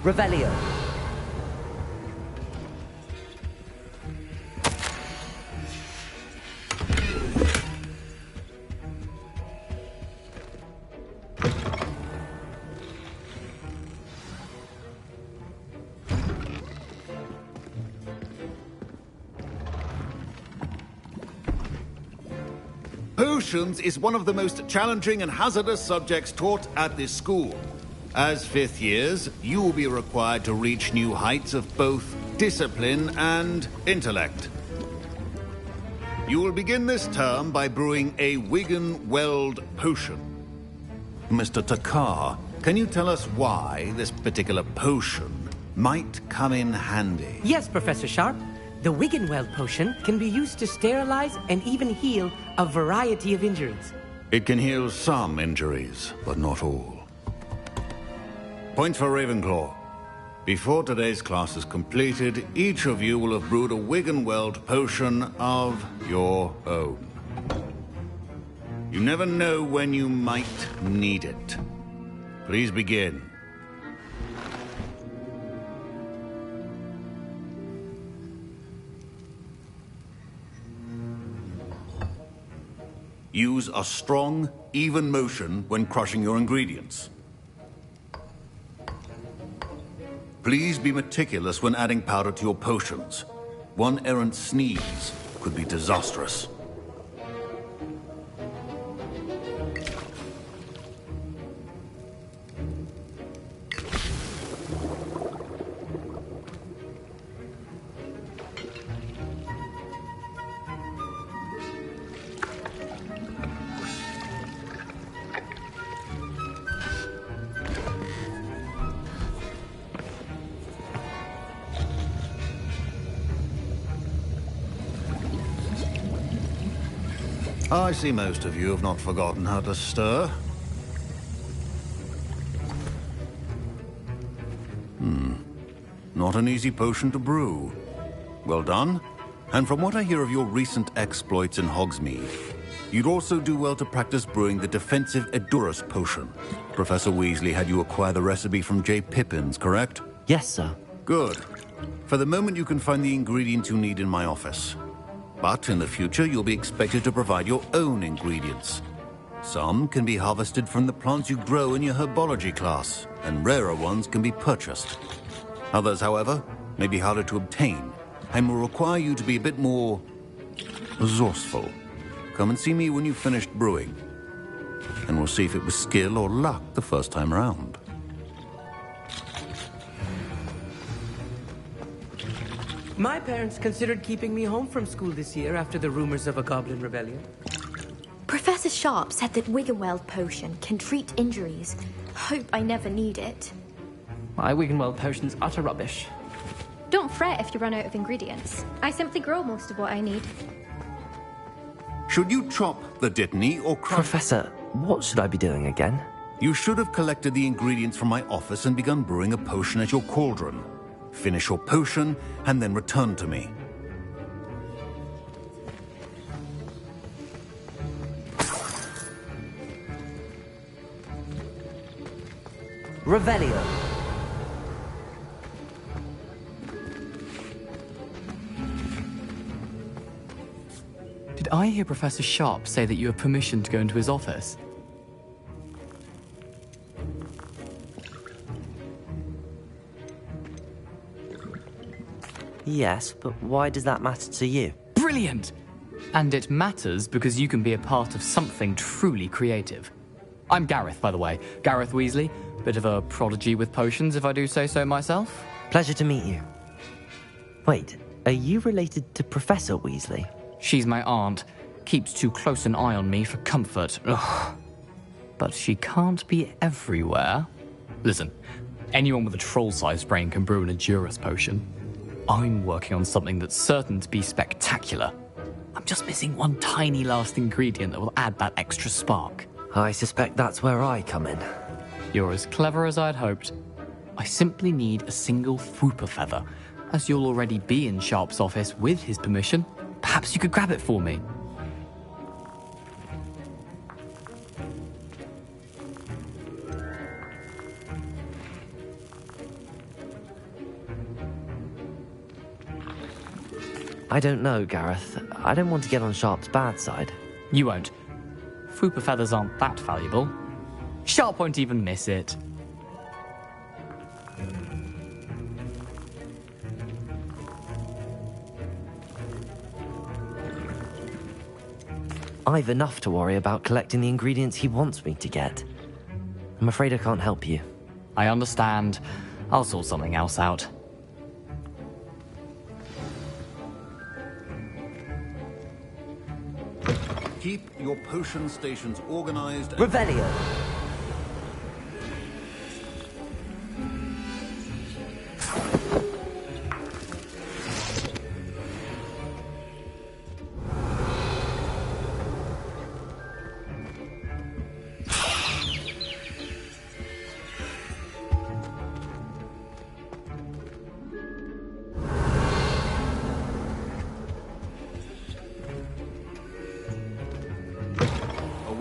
Revelio. Potions is one of the most challenging and hazardous subjects taught at this school. As fifth years, you will be required to reach new heights of both discipline and intellect. You will begin this term by brewing a Wigan-Weld potion. Mr. Takar, can you tell us why this particular potion might come in handy? Yes, Professor Sharp. The Wiggenweld potion can be used to sterilize and even heal a variety of injuries. It can heal some injuries, but not all. Point for Ravenclaw. Before today's class is completed, each of you will have brewed a Wiggenweld potion of your own. You never know when you might need it. Please begin. Use a strong, even motion when crushing your ingredients. Please be meticulous when adding powder to your potions. One errant sneeze could be disastrous. I see most of you have not forgotten how to stir. Not an easy potion to brew. Well done. And from what I hear of your recent exploits in Hogsmeade, you'd also do well to practice brewing the defensive Edurus potion. Professor Weasley had you acquire the recipe from J. Pippins, correct? Yes, sir. Good. For the moment, you can find the ingredients you need in my office. But in the future, you'll be expected to provide your own ingredients. Some can be harvested from the plants you grow in your herbology class, and rarer ones can be purchased. Others, however, may be harder to obtain, and will require you to be a bit more resourceful. Come and see me when you've finished brewing, and we'll see if it was skill or luck the first time around. My parents considered keeping me home from school this year after the rumors of a goblin rebellion. Professor Sharp said that Wiggenweld potion can treat injuries. Hope I never need it. My Wiggenweld potion's utter rubbish. Don't fret if you run out of ingredients. I simply grow most of what I need. Should you chop the Dittany or crush... Professor, what should I be doing again? You should have collected the ingredients from my office and begun brewing a potion at your cauldron. Finish your potion, and then return to me. Revelio. Did I hear Professor Sharp say that you have permission to go into his office? Yes, but why does that matter to you? Brilliant! And it matters because you can be a part of something truly creative. I'm Gareth, by the way. Gareth Weasley. Bit of a prodigy with potions, if I do say so myself. Pleasure to meet you. Wait, are you related to Professor Weasley? She's my aunt. Keeps too close an eye on me for comfort. Ugh. But she can't be everywhere. Listen, anyone with a troll-sized brain can brew an Edurus potion. I'm working on something that's certain to be spectacular. I'm just missing one tiny last ingredient that will add that extra spark. I suspect that's where I come in. You're as clever as I'd hoped. I simply need a single Fwooper feather. As you'll already be in Sharp's office with his permission, perhaps you could grab it for me. I don't know, Gareth. I don't want to get on Sharp's bad side. You won't. Fwooper feathers aren't that valuable. Sharp won't even miss it. I've enough to worry about collecting the ingredients he wants me to get. I'm afraid I can't help you. I understand. I'll sort something else out. Keep your potion stations organized. Revelio.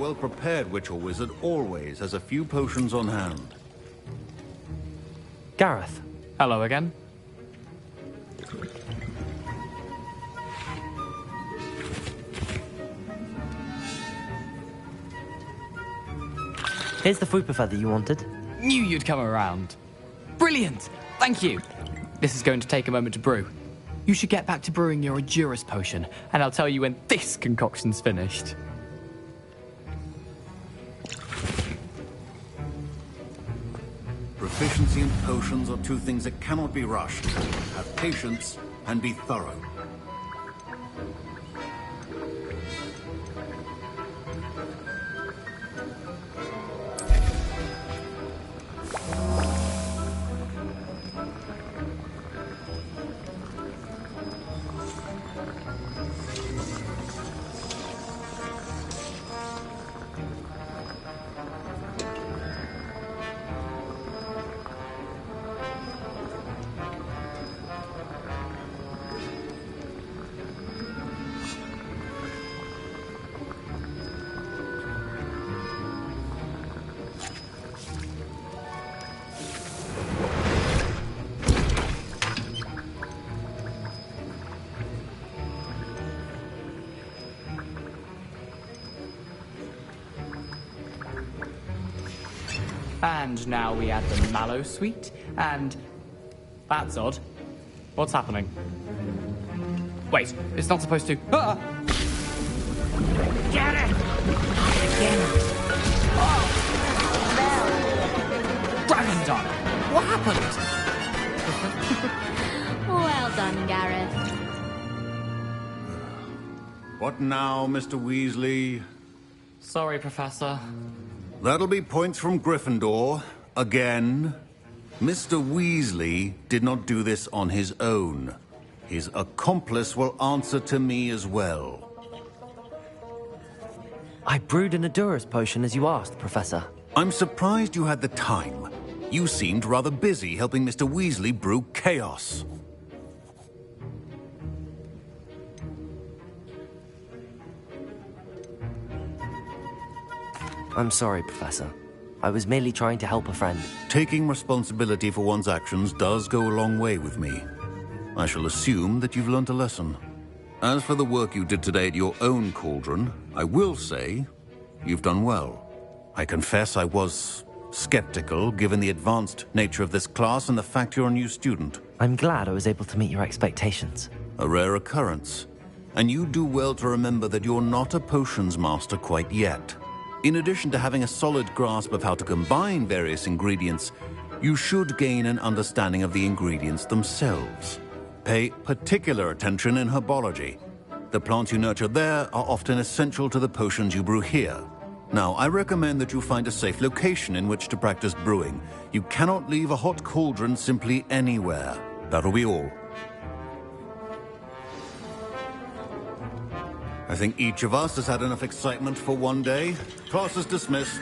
well-prepared witch or wizard always has a few potions on hand. Gareth. Hello again. Here's the fruit feather you wanted. Knew you'd come around. Brilliant! Thank you. This is going to take a moment to brew. You should get back to brewing your Edurus potion, and I'll tell you when this concoction's finished. Proficiency in potions are two things that cannot be rushed. Have patience and be thorough. And now we add the mallow sweet, and... That's odd. What's happening? Wait, it's not supposed to... Ah! Get it! Dragon Dog! What happened? Well done, Gareth. What now, Mr. Weasley? Sorry, Professor. That'll be points from Gryffindor. Again. Mr. Weasley did not do this on his own. His accomplice will answer to me as well. I brewed an Edurus potion as you asked, Professor. I'm surprised you had the time. You seemed rather busy helping Mr. Weasley brew chaos. I'm sorry, Professor. I was merely trying to help a friend. Taking responsibility for one's actions does go a long way with me. I shall assume that you've learnt a lesson. As for the work you did today at your own cauldron, I will say you've done well. I confess I was skeptical, given the advanced nature of this class and the fact you're a new student. I'm glad I was able to meet your expectations. A rare occurrence. And you do well to remember that you're not a potions master quite yet. In addition to having a solid grasp of how to combine various ingredients, you should gain an understanding of the ingredients themselves. Pay particular attention in herbology. The plants you nurture there are often essential to the potions you brew here. Now, I recommend that you find a safe location in which to practice brewing. You cannot leave a hot cauldron simply anywhere. That'll be all. I think each of us has had enough excitement for one day. Class is dismissed.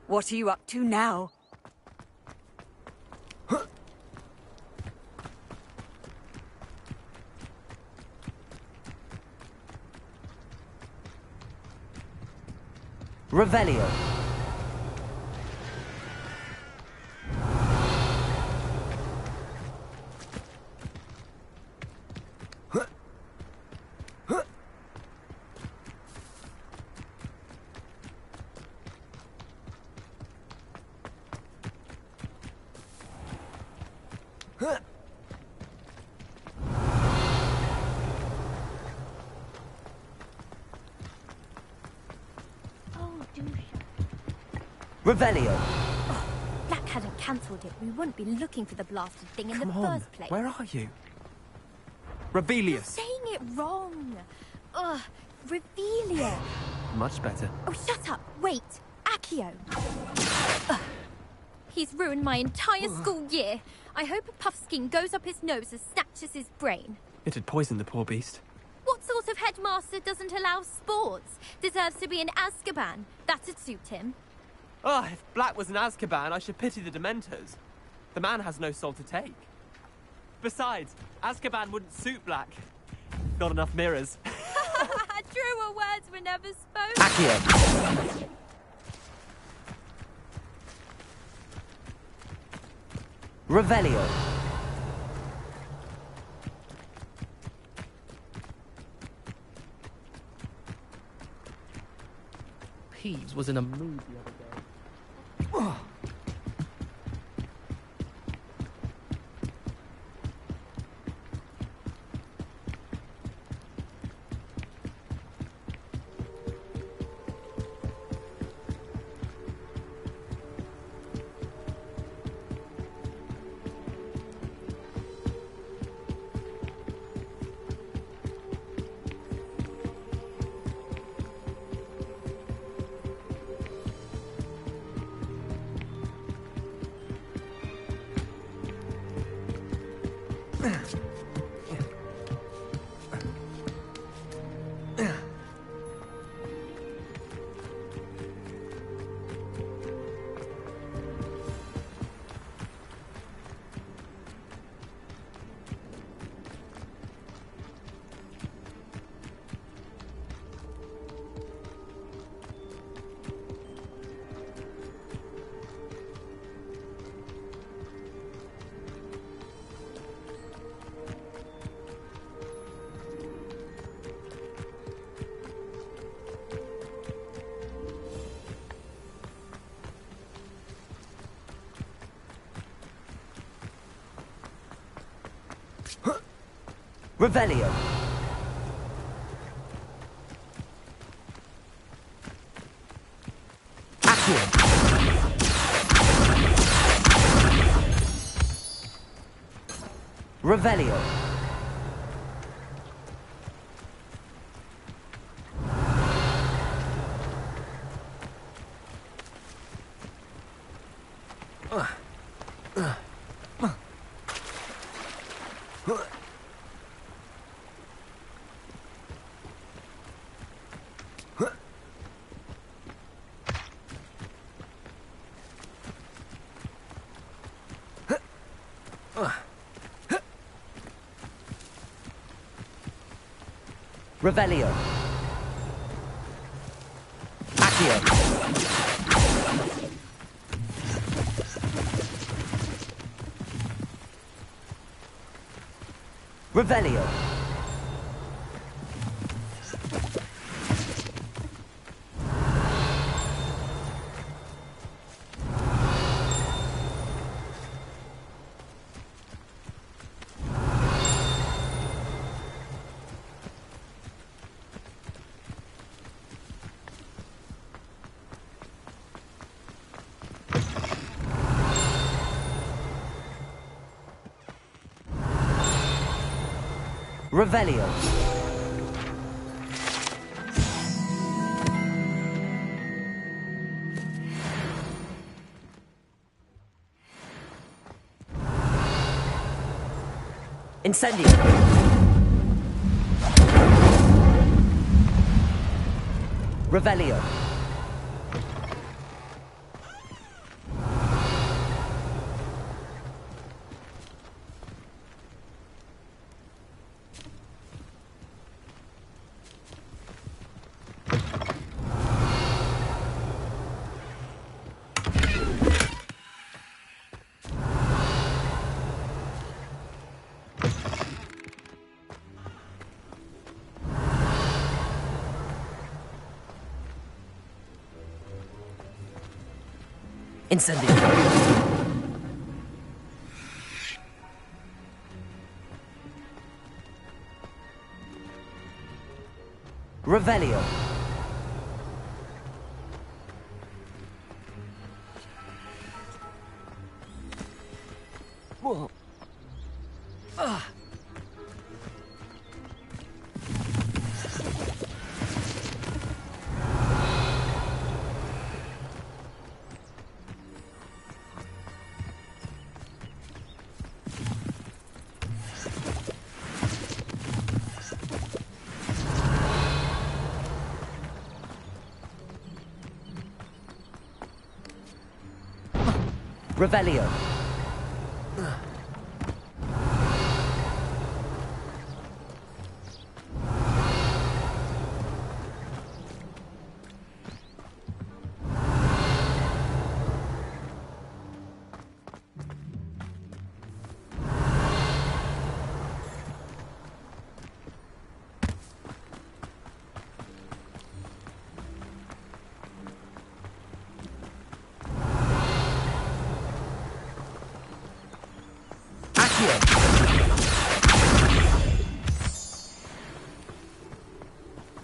What are you up to now? Revelio. Revelio. Oh, Black hadn't cancelled it, we wouldn't be looking for the blasted thing in Come the on, first place. where are you? You're Revelius. saying it wrong. Ugh, Revelia. Much better. Oh, shut up. Wait. Accio. Ugh. He's ruined my entire school year. I hope a puffskein goes up his nose and snatches his brain. It had poisoned the poor beast. What sort of headmaster doesn't allow sports? Deserves to be in Azkaban. That'd suit him. Ah, if Black was in Azkaban, I should pity the Dementors. The man has no soul to take. Besides, Azkaban wouldn't suit Black. Not enough mirrors. Truer words were never spoken. Accio. Revelio. Peeves was in a mood the other day. Revelio. Accio. Revelio. Revelio. Accio. Revelio. Revelio. Incendio. Revelio. Incendio. Revelio. Revelio.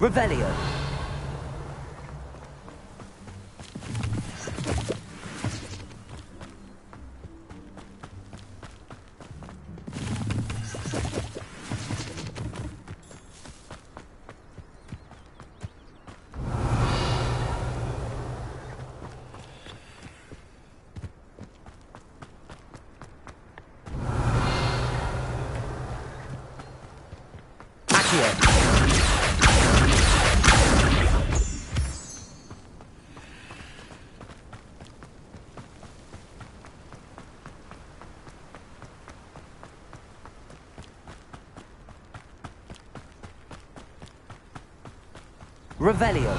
Revelio. Revelio.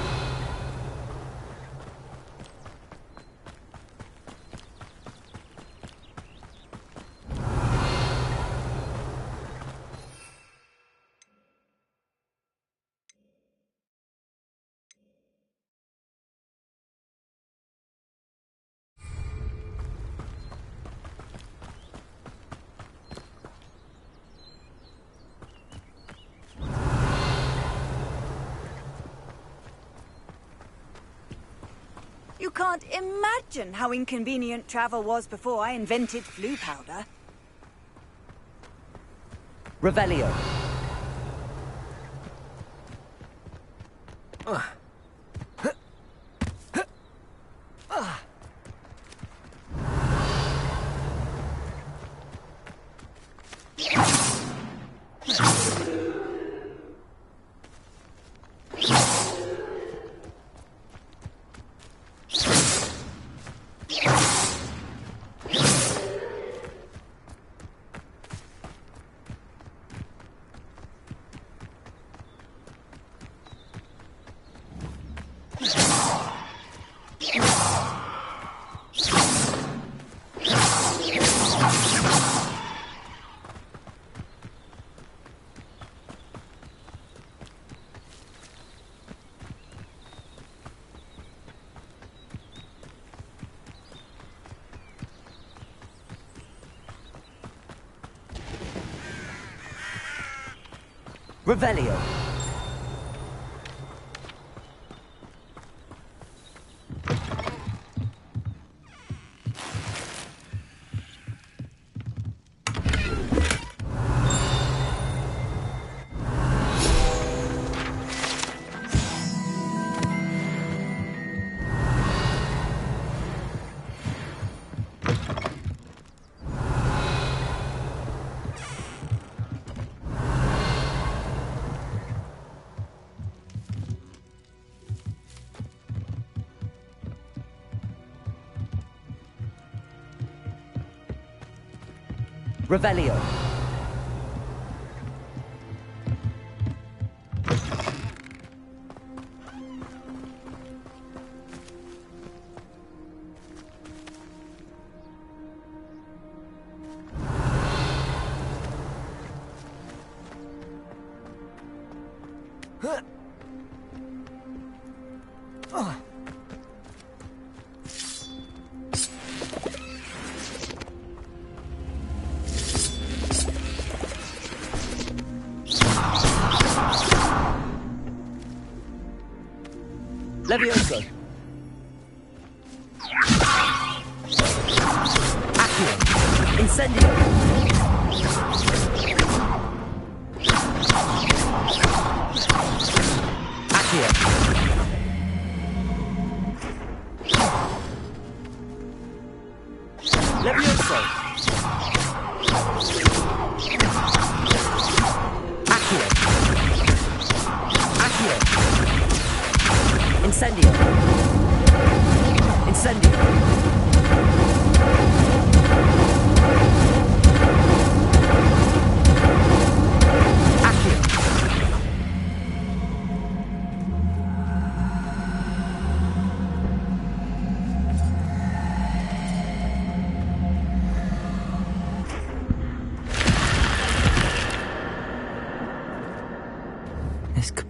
You can't imagine how inconvenient travel was before I invented flu powder. Revelio. Revelio. Revelio. Levioso. Accio. Incendio.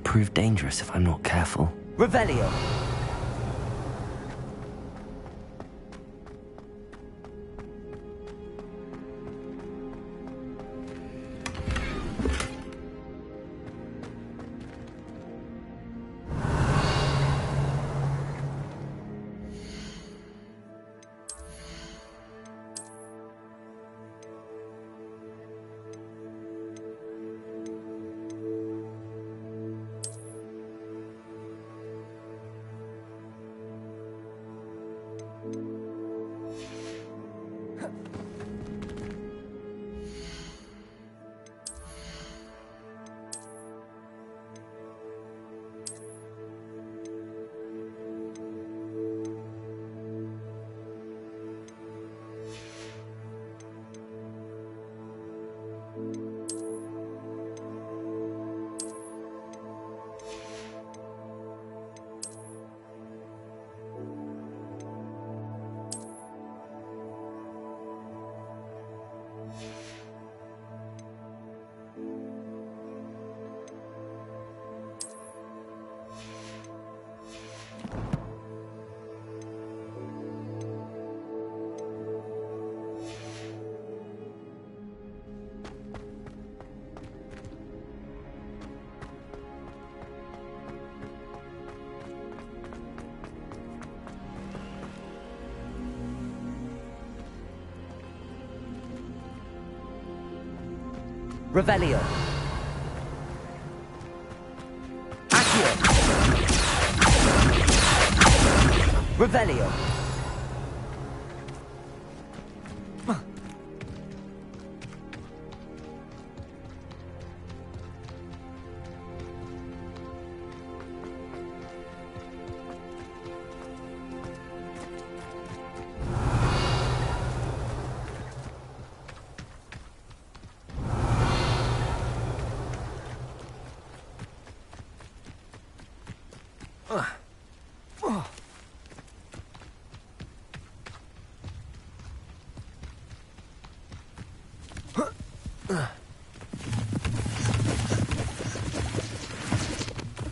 prove dangerous if I'm not careful. Revelio! Revelio. Accio. Revelio.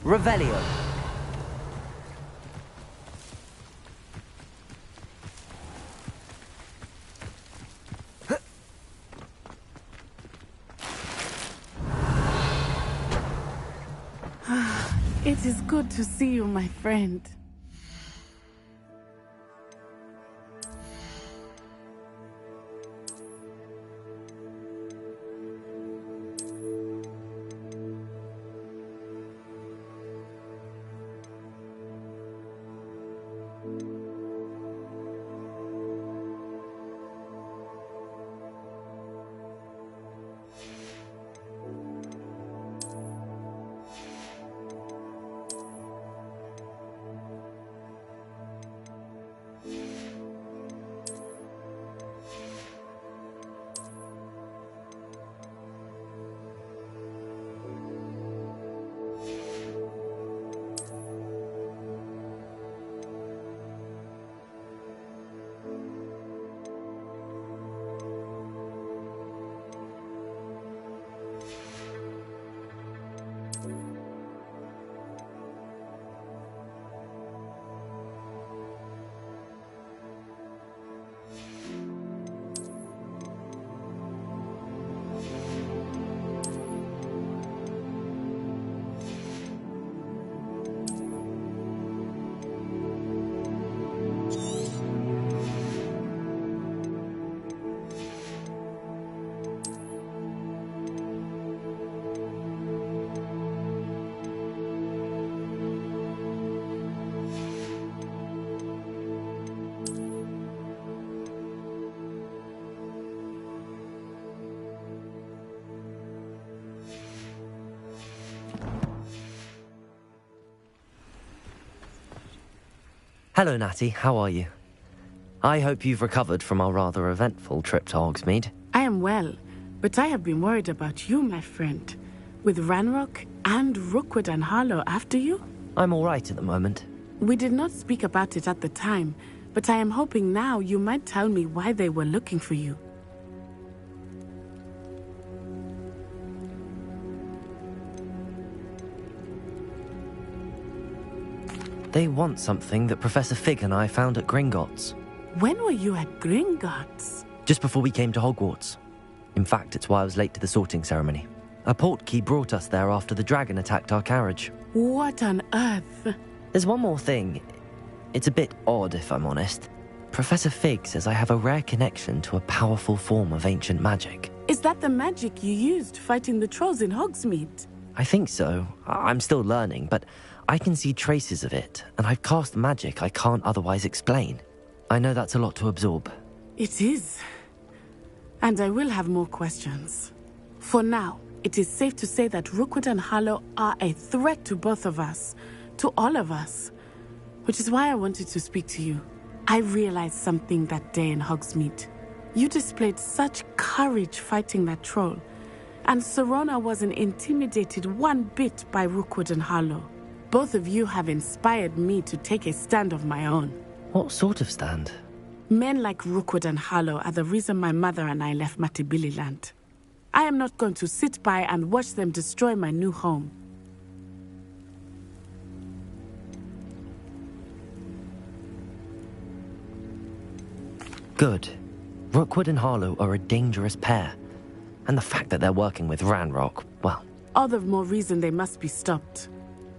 Revelio. It is good to see you, my friend. Hello, Natty. How are you? I hope you've recovered from our rather eventful trip to Hogsmeade. I am well, but I have been worried about you, my friend. With Ranrock and Rookwood and Harlow after you? I'm all right at the moment. We did not speak about it at the time, but I am hoping now you might tell me why they were looking for you. They want something that Professor Fig and I found at Gringotts. When were you at Gringotts? Just before we came to Hogwarts. In fact, it's why I was late to the sorting ceremony. A portkey brought us there after the dragon attacked our carriage. What on earth? There's one more thing. It's a bit odd, if I'm honest. Professor Fig says I have a rare connection to a powerful form of ancient magic. Is that the magic you used fighting the trolls in Hogsmeade? I think so. I'm still learning, but I can see traces of it, and I've cast magic I can't otherwise explain. I know that's a lot to absorb. It is. And I will have more questions. For now, it is safe to say that Rookwood and Harlow are a threat to both of us, to all of us. Which is why I wanted to speak to you. I realized something that day in Hogsmeade. You displayed such courage fighting that troll, and Serona wasn't intimidated one bit by Rookwood and Harlow. Both of you have inspired me to take a stand of my own. What sort of stand? Men like Rookwood and Harlow are the reason my mother and I left Matibili Land. I am not going to sit by and watch them destroy my new home. Good. Rookwood and Harlow are a dangerous pair. And the fact that they're working with Ranrock, well... All the more reason they must be stopped.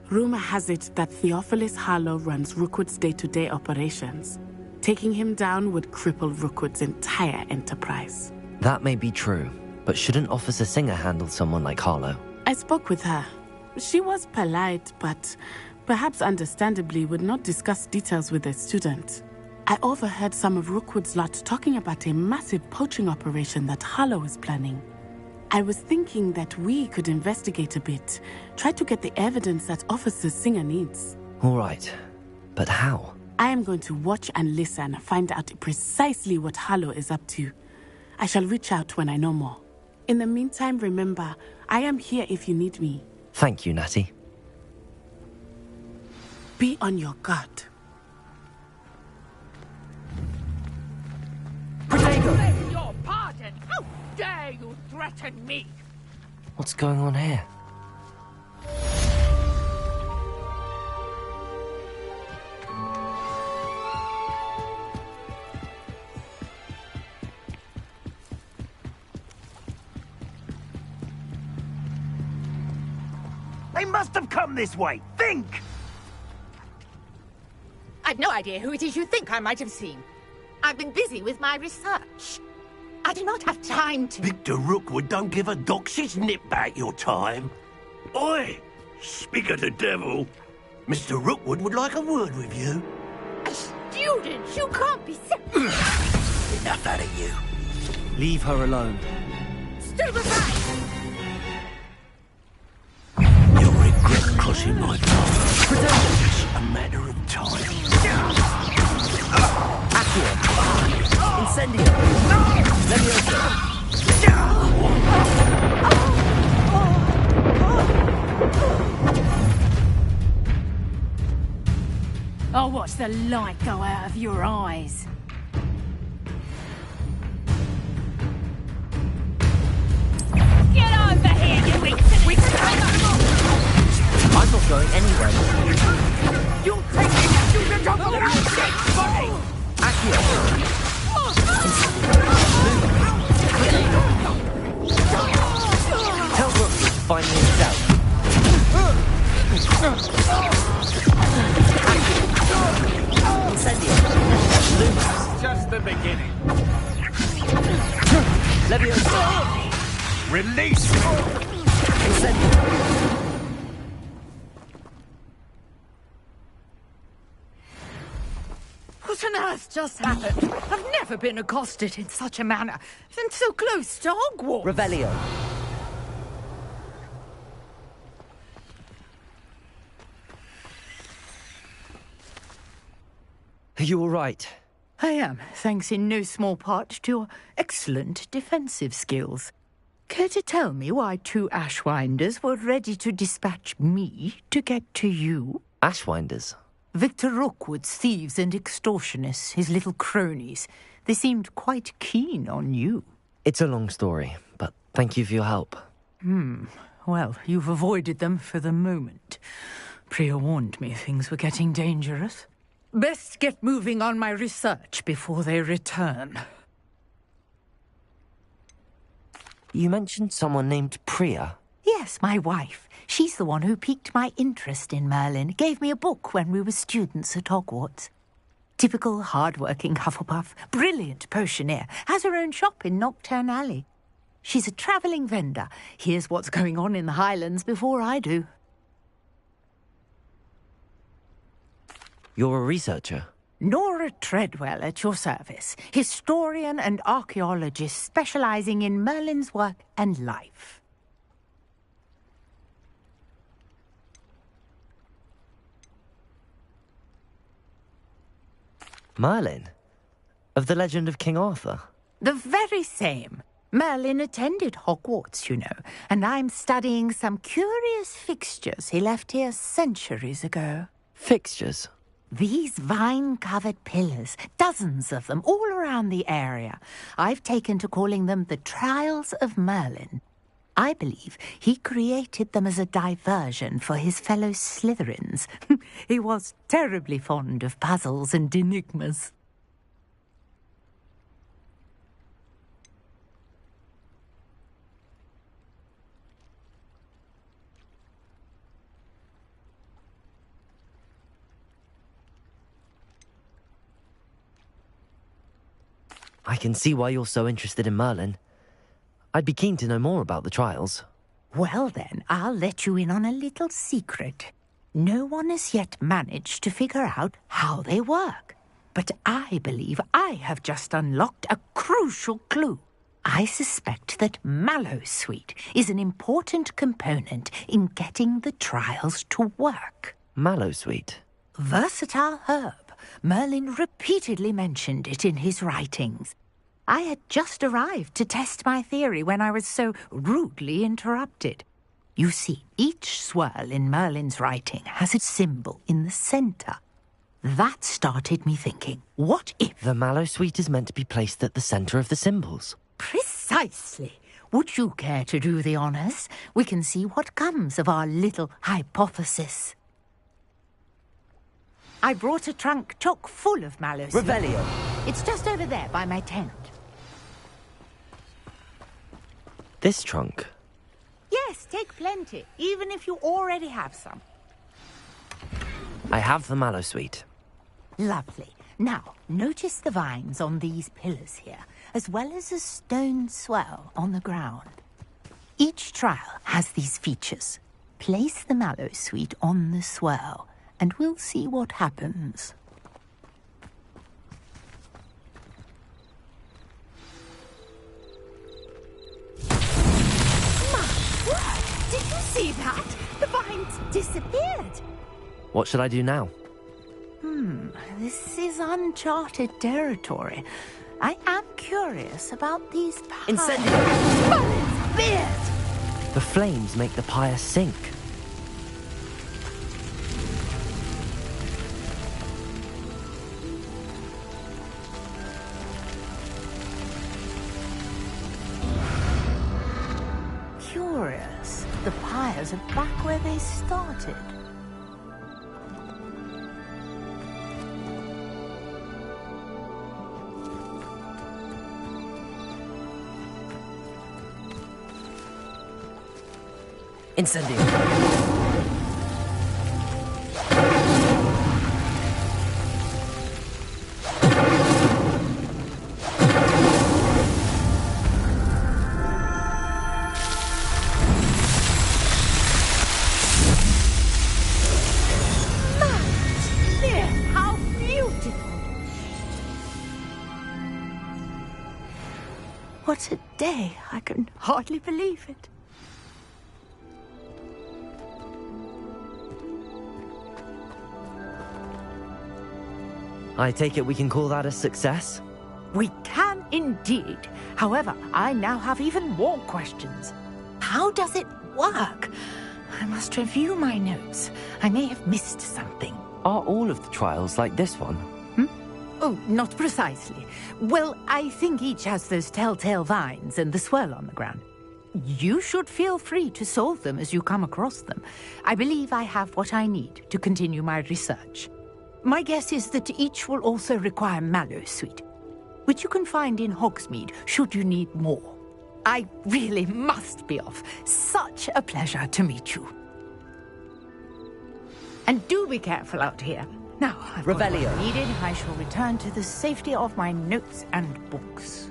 Rumor has it that Theophilus Harlow runs Rookwood's day-to-day operations. Taking him down would cripple Rookwood's entire enterprise. That may be true, but shouldn't Officer Singer handle someone like Harlow? I spoke with her. She was polite, but perhaps understandably would not discuss details with a student. I overheard some of Rookwood's lot talking about a massive poaching operation that Harlow is planning. I was thinking that we could investigate a bit, try to get the evidence that Officer Singer needs. All right, but how? I am going to watch and listen, find out precisely what Harlow is up to. I shall reach out when I know more. In the meantime, remember, I am here if you need me. Thank you, Natty. Be on your guard. Beg your pardon! How dare you threaten me? What's going on here? They must have come this way. Think! I've no idea who it is you think I might have seen. I've been busy with my research. I do not have time to... Victor Rookwood don't give a doxy's nip back your time. Oi! Speak of the devil. Mr. Rookwood would like a word with you. A student? You can't be serious. Enough out of you. Leave her alone. Stupefy! You'll regret crossing my path. It's a matter of time. Incendio! Leviosa! I'll watch the light go out of your eyes. Get over here, you insolent! I'm not going anywhere. You're taking it to the top of the mountain! Accio! Tell Rookwood to find me himself. Incendio! Just the beginning. Leviosa! Release me! Incendio! What on earth just happened? I've never been accosted in such a manner, and so close to Hogwarts. Revelio. Are you all right? I am, thanks in no small part to your excellent defensive skills. Care to tell me why two Ashwinders were ready to dispatch me to get to you? Ashwinders? Victor Rookwood's thieves and extortionists, his little cronies. They seemed quite keen on you. It's a long story, but thank you for your help. Well, you've avoided them for the moment. Priya warned me things were getting dangerous. Best get moving on my research before they return. You mentioned someone named Priya. Yes, my wife. She's the one who piqued my interest in Merlin. Gave me a book when we were students at Hogwarts. Typical hard-working Hufflepuff, brilliant potioneer, has her own shop in Nocturne Alley. She's a travelling vendor. Hears what's going on in the Highlands before I do. You're a researcher? Nora Treadwell at your service. Historian and archaeologist specialising in Merlin's work and life. Merlin? Of the legend of King Arthur? The very same. Merlin attended Hogwarts, you know, and I'm studying some curious fixtures he left here centuries ago. Fixtures? These vine-covered pillars, dozens of them, all around the area. I've taken to calling them the Trials of Merlin. I believe he created them as a diversion for his fellow Slytherins. He was terribly fond of puzzles and enigmas. I can see why you're so interested in Merlin. I'd be keen to know more about the trials. Well then, I'll let you in on a little secret. No one has yet managed to figure out how they work. But I believe I have just unlocked a crucial clue. I suspect that Mallowsweet is an important component in getting the trials to work. Mallowsweet? Versatile herb. Merlin repeatedly mentioned it in his writings. I had just arrived to test my theory when I was so rudely interrupted. You see, each swirl in Merlin's writing has a symbol in the centre. That started me thinking, what if... The Mallowsweet is meant to be placed at the centre of the symbols. Precisely. Would you care to do the honours? We can see what comes of our little hypothesis. I brought a trunk chock full of Mallowsweet. Revelio. It's just over there by my tent. This trunk? Yes, take plenty, even if you already have some. I have the Mallowsweet. Lovely. Now, notice the vines on these pillars here, as well as a stone swell on the ground. Each trial has these features. Place the Mallowsweet on the swell, and we'll see what happens. My word! Did you see that? The vines disappeared. What should I do now? This is uncharted territory. I am curious about these pyres. Incendio! Merlin's beard! The flames make the pyre sink. Curious. The pyres are back where they started. Incendio! How beautiful! What a day! I can hardly believe it. I take it we can call that a success? We can indeed. However, I now have even more questions. How does it work? I must review my notes. I may have missed something. Are all of the trials like this one? Oh, not precisely. Well, I think each has those telltale vines and the swirl on the ground. you should feel free to solve them as you come across them. I believe I have what I need to continue my research. My guess is that each will also require mallowsweet, which you can find in Hogsmeade should you need more. I really must be off. Such a pleasure to meet you. And do be careful out here. Now, I've got what I needed. I shall return to the safety of my notes and books.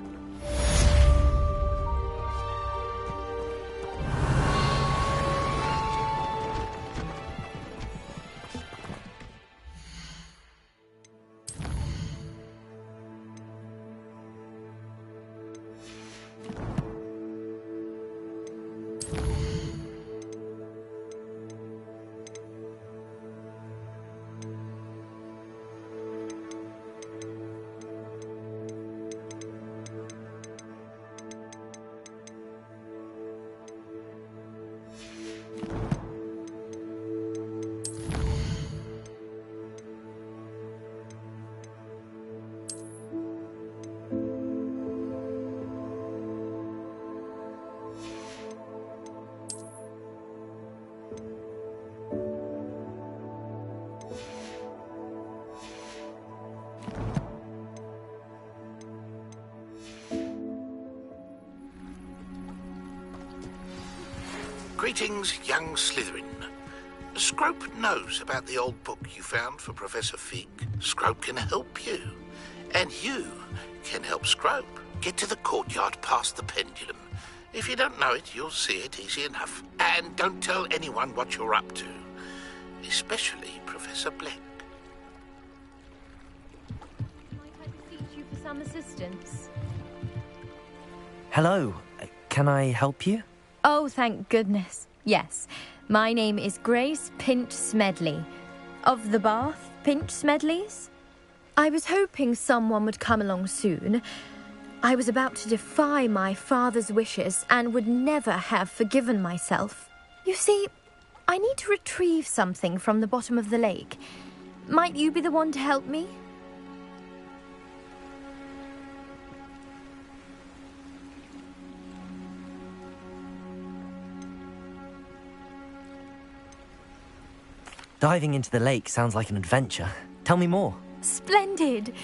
Greetings, young Slytherin. Scrope knows about the old book you found for Professor Fig. Scrope can help you. And you can help Scrope. Get to the courtyard past the pendulum. If you don't know it, you'll see it easy enough. And don't tell anyone what you're up to. Especially Professor Black. Might I beseech you for some assistance? Hello. Can I help you? Oh, thank goodness. Yes. My name is Grace Pinch Smedley. Of the Bath Pinch Smedleys? I was hoping someone would come along soon. I was about to defy my father's wishes and would never have forgiven myself. You see, I need to retrieve something from the bottom of the lake. Might you be the one to help me? Diving into the lake sounds like an adventure. Tell me more. Splendid!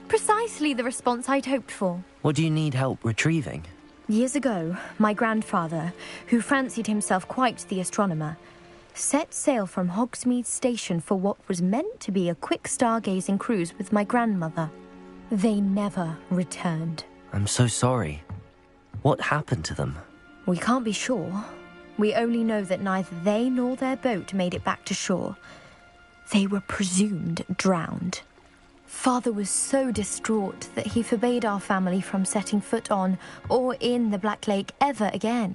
Precisely the response I'd hoped for. What do you need help retrieving? Years ago, my grandfather, who fancied himself quite the astronomer, set sail from Hogsmeade Station for what was meant to be a quick stargazing cruise with my grandmother. They never returned. I'm so sorry. What happened to them? We can't be sure. We only know that neither they nor their boat made it back to shore. They were presumed drowned. Father was so distraught that he forbade our family from setting foot on or in the Black Lake ever again.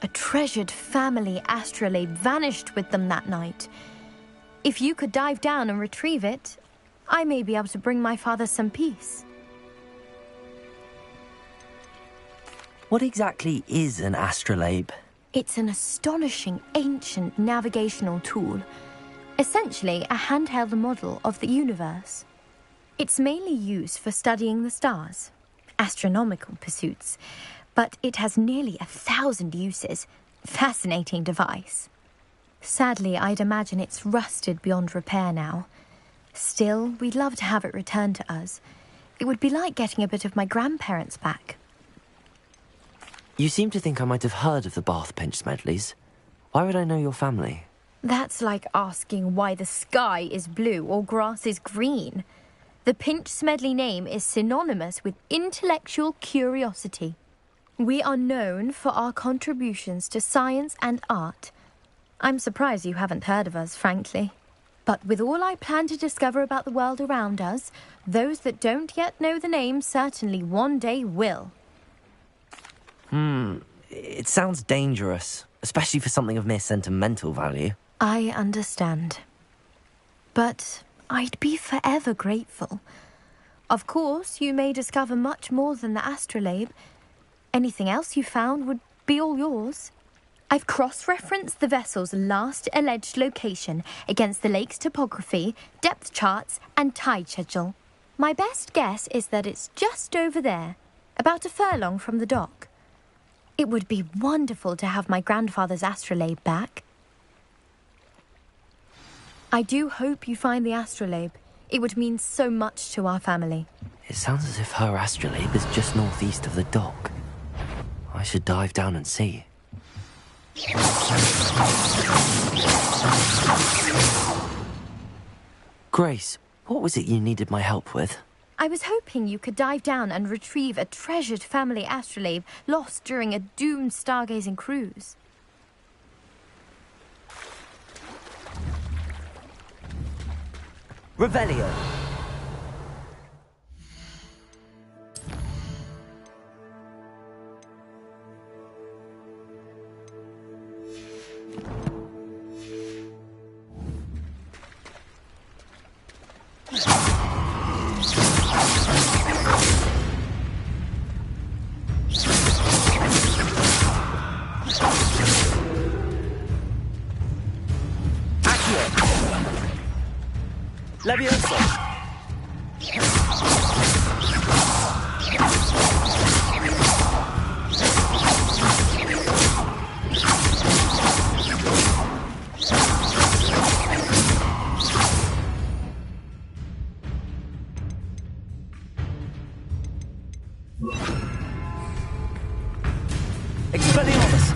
A treasured family astrolabe vanished with them that night. If you could dive down and retrieve it, I may be able to bring my father some peace. What exactly is an astrolabe? It's an astonishing ancient navigational tool, essentially a handheld model of the universe. It's mainly used for studying the stars, astronomical pursuits, but it has nearly 1,000 uses. Fascinating device. Sadly, I'd imagine it's rusted beyond repair now. Still, we'd love to have it returned to us. It would be like getting a bit of my grandparents back. You seem to think I might have heard of the Bath Pinch Smedleys. Why would I know your family? That's like asking why the sky is blue or grass is green. The Pinch Smedley name is synonymous with intellectual curiosity. We are known for our contributions to science and art. I'm surprised you haven't heard of us, frankly. But with all I plan to discover about the world around us, those that don't yet know the name certainly one day will. It sounds dangerous, especially for something of mere sentimental value. I understand. But I'd be forever grateful. Of course, you may discover much more than the astrolabe. Anything else you found would be all yours. I've cross-referenced the vessel's last alleged location against the lake's topography, depth charts, and tide schedule. My best guess is that it's just over there, about a furlong from the dock. It would be wonderful to have my grandfather's astrolabe back. I do hope you find the astrolabe. It would mean so much to our family. It sounds as if her astrolabe is just northeast of the dock. I should dive down and see. Grace, what was it you needed my help with? I was hoping you could dive down and retrieve a treasured family astrolabe lost during a doomed stargazing cruise. Revelio. Levioso. Expelliarmus.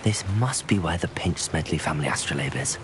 This must be where the Pinch Smedley family astrolabe is.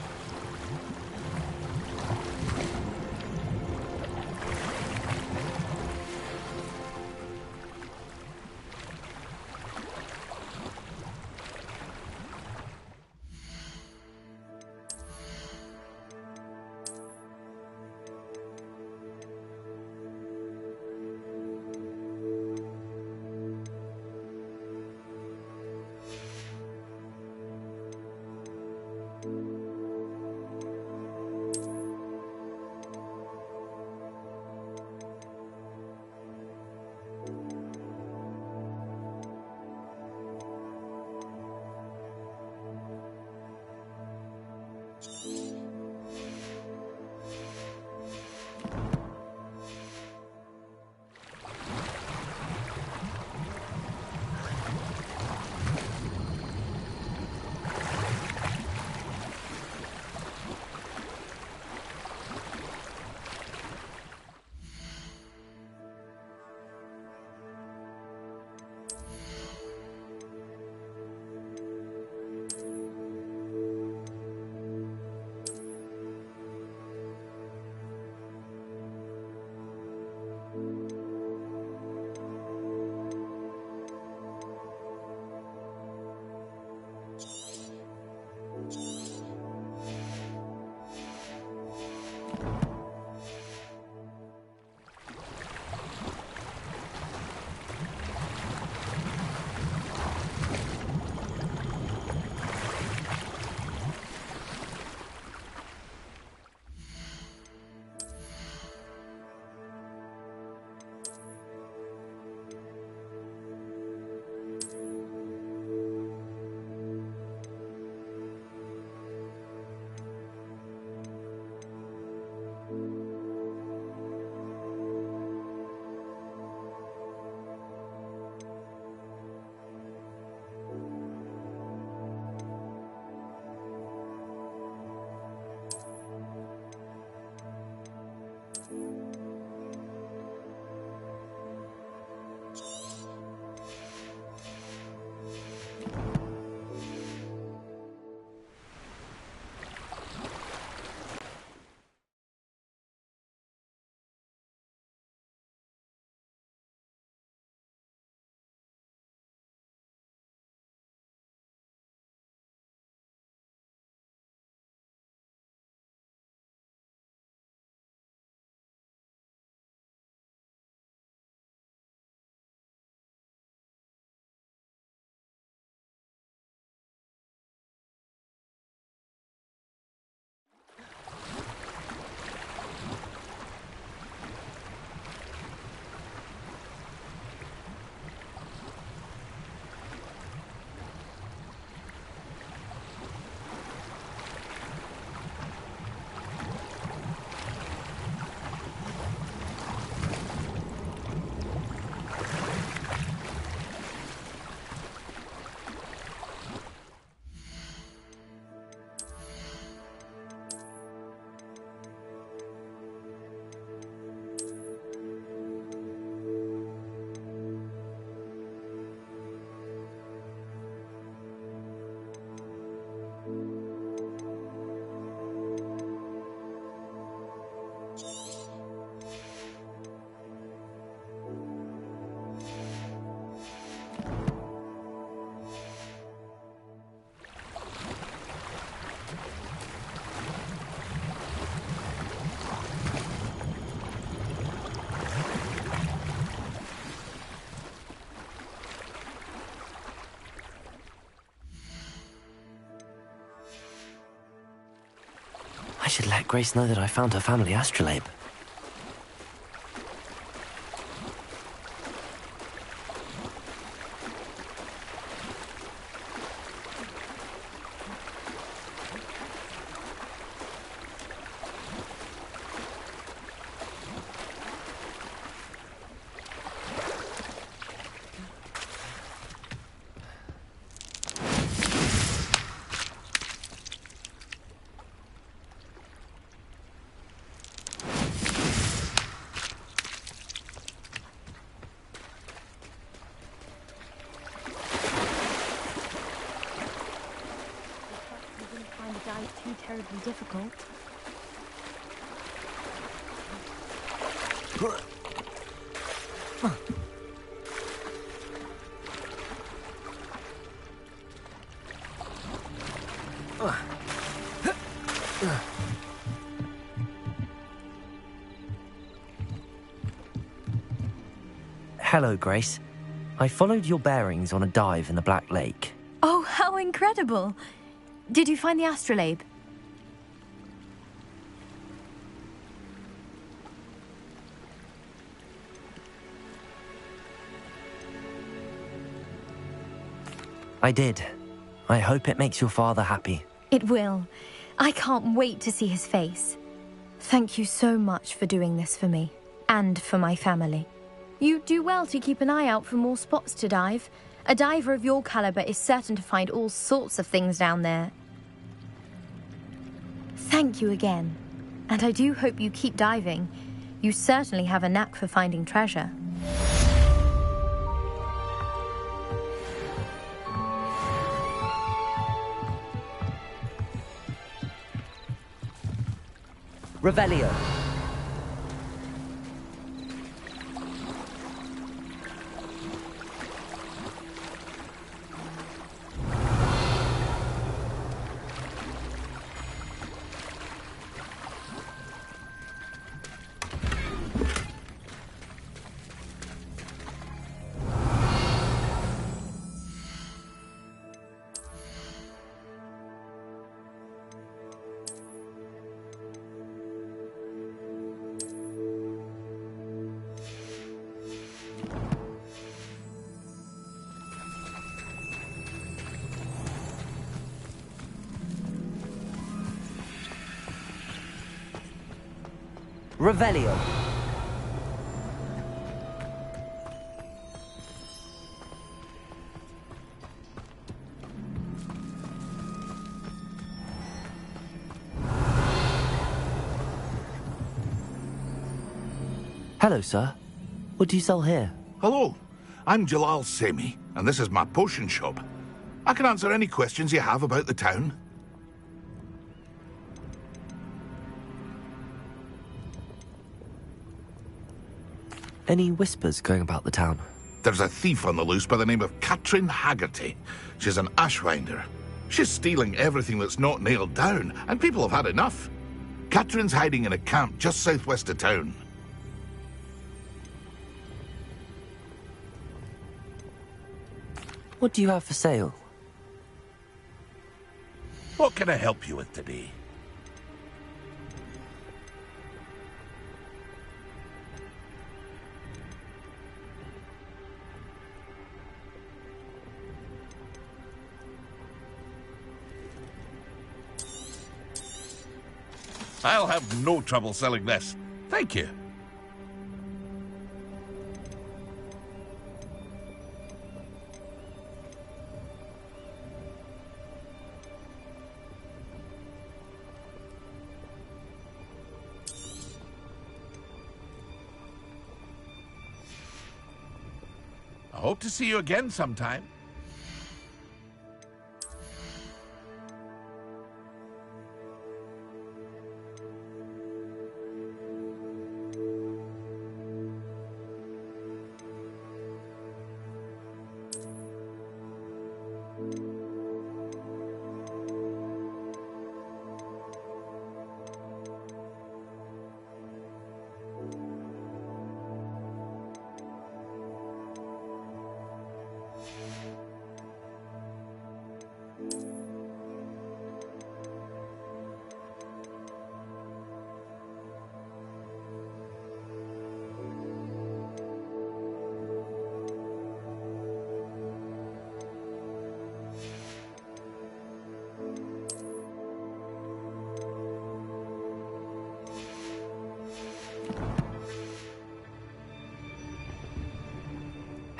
should let Grace know that I found her family astrolabe. Too terribly difficult. Hello, Grace. I followed your bearings on a dive in the Black Lake. Oh, how incredible! Did you find the astrolabe? I did. I hope it makes your father happy. It will. I can't wait to see his face. Thank you so much for doing this for me, and for my family. You do well to keep an eye out for more spots to dive. A diver of your caliber is certain to find all sorts of things down there. Thank you again. And I do hope you keep diving. You certainly have a knack for finding treasure. Revelio. Revelio. Hello, sir. What do you sell here? Hello, I'm Jalal Semi, and this is my potion shop. I can answer any questions you have about the town. Any whispers going about the town? There's a thief on the loose by the name of Katrin Haggerty. She's an ashwinder. She's stealing everything that's not nailed down, and people have had enough. Katrin's hiding in a camp just southwest of town. What do you have for sale? What can I help you with today? I'll have no trouble selling this. Thank you. I hope to see you again sometime.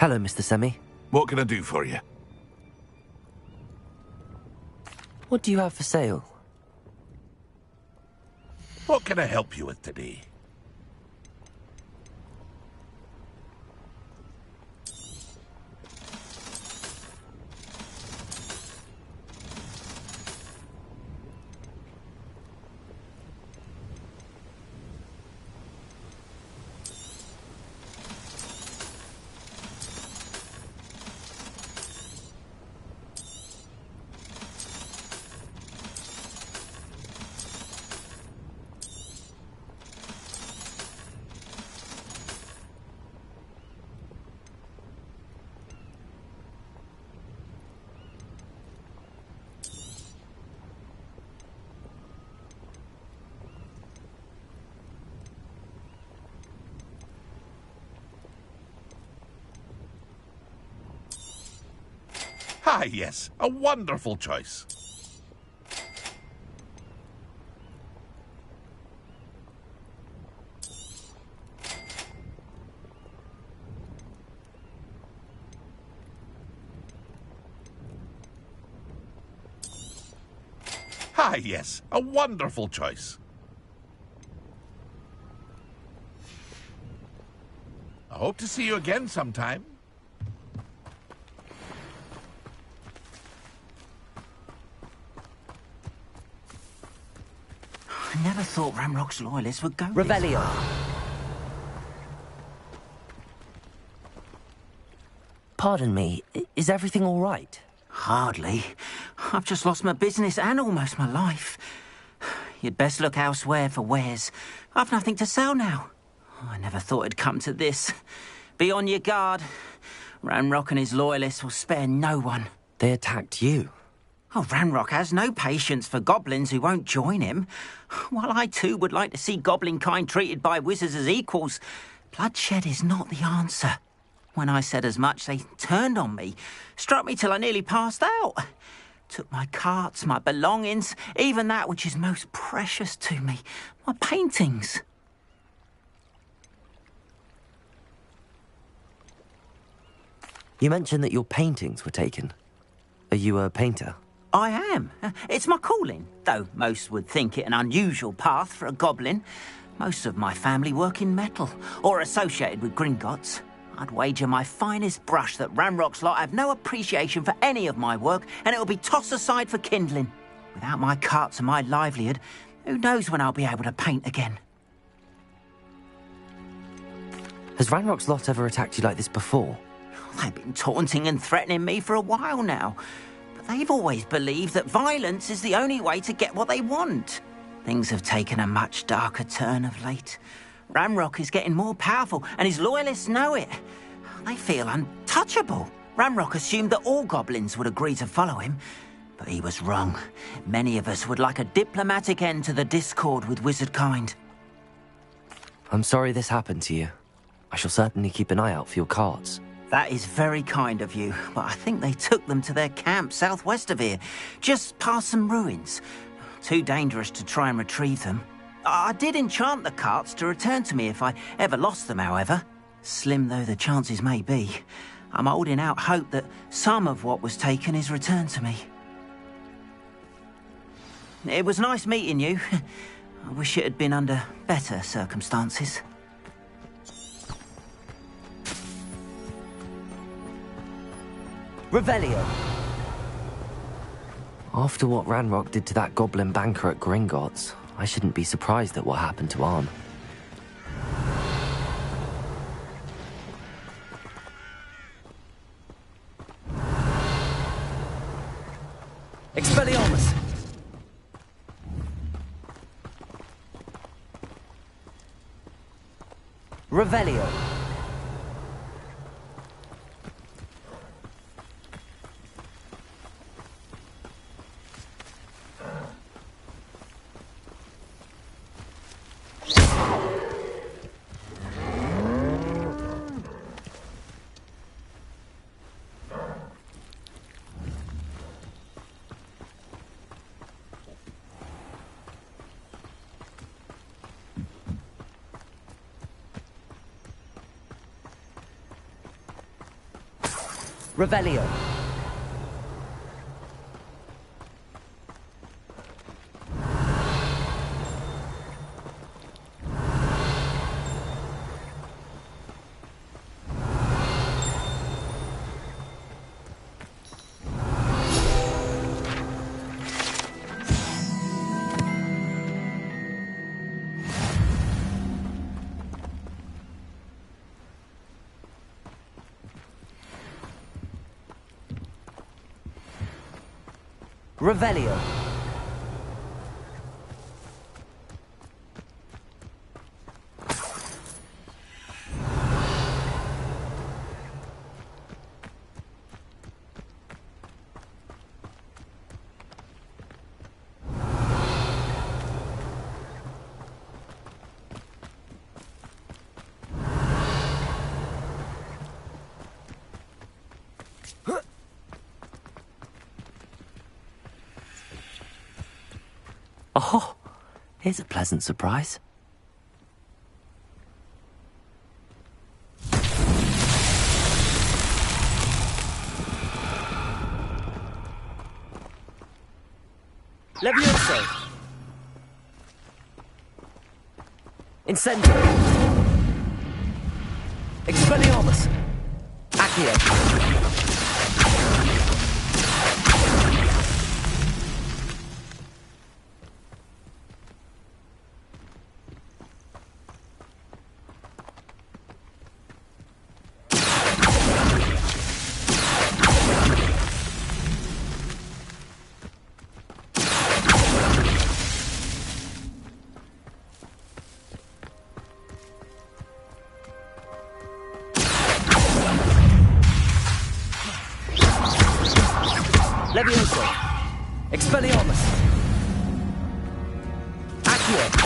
Hello, Mr. Semi. What can I do for you? What do you have for sale? What can I help you with today? Ah, yes, a wonderful choice. Ah, yes, a wonderful choice. I hope to see you again sometime. I never thought Ramrock's loyalists would go Revelio. Pardon me, is everything all right? Hardly. I've just lost my business and almost my life. You'd best look elsewhere for wares. I've nothing to sell now. I never thought it'd come to this. Be on your guard. Ramrock and his loyalists will spare no one. They attacked you. Oh, Ramrock has no patience for goblins who won't join him. While I too would like to see goblin kind treated by wizards as equals, bloodshed is not the answer. When I said as much, they turned on me, struck me till I nearly passed out. Took my carts, my belongings, even that which is most precious to me, my paintings. You mentioned that your paintings were taken. Are you a painter? I am. It's my calling, though most would think it an unusual path for a goblin. Most of my family work in metal, or associated with Gringotts. I'd wager my finest brush that Ramrock's lot have no appreciation for any of my work, and it'll be tossed aside for kindling. Without my carts and my livelihood, who knows when I'll be able to paint again? Has Ranrock's lot ever attacked you like this before? They've been taunting and threatening me for a while now. But they've always believed that violence is the only way to get what they want. Things have taken a much darker turn of late. Ramrock is getting more powerful, and his loyalists know it. They feel untouchable. Ramrock assumed that all goblins would agree to follow him, but he was wrong. Many of us would like a diplomatic end to the discord with wizard kind. I'm sorry this happened to you. I shall certainly keep an eye out for your carts. That is very kind of you, but I think they took them to their camp southwest of here, just past some ruins. Too dangerous to try and retrieve them. I did enchant the carts to return to me if I ever lost them, however. Slim though the chances may be, I'm holding out hope that some of what was taken is returned to me. It was nice meeting you. I wish it had been under better circumstances. Revelio. After what Ranrock did to that goblin banker at Gringotts, I shouldn't be surprised at what happened to Arn. Expelliarmus! Revelio. Revelio. Revelio. Oh, here's a pleasant surprise. Levioso. Incendio. Expelliarmus. Accio. Levioso. Expelliarmus. Accio.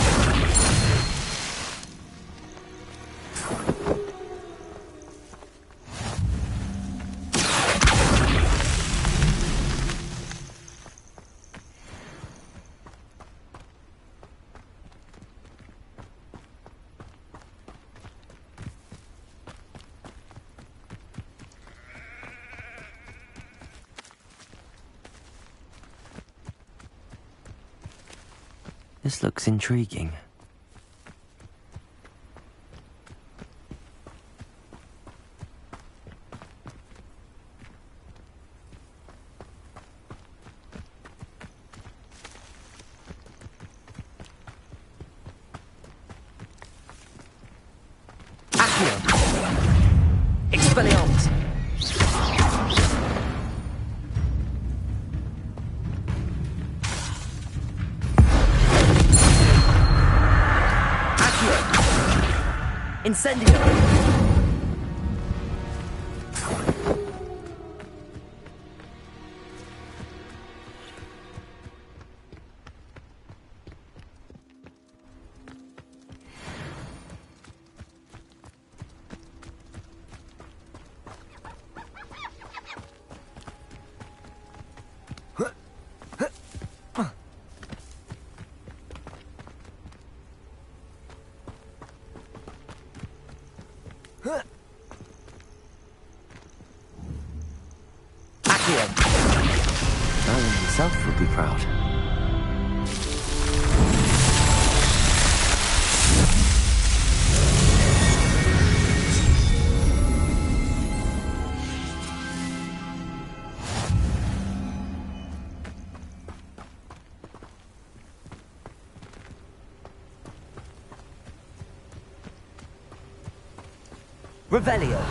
This looks intriguing. Accio. Expelliarmus. Incendio! Merlin himself would be proud. Revelio.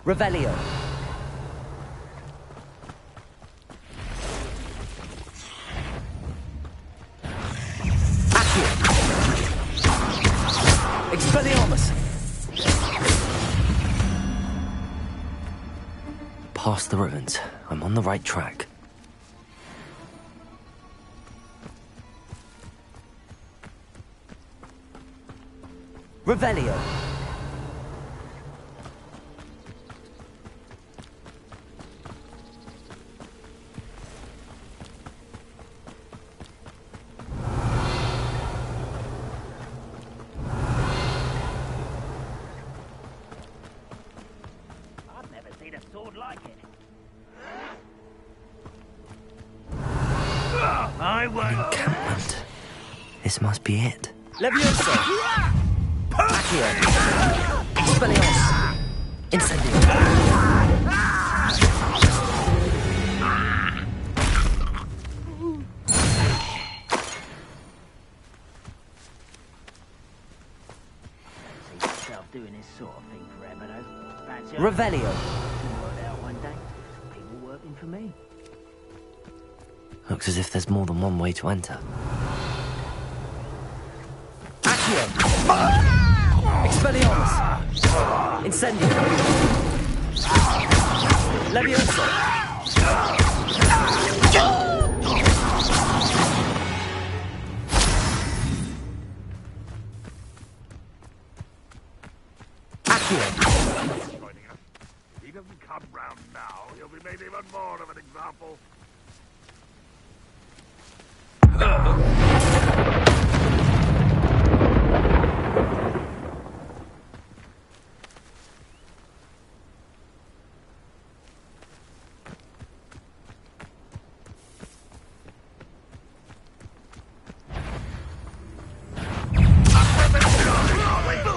Revelio. Accio. Expelliarmus. Past the ruins. I'm on the right track. Revelio. I've never seen a sword like it. I won't. Encampment. This must be it. Levioso! Accio. Expelliarmus. Incendio. See yourself doing this sort of thing forever, though. That's it. Revelio. Can work out one day. People working for me. Looks as if there's more than one way to enter. Accio. Expelliarmus. Incendio. Levioso. Accio. If he doesn't come round now, he'll be made even more of an example.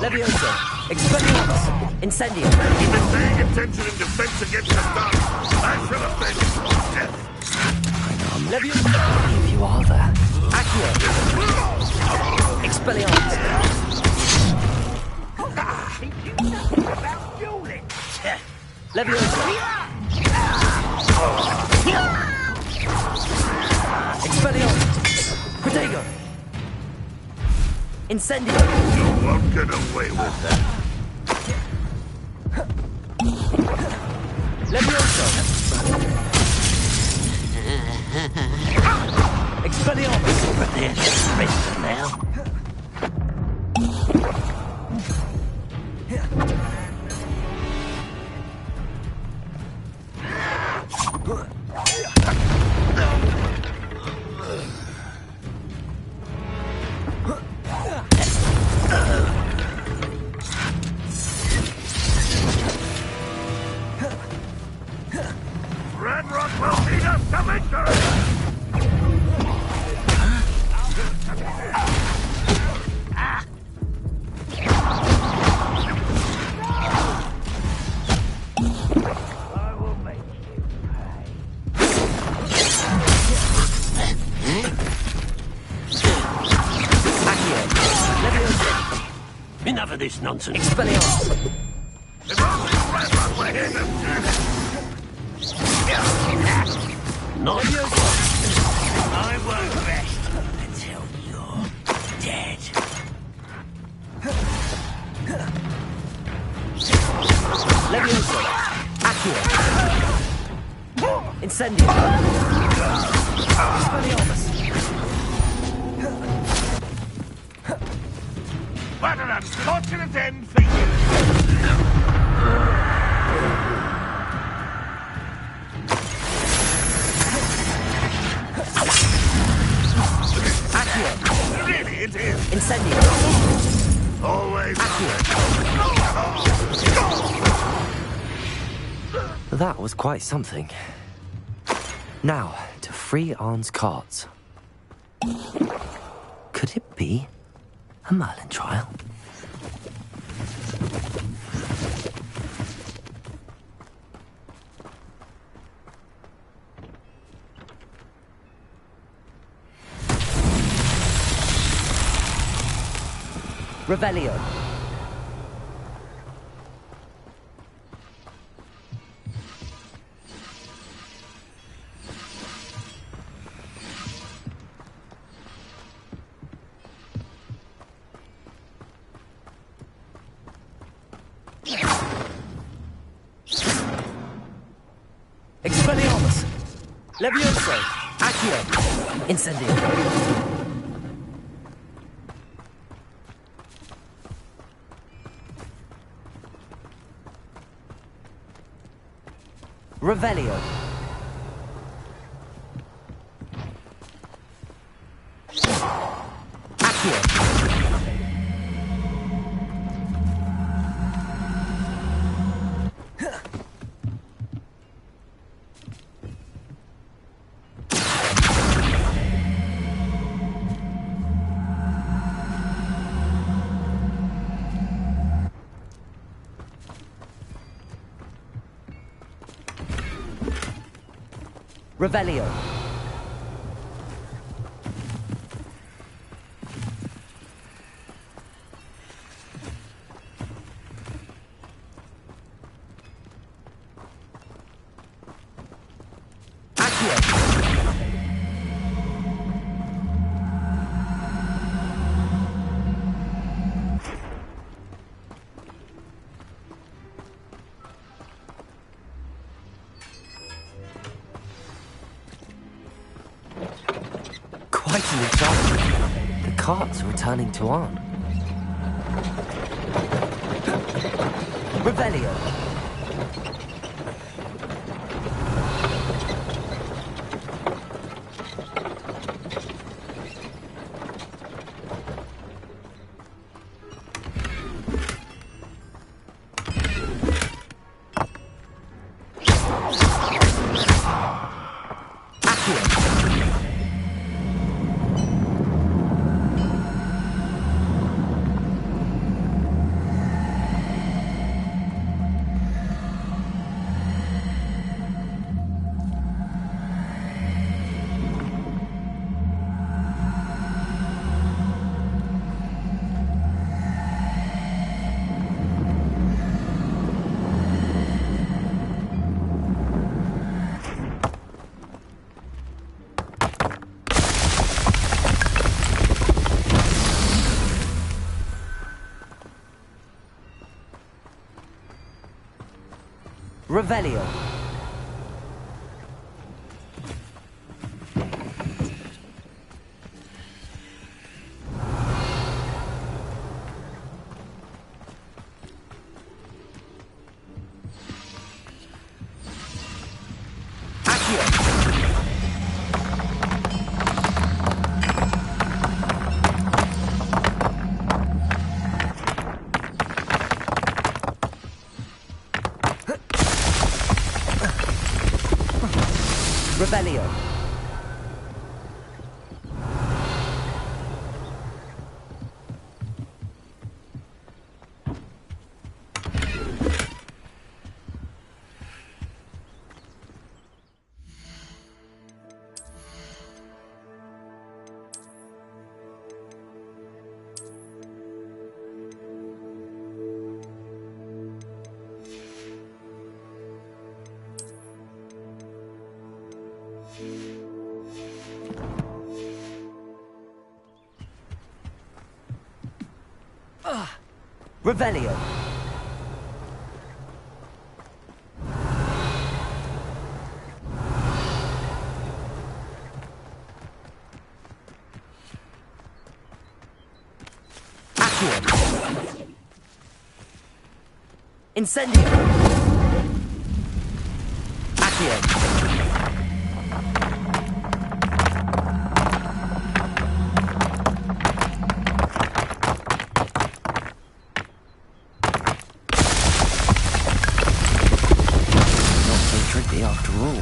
Levioso. Expelliarmus. Incendio. You've been paying attention in defense against the dark. I should have been death. Levioso. If you are there. Accio. Expelliarmus. About dueling. Levioso. Expelliarmus. Protego. Incendio. You won't get away with that. Levioso. Expelliarmus. But there's the rest now. Red Rock will lead us to victory! I will make you pay. Enough of this nonsense. Expelliarmus. If only Red Rock were here to... Not I won't rest until you're dead. Levioso. Accio. Incendio. Expelliarmus. What an unfortunate end for you! Accio. Really, it is. Incendio. Always. That was quite something. Now, to free Arne's cards. Could it be a Merlin trial? Revelio. Levioso! Accio! Incendio! Revelio! Accio! Revelio. Quite an example. The carts are returning to Arn. Revelio. Revelio. Revelio. Revelio. Accio. Incendio. Accio. After all.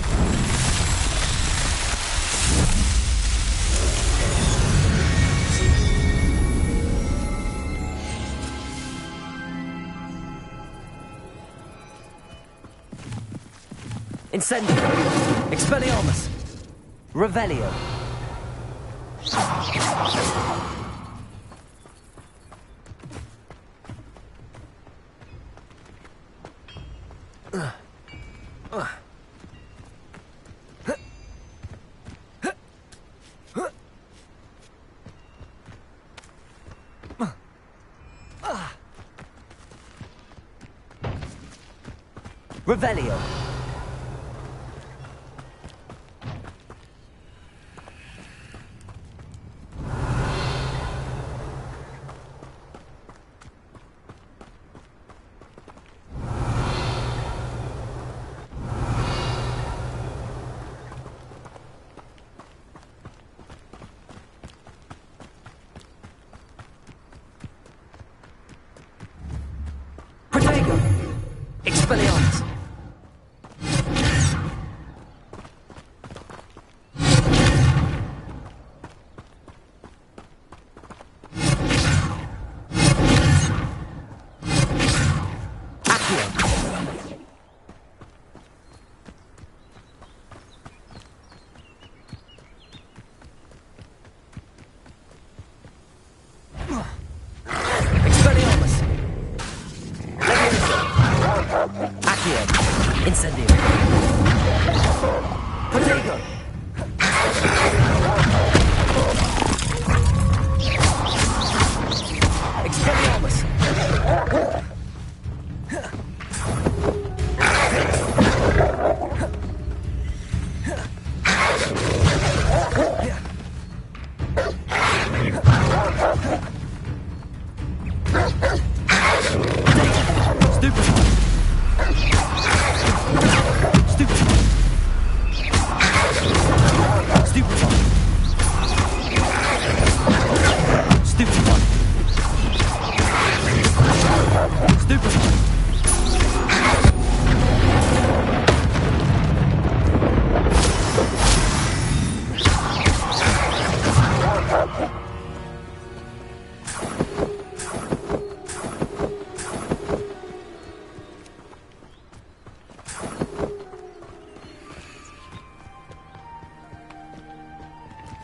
Incendio. Expelliarmus. Revelio. Revelio. Expelliarmus!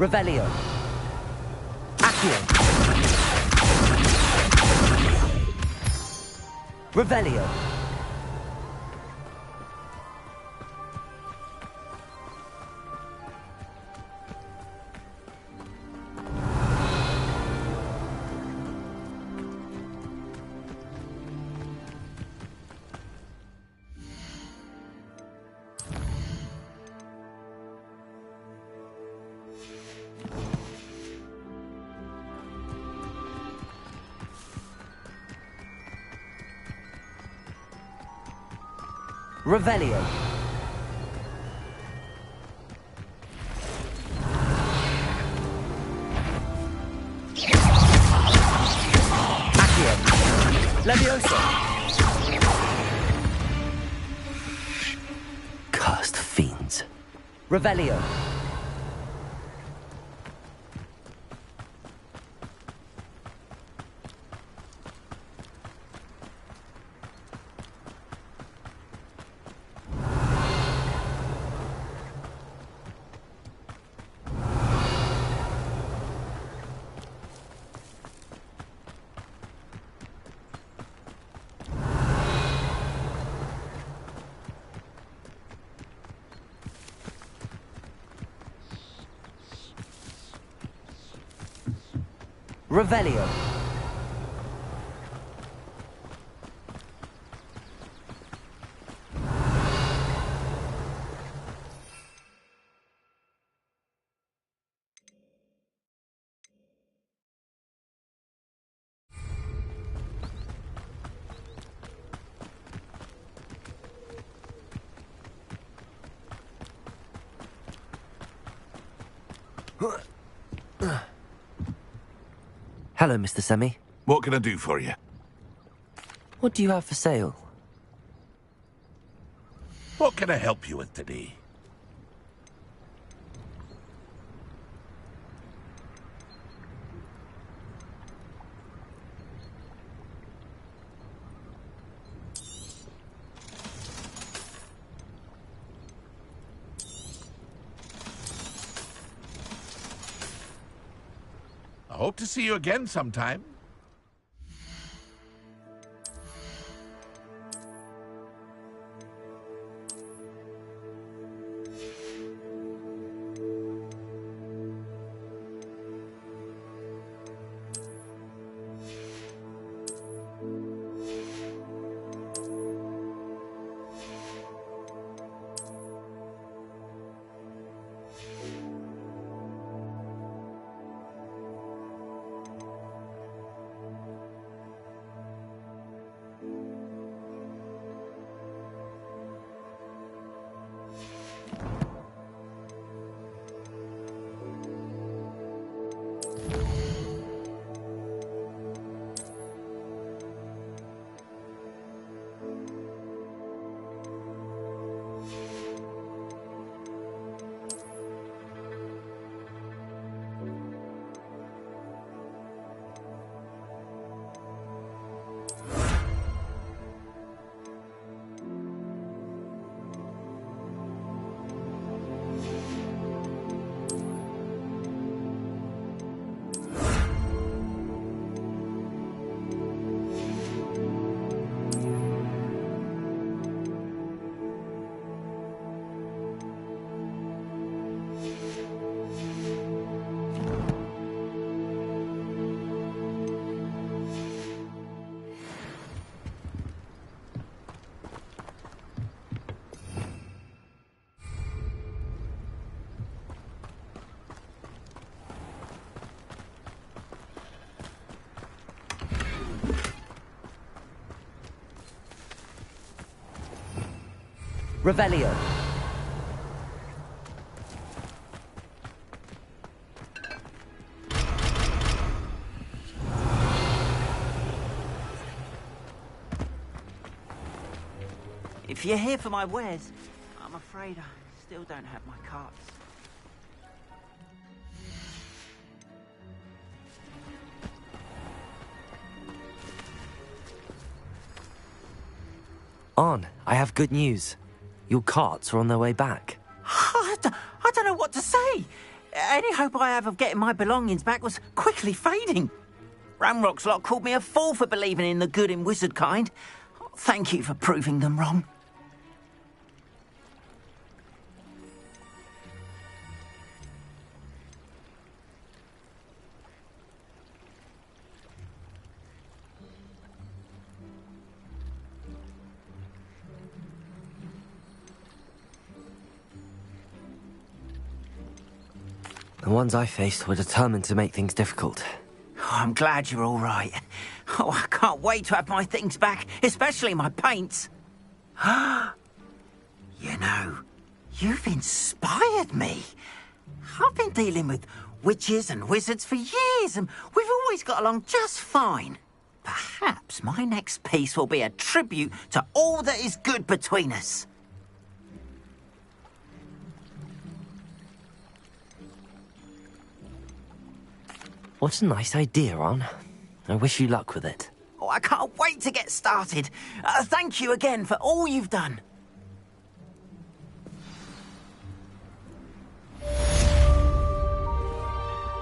Revelio. Accio. Revelio. Revelio. Accio. Leviosa. Cursed fiends. Revelio. Revelio. Hello, Mr. Semi. What can I do for you? What do you have for sale? What can I help you with today? I hope to see you again sometime. Revelio. If you're here for my wares, I'm afraid I still don't have my carts. On, I have good news. Your carts are on their way back. I don't know what to say. Any hope I have of getting my belongings back was quickly fading. Ramrock's lot called me a fool for believing in the good in wizard kind. Thank you for proving them wrong. The ones I faced were determined to make things difficult. Oh, I'm glad you're all right. Oh, I can't wait to have my things back, especially my paints. You know, you've inspired me. I've been dealing with witches and wizards for years, and we've always got along just fine. Perhaps my next piece will be a tribute to all that is good between us. What a nice idea, Ron. I wish you luck with it. Oh, I can't wait to get started. Thank you again for all you've done.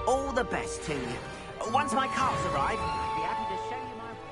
All the best to you. Once my carts arrive, I'll be happy to show you my wares.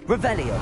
Revelio.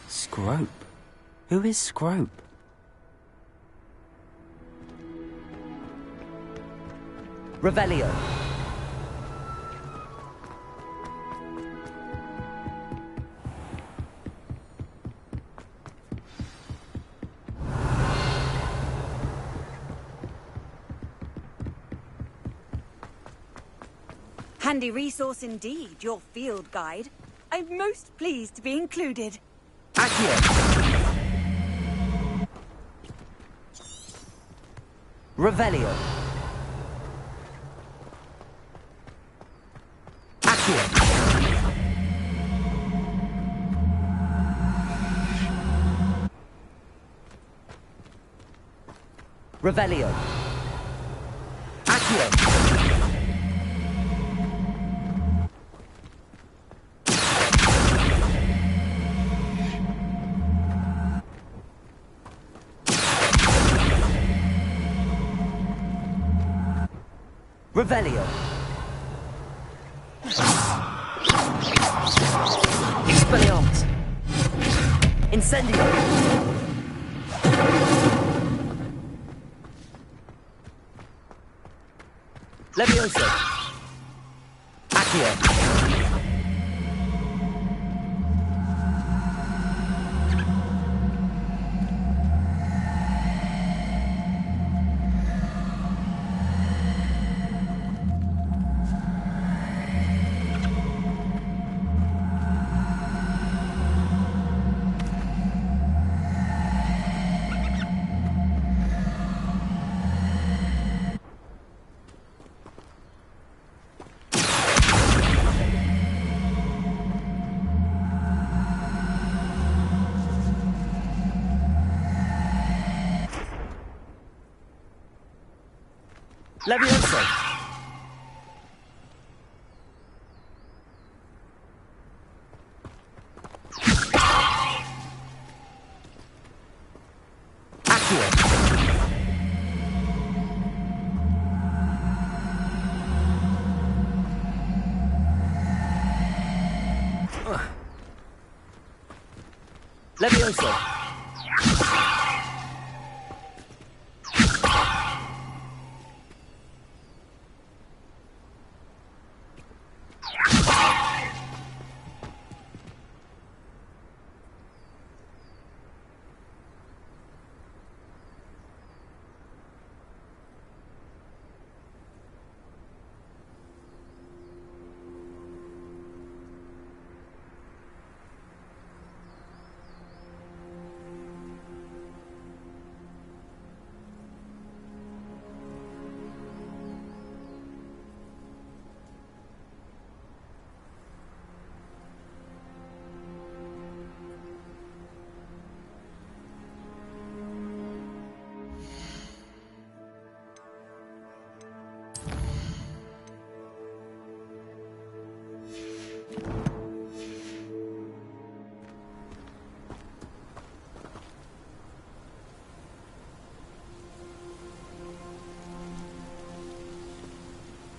Scrope? Who is Scrope? Revelio. Handy resource indeed, your field guide. I'm most pleased to be included. Revelio. Revelio. Accio. Revelio. Expelliarmus. Incendio. Levioso. Accio. Levioso. Accio. Levioso.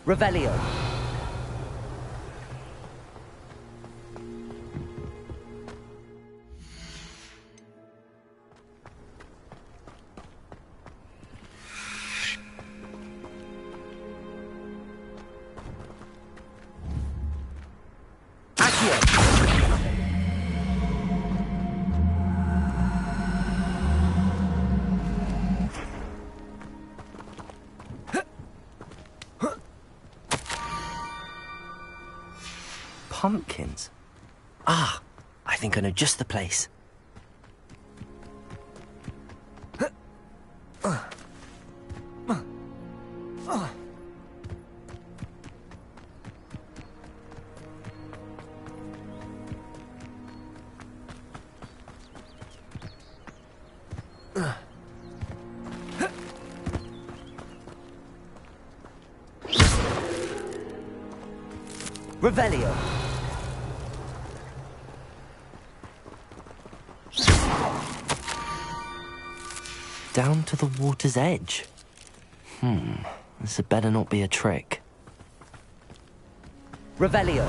Revelio. Pumpkins? Ah, I think I know just the place. Revelio. Down to the water's edge. This had better not be a trick. Revelio.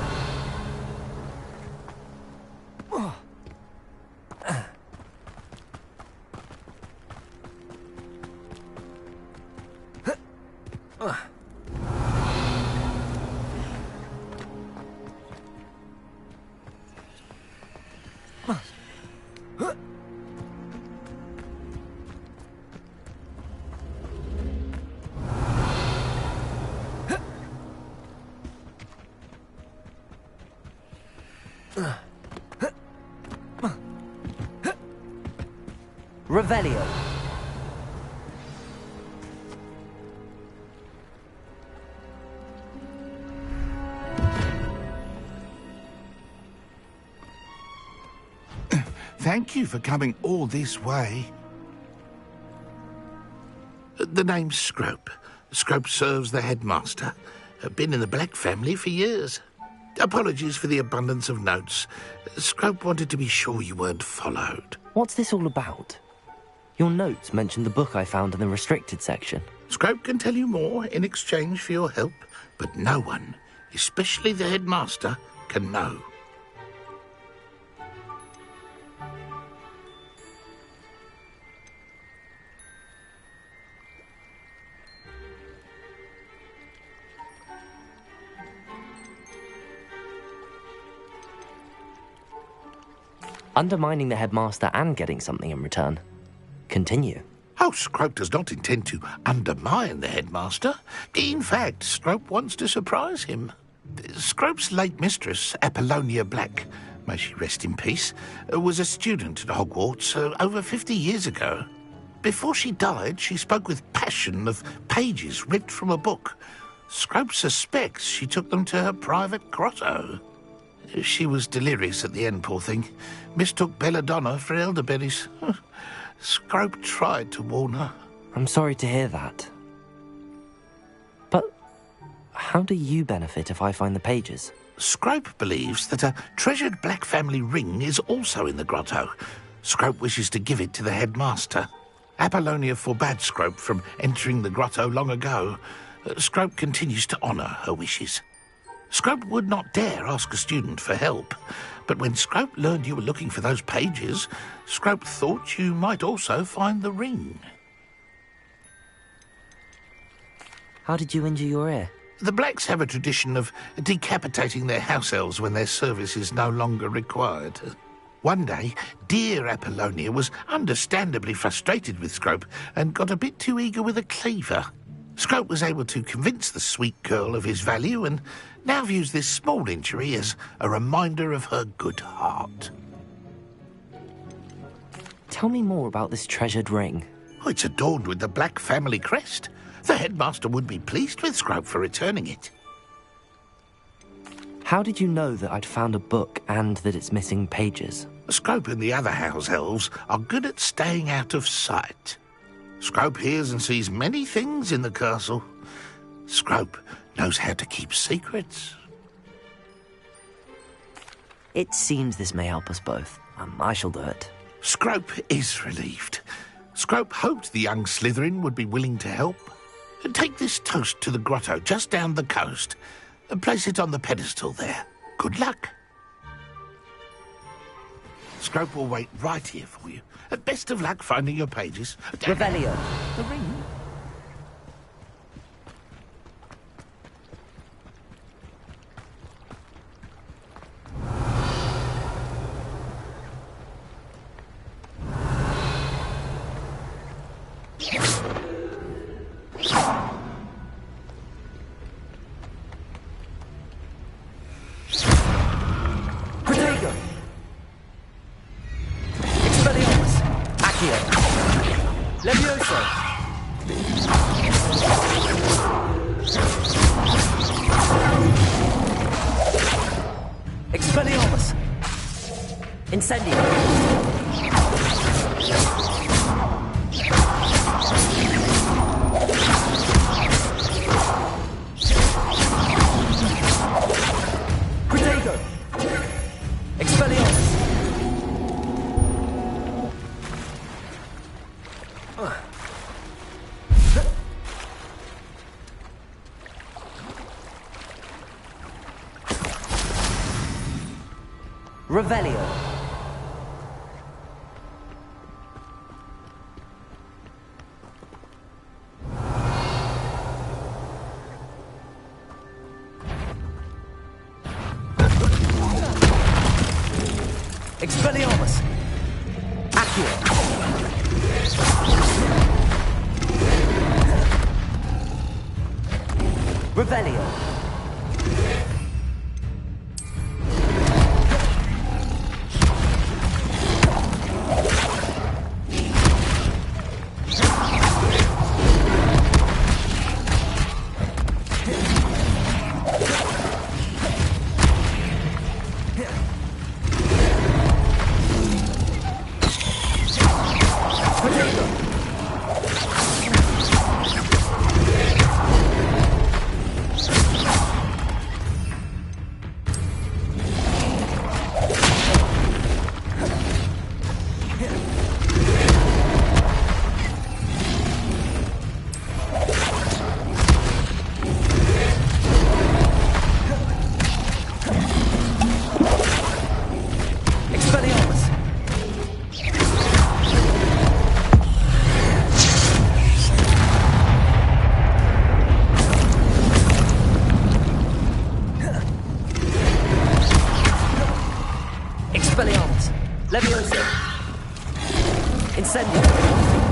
Revelio. Thank you for coming all this way. The name's Scrope. Scrope serves the headmaster. Been in the Black family for years. Apologies for the abundance of notes. Scrope wanted to be sure you weren't followed. What's this all about? Your notes mentioned the book I found in the restricted section. Scrope can tell you more in exchange for your help, but no one, especially the headmaster, can know. Undermining the headmaster and getting something in return. Continue. Oh, Scrope does not intend to undermine the headmaster. In fact, Scrope wants to surprise him. Scrope's late mistress, Apollonia Black, may she rest in peace, was a student at Hogwarts over 50 years ago. Before she died, she spoke with passion of pages ripped from a book. Scrope suspects she took them to her private grotto. She was delirious at the end, poor thing. Mistook belladonna for elderberries. Scrope tried to warn her. I'm sorry to hear that. But how do you benefit if I find the pages? Scrope believes that a treasured Black family ring is also in the grotto. Scrope wishes to give it to the headmaster. Apollonia forbade Scrope from entering the grotto long ago. Scrope continues to honour her wishes. Scrope would not dare ask a student for help, but when Scrope learned you were looking for those pages, Scrope thought you might also find the ring. How did you injure your ear? The Blacks have a tradition of decapitating their house elves when their service is no longer required. One day, dear Apollonia was understandably frustrated with Scrope and got a bit too eager with a cleaver. Scrope was able to convince the sweet girl of his value and now views this small injury as a reminder of her good heart. Tell me more about this treasured ring. Oh, it's adorned with the Black family crest. The headmaster would be pleased with Scrope for returning it. How did you know that I'd found a book and that it's missing pages? Scrope and the other house elves are good at staying out of sight. Scrope hears and sees many things in the castle. Scrope knows how to keep secrets. It seems this may help us both. I shall do it. Scrope is relieved. Scrope hoped the young Slytherin would be willing to help. Take this toast to the grotto just down the coast and place it on the pedestal there. Good luck. Scrope will wait right here for you. Best of luck finding your pages. Revelio. The ring. Protego. Expelliarmus. Accio. Levioso. Expelliarmus. Incendio. Protego. Expelliarmus. Revelio. Expelliarmus. Accio. Revelio. Expelliarmus! Leviosa! Incendio!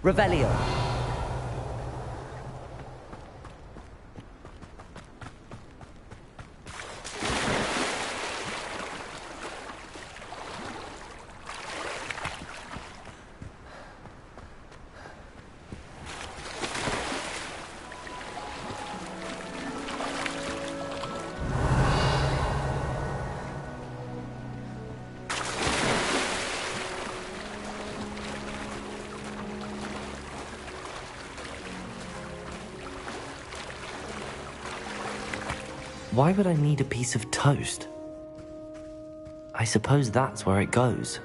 Revelio. Why would I need a piece of toast? I suppose that's where it goes.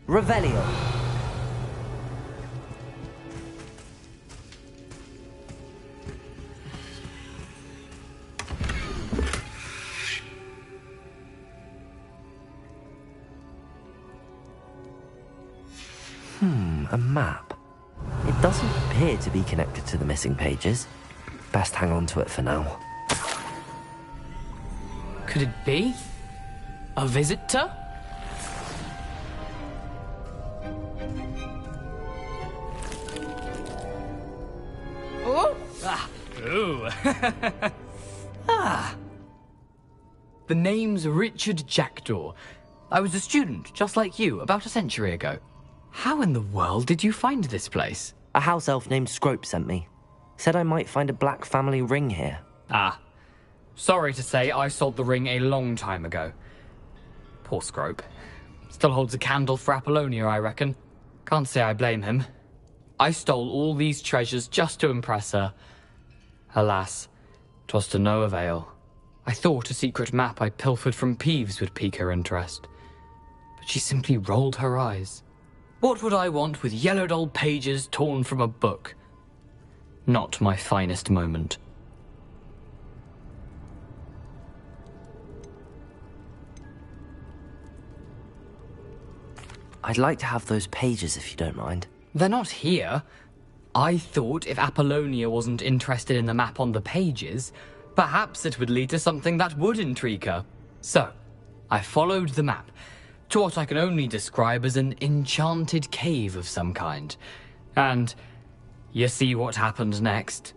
Revelio. A map. It doesn't appear to be connected to the missing pages. Best hang on to it for now. Could it be? A visitor? Ooh. The name's Richard Jackdaw. I was a student, just like you, about a century ago. How in the world did you find this place? A house elf named Scrope sent me. Said I might find a black family ring here. Sorry to say, I sold the ring a long time ago. Poor Scrope. Still holds a candle for Apollonia, I reckon. Can't say I blame him. I stole all these treasures just to impress her. Alas, 'twas to no avail. I thought a secret map I pilfered from Peeves would pique her interest. But she simply rolled her eyes. What would I want with yellowed old pages torn from a book? Not my finest moment. I'd like to have those pages if you don't mind. They're not here. I thought if Apollonia wasn't interested in the map on the pages, perhaps it would lead to something that would intrigue her. So, I followed the map to what I can only describe as an enchanted cave of some kind. And you see what happened next?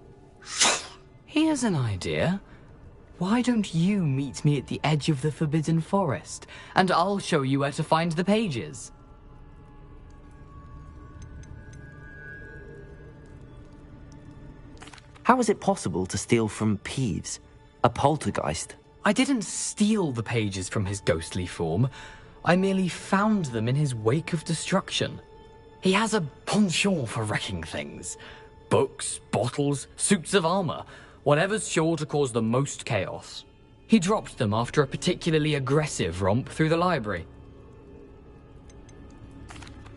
Here's an idea. Why don't you meet me at the edge of the Forbidden Forest, and I'll show you where to find the pages? How is it possible to steal from Peeves? A poltergeist? I didn't steal the pages from his ghostly form. I merely found them in his wake of destruction. He has a penchant for wrecking things. Books, bottles, suits of armor, whatever's sure to cause the most chaos. He dropped them after a particularly aggressive romp through the library.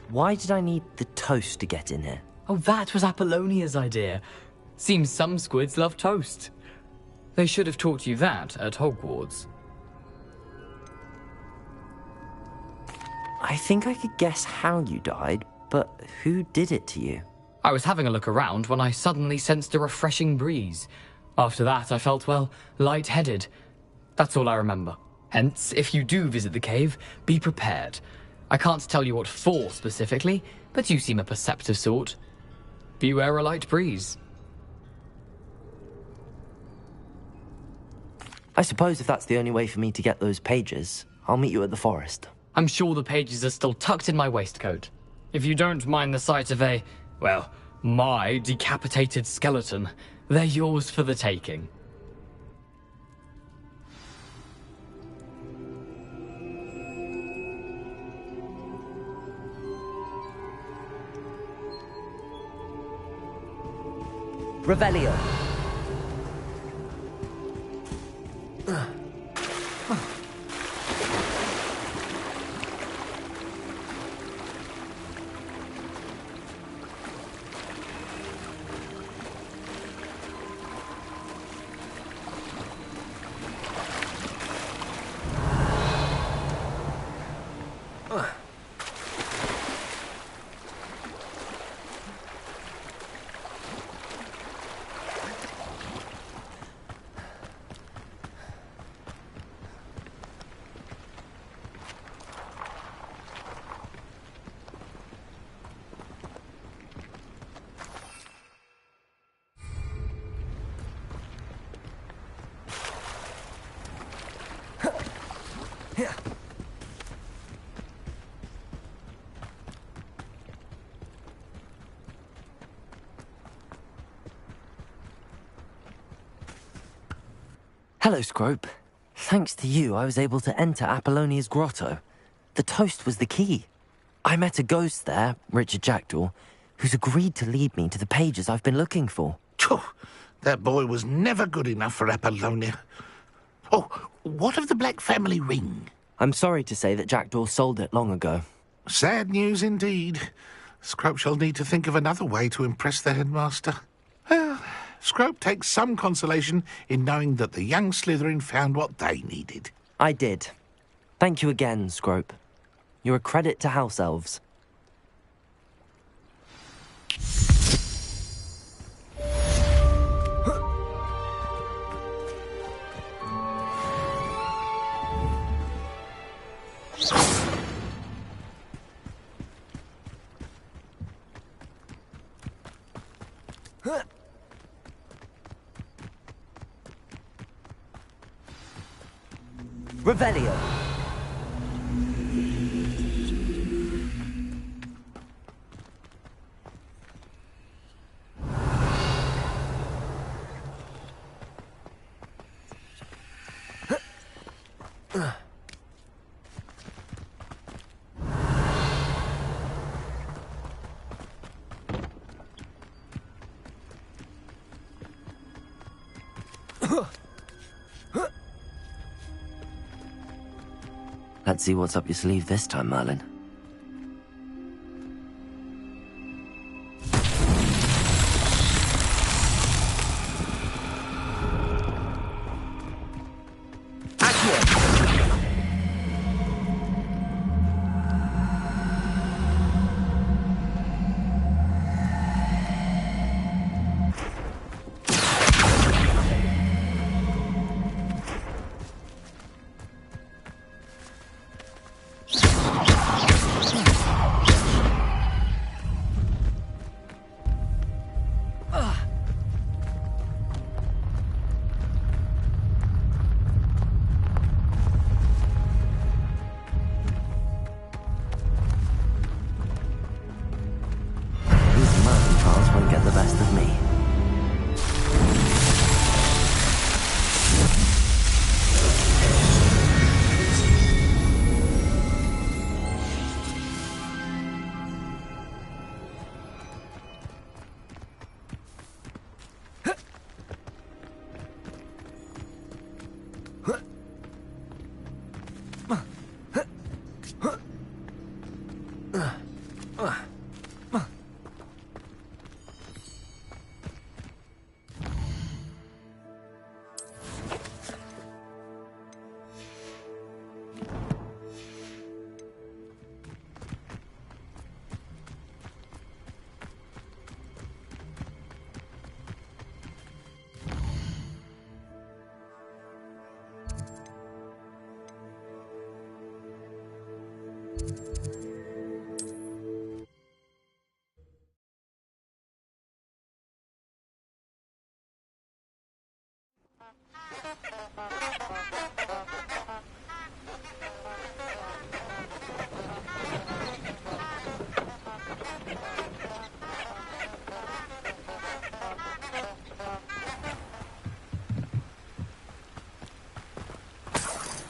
Why did I need the toast to get in here? Oh, that was Apollonia's idea. Seems some squids love toast. They should have taught you that at Hogwarts. I think I could guess how you died, but who did it to you? I was having a look around when I suddenly sensed a refreshing breeze. After that, I felt, well, lightheaded. That's all I remember. Hence, if you do visit the cave, be prepared. I can't tell you what for specifically, but you seem a perceptive sort. Beware a light breeze. I suppose if that's the only way for me to get those pages, I'll meet you at the forest. I'm sure the pages are still tucked in my waistcoat. If you don't mind the sight of a, well, my decapitated skeleton, they're yours for the taking. Revelio. Hello, Scrope. Thanks to you, I was able to enter Apollonia's grotto. The toast was the key. I met a ghost there, Richard Jackdaw, who's agreed to lead me to the pages I've been looking for. Phew, that boy was never good enough for Apollonia. Oh, what of the Black family ring? I'm sorry to say that Jackdaw sold it long ago. Sad news indeed. Scrope shall need to think of another way to impress the headmaster. Well, Scrope takes some consolation in knowing that the young Slytherin found what they needed. I did. Thank you again, Scrope. You're a credit to House Elves. Revelio. Let's see what's up your sleeve this time, Merlin.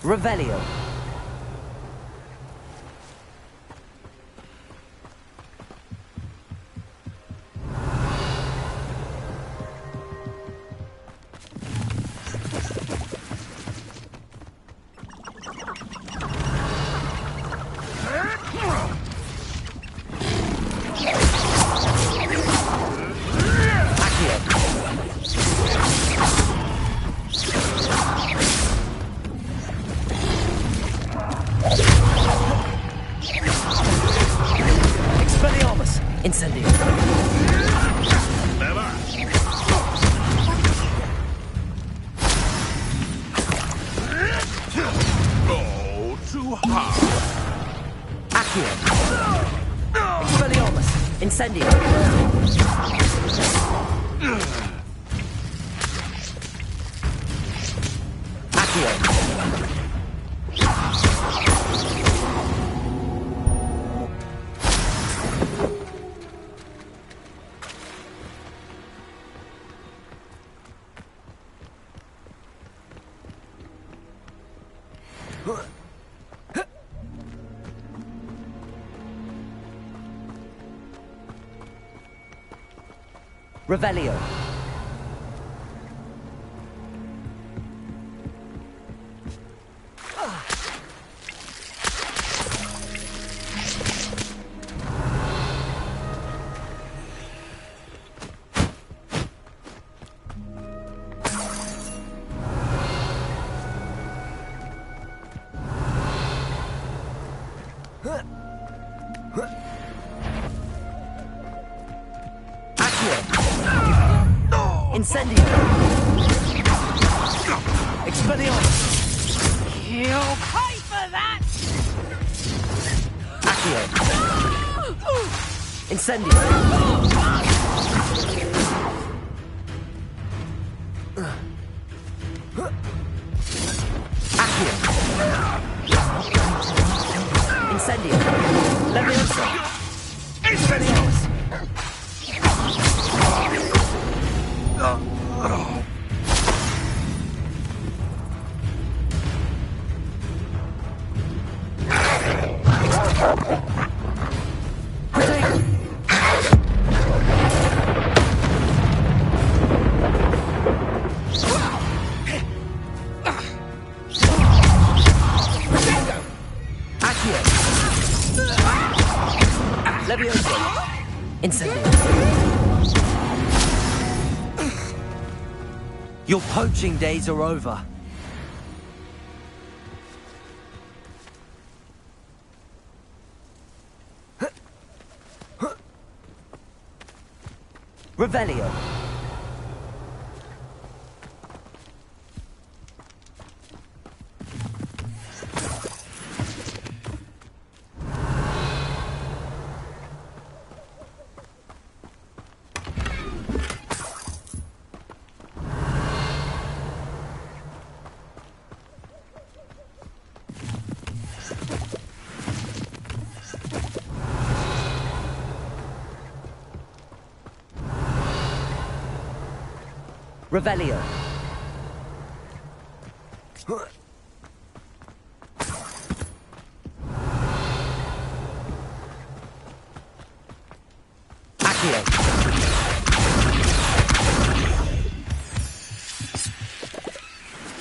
Revelio. Incendio! Accio! Revelio. Incendio! Expelliarmus! You'll pay for that! Accio! Incendio! Accio! Incendio! Leviosa! Expelliarmus! Your poaching days are over. Revelio. Revelio. Accio.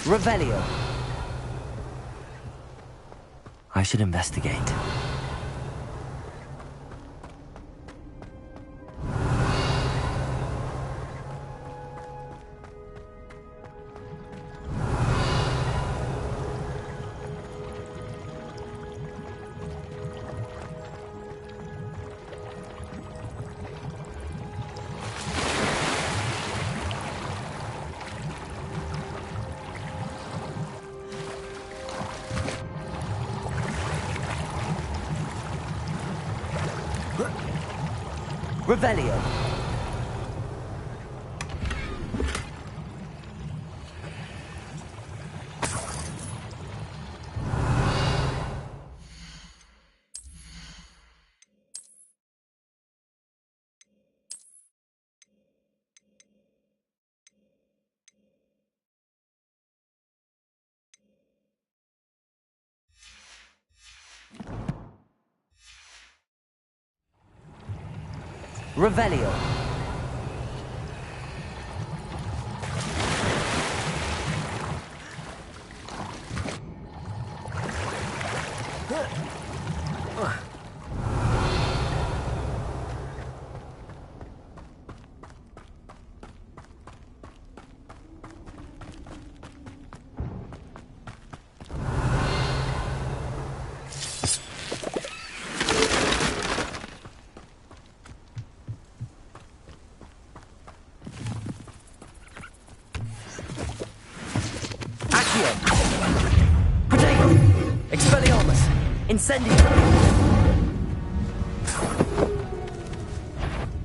Revelio. I should investigate. Revelio. Revelio. Expelliarmus! Incendio!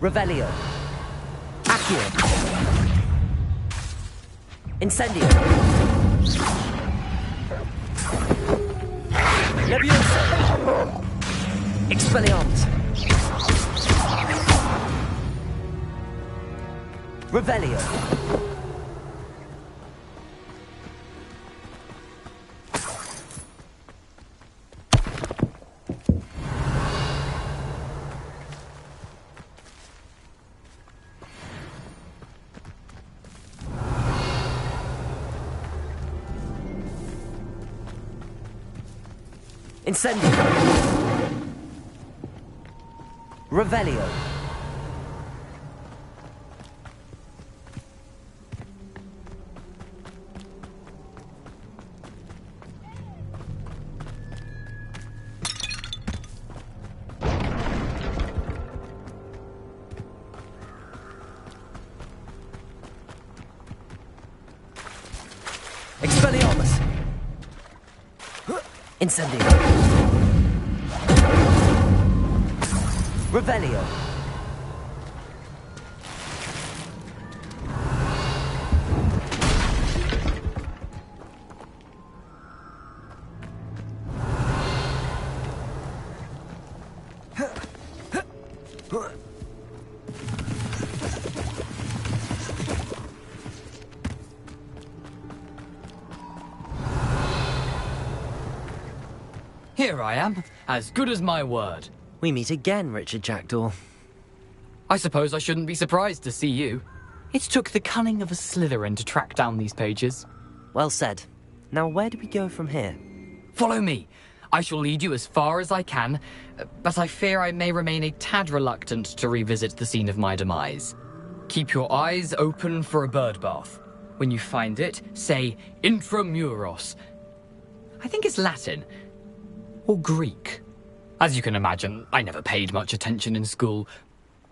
Revelio. Accio. Incendio. Levioso. Expelliarmus. Revelio. Incendio. Revelio. Expelliarmus. Incendio. Revelio. Here I am, as good as my word. We meet again, Richard Jackdaw. I suppose I shouldn't be surprised to see you. It took the cunning of a Slytherin to track down these pages. Well said. Now where do we go from here? Follow me. I shall lead you as far as I can, but I fear I may remain a tad reluctant to revisit the scene of my demise. Keep your eyes open for a bird bath. When you find it, say intramuros. I think it's Latin. Or Greek. As you can imagine, I never paid much attention in school.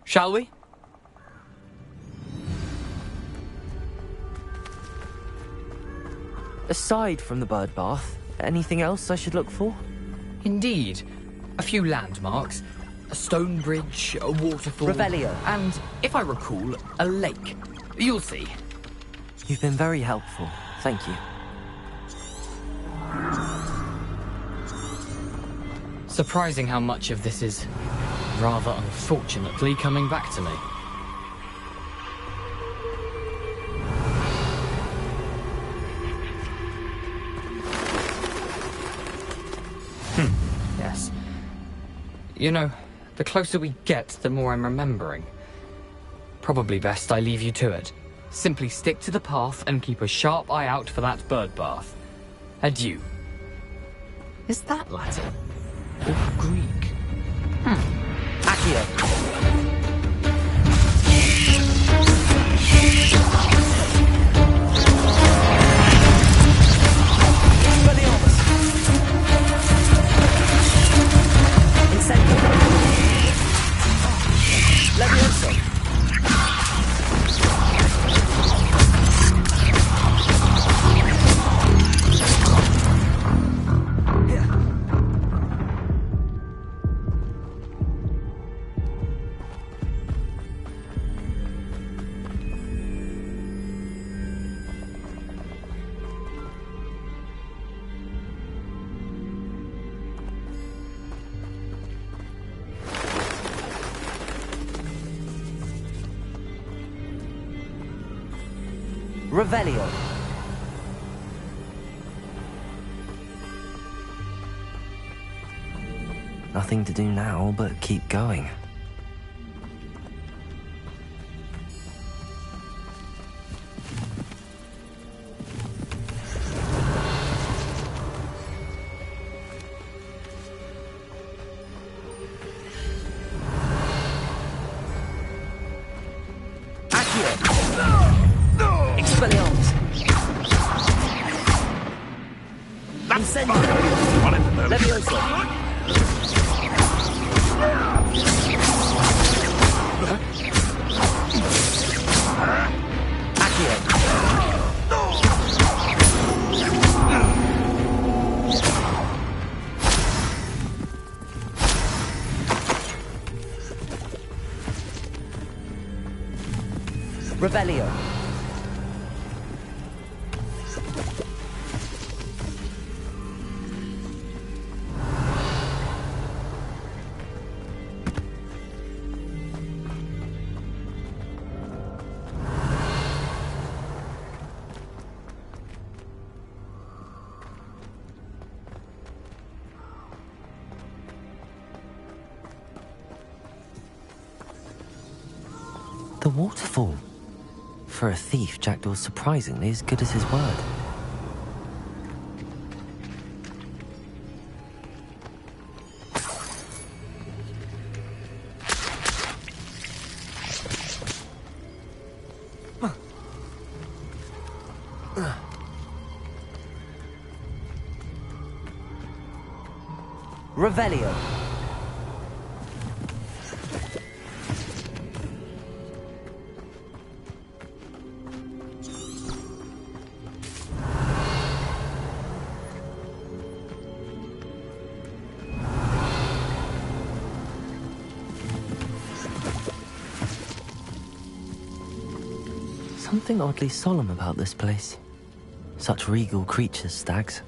Shall we? Aside from the bird bath, anything else I should look for? Indeed. A few landmarks. A stone bridge, a waterfall... Revelio. And, if I recall, a lake. You'll see. You've been very helpful. Thank you. Surprising how much of this is, rather unfortunately, coming back to me. Yes. You know, the closer we get, the more I'm remembering. Probably best I leave you to it. Simply stick to the path and keep a sharp eye out for that bird bath. Adieu. Is that Latin? Or Greek? Accio. Expelliarmus. Incendio. Levioso. Revelio. Nothing to do now but keep going. Expelliarmus. Incendio. Levioso. Accio. Revelio. The waterfall. For a thief, Jackdaw's surprisingly as good as his word. Revelio. Something oddly solemn about this place. Such regal creatures, stags.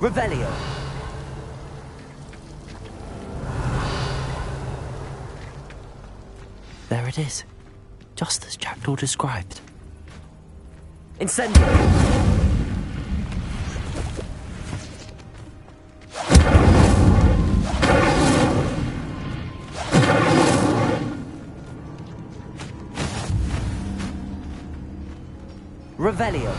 Revelio. There it is. Just as Jackdaw described. Incendio! Revelio.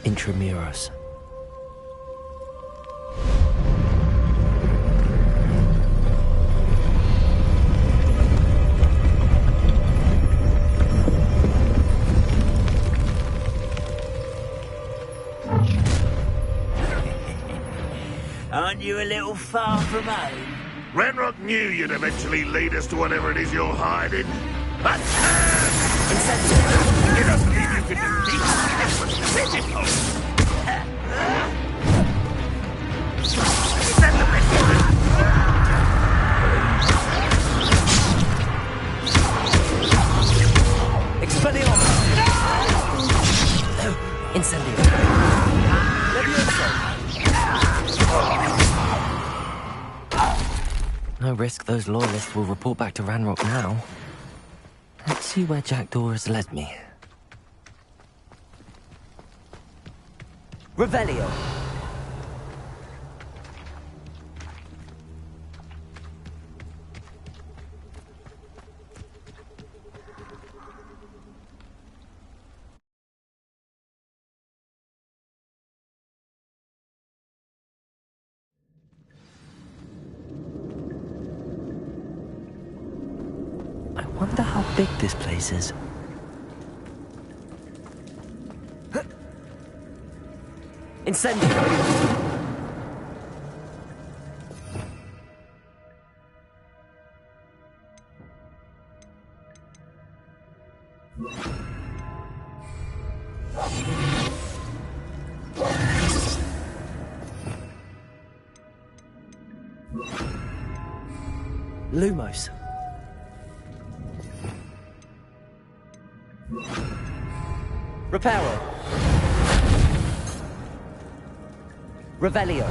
Intramuros. Aren't you a little far from home? Ranrock knew you'd eventually lead us to whatever it is you're hiding. But you don't believe you can defeat us? This was pitiful. Is that the best you can? Expelliarmus! Incendio. Levioso! No risk those loyalists will report back to Ranrock now. Let's see where Jackdaw has led me. Revelio. I wonder how big this place is. Incendio! Lumos. Reparo. Revelio.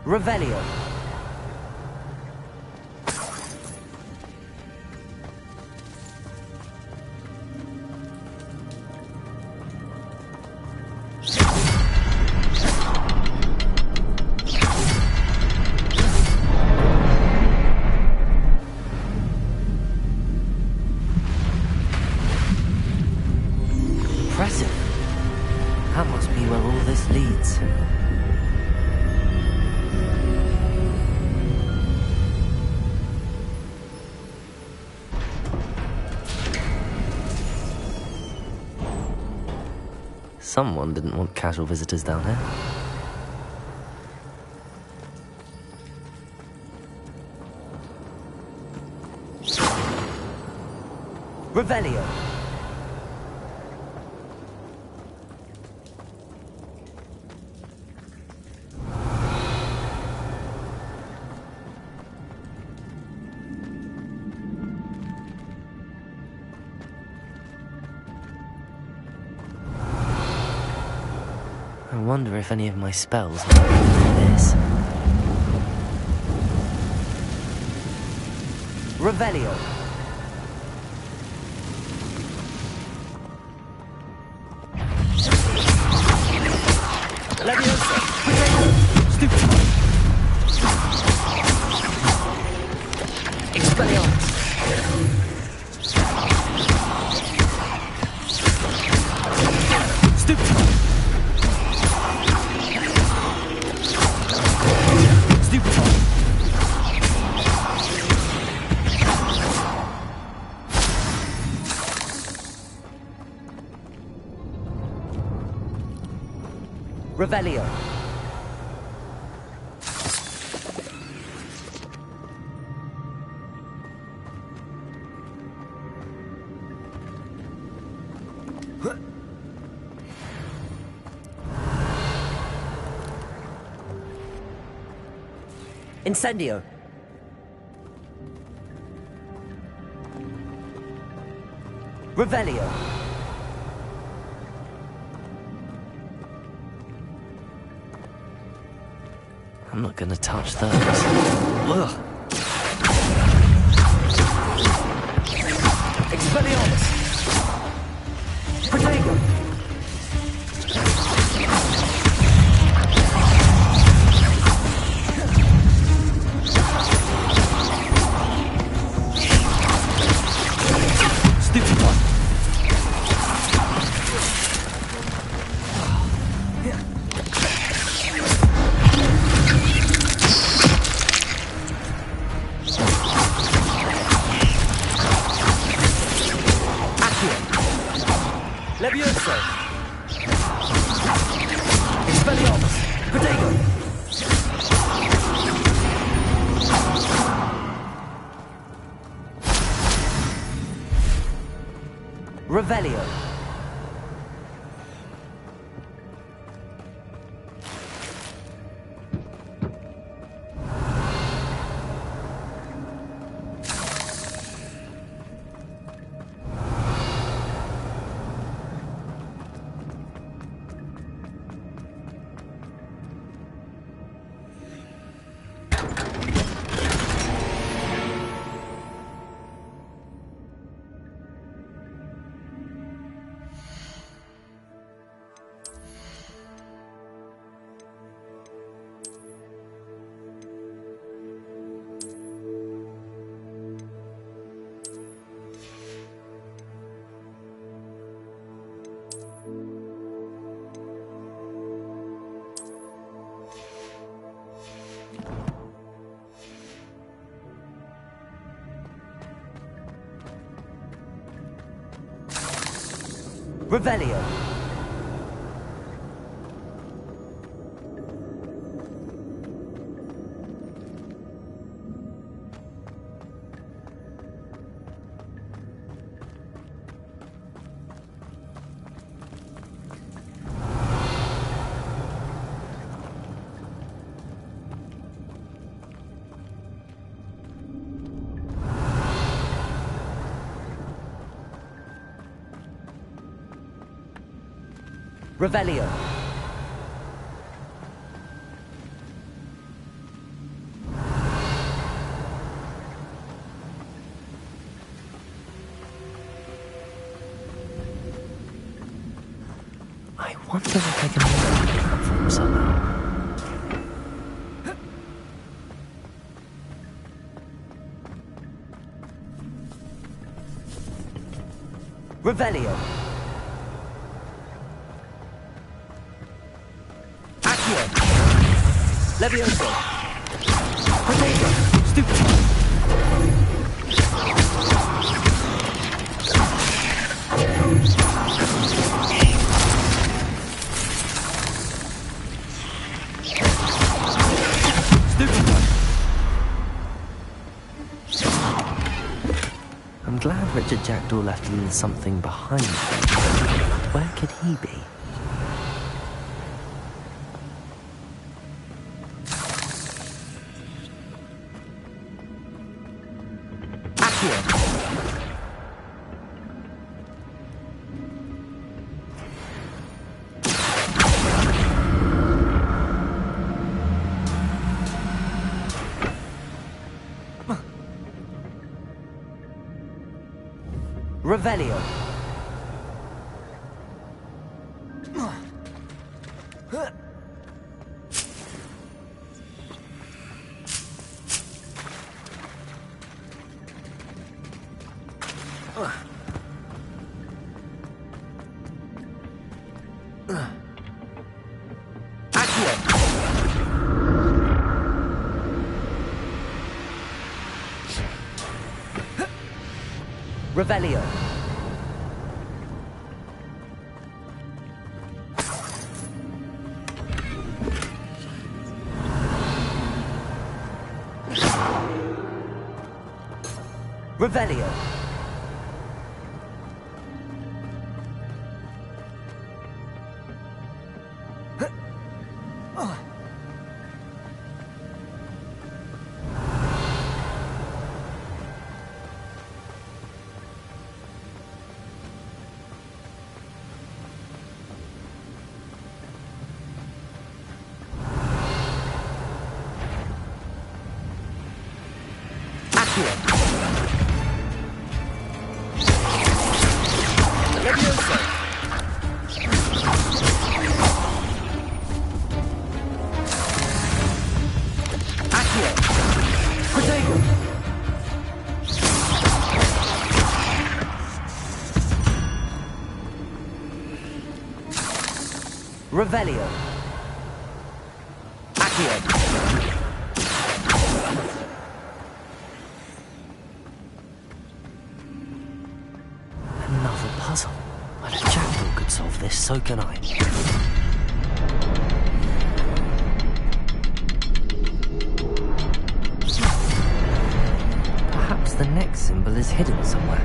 Revelio. impressive. That must be where all this leads. Someone didn't want casual visitors down here. Revelio. I wonder if any of my spells might be this. Revelio. Leviosa. Stupid. Expelliarmus. Stupid. Revelio. Incendio. Revelio. I'm not gonna touch those. Ugh. Expelliarmus. Protego. Stupid one. Leviosa. Expelliarmus. Protego. Revelio. Revelio. Revelio. I wonder if I can make a platform somehow. Revelio. Levioso! Potato! Stupefy! I'm glad Richard Jackdaw left a little something behind him. Where could he be? Revelio. Revelio. Revelio. Revelio. Accio. Another puzzle. Well, if Jackdaw could solve this, so can I. Perhaps the next symbol is hidden somewhere.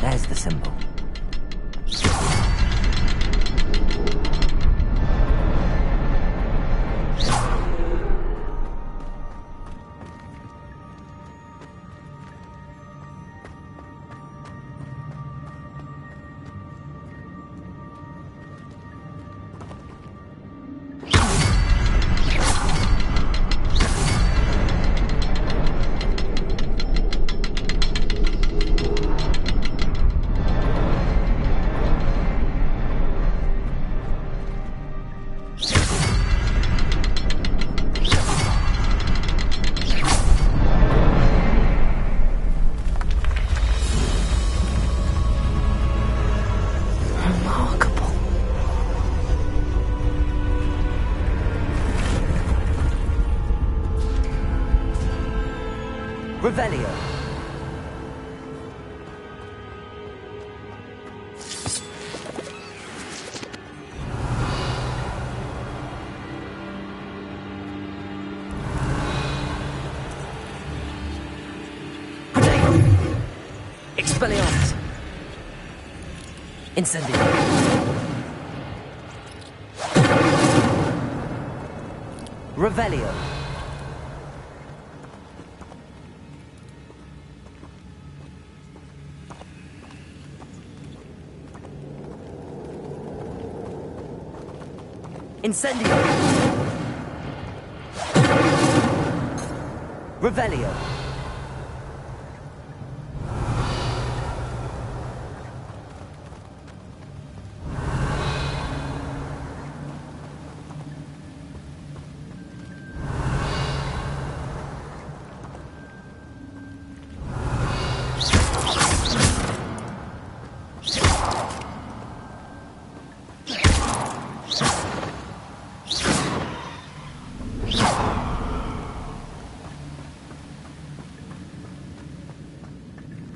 There's the symbol. Revelio. Potato. Expelliarmus. Incendio. Revelio. Incendio. Revelio.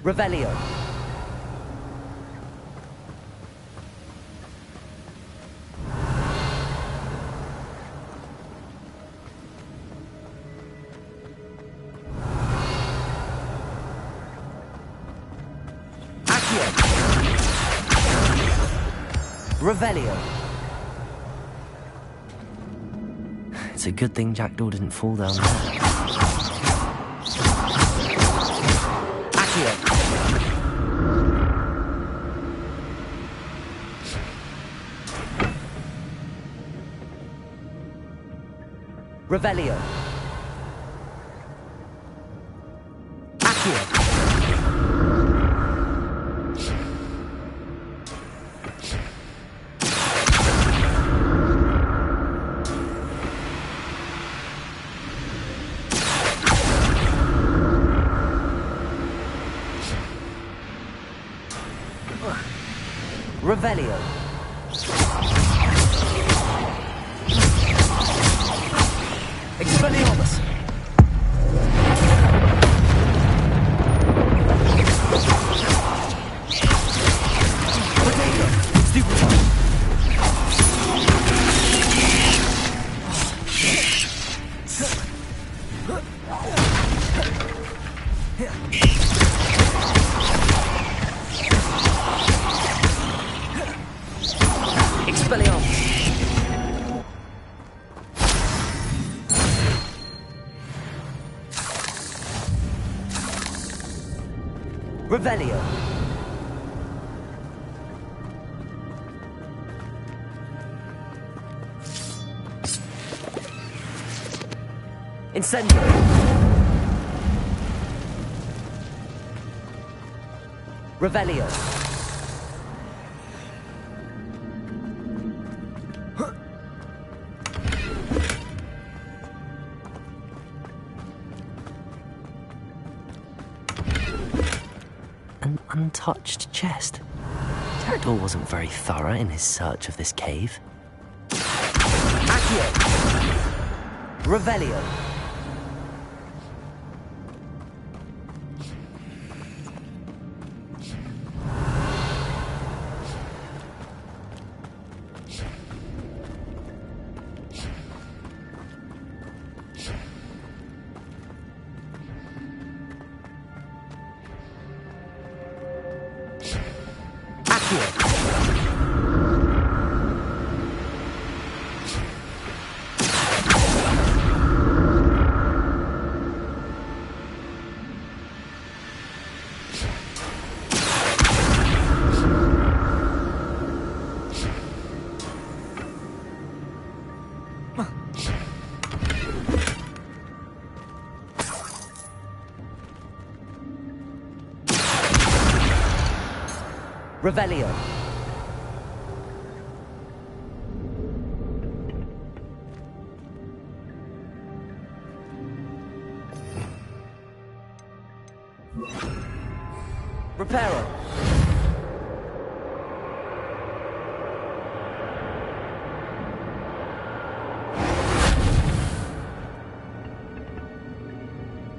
Revelio. Revelio. It's a good thing Jackdaw didn't fall down there. Accio. Revelio. Accio. Revelio. Expelliarmus. Potato. Stupefy. Expelliarmus. Revelio. Incendio. Revelio. An untouched chest. Jackdaw wasn't very thorough in his search of this cave. Accio. Revelio. Revelio. Reparo.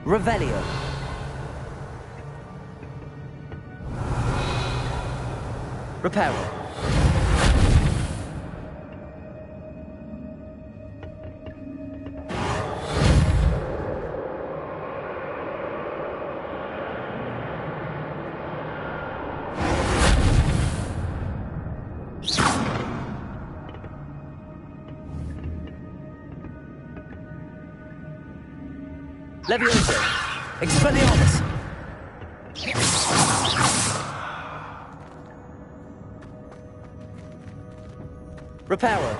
Revelio. Reparo. Levioso. Expelliarmus. Reparo.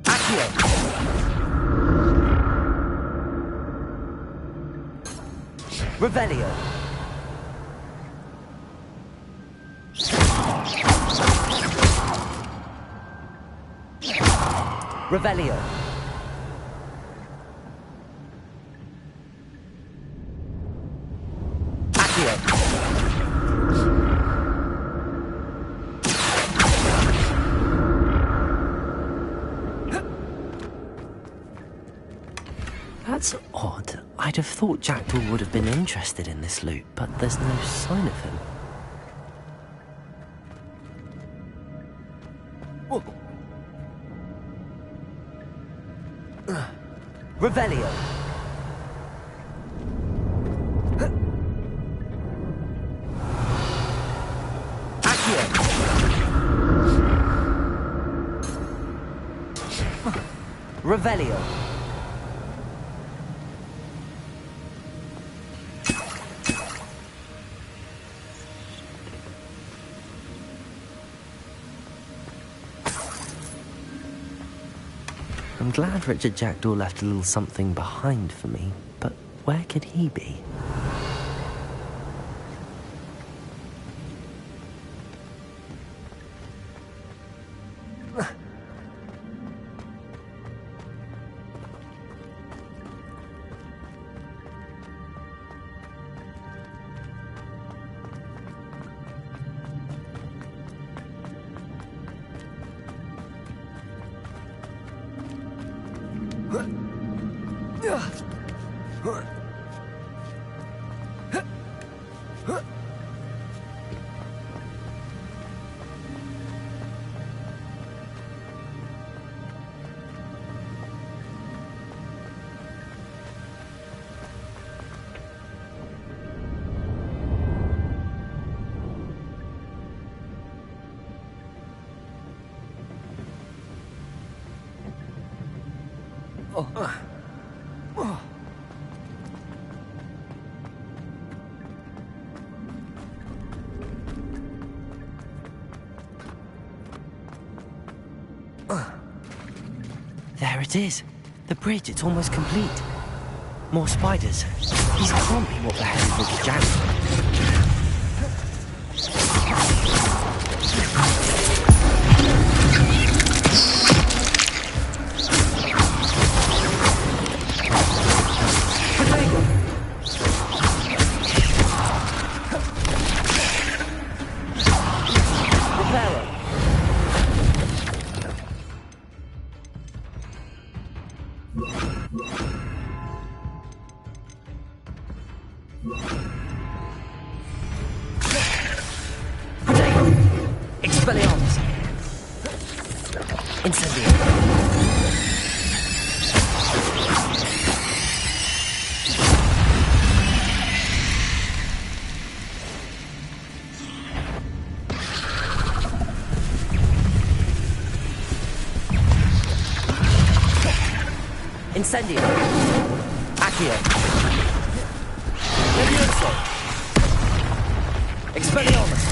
Accio. Revelio. Revelio. That's odd. I'd have thought Jackdaw would have been interested in this loot, but there's no sign of him. Revelio. Revelio. I'm glad Richard Jackdaw left a little something behind for me, but where could he be? There it is. The bridge, it's almost complete. More spiders. These can't be what beheaded Richard Jackdaw. Incendio. Accio. Levioso. Expelliarmus.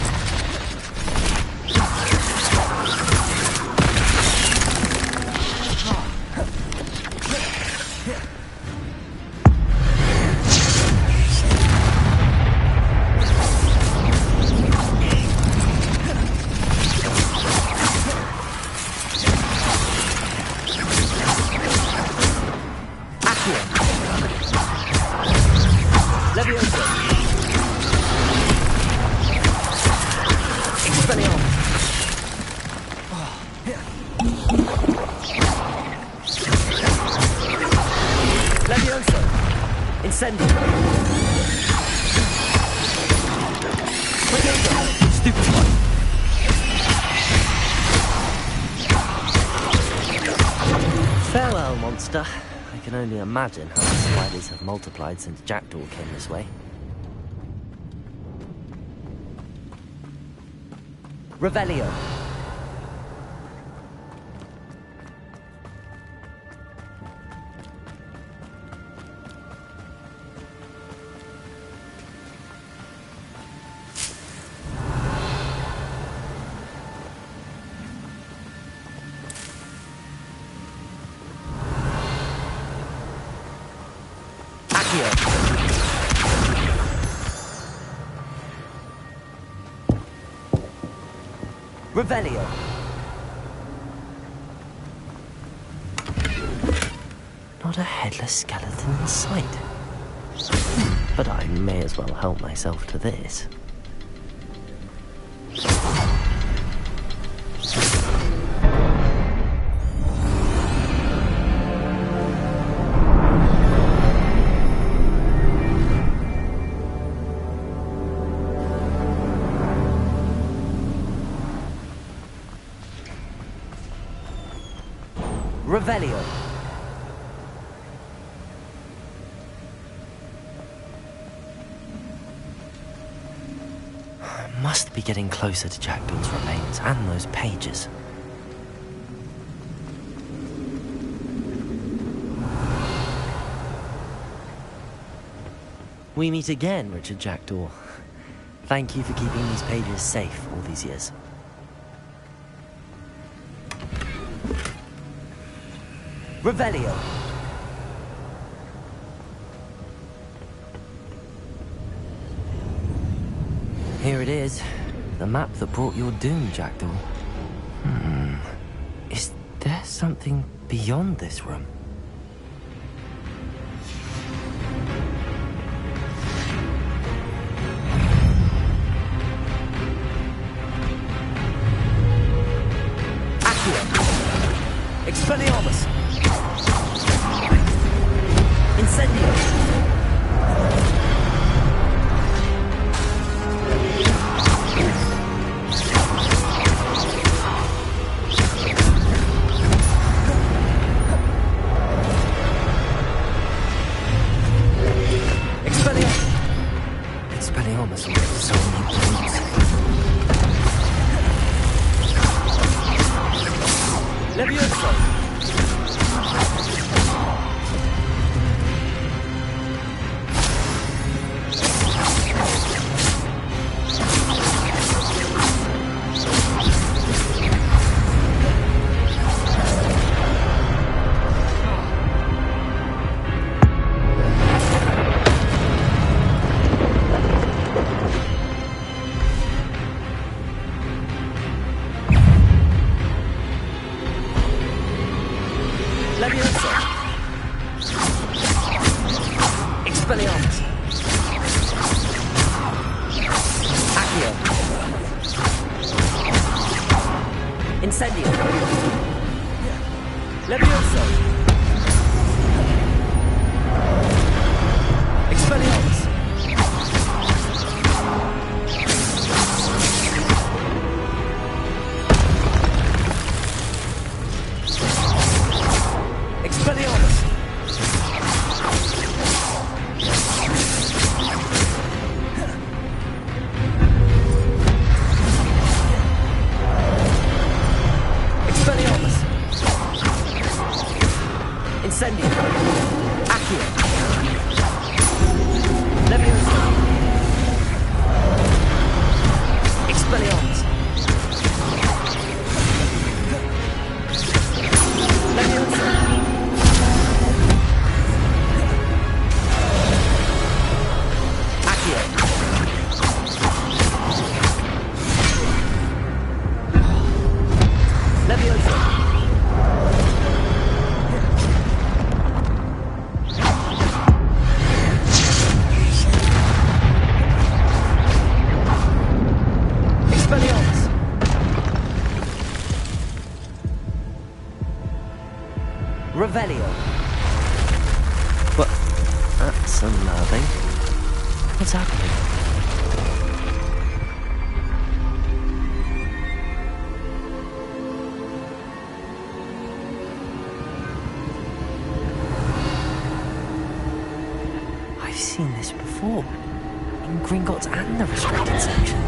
Farewell, monster. I can only imagine how the spiders have multiplied since Jackdaw came this way. Revelio. Revelio. Not a headless skeleton in sight. But I may as well help myself to this. Revelio. Must be getting closer to Jackdaw's remains and those pages. We meet again, Richard Jackdaw. Thank you for keeping these pages safe all these years. Revelio. Here it is. The map that brought your doom, Jackdaw. Is there something beyond this room? Expelliarmus! Incendio! Expelliarmus will so many points. Levioso! Expelliarmus. Accio. Incendio. Levioso. Expelliarmus. Expelliarmus. Incendio. Accio. Levioso. Expelliarmus. Levioso. Accio. Levioso. Revelio. But that's unnerving. What's happening? I've seen this before. In Gringotts and the restricted section.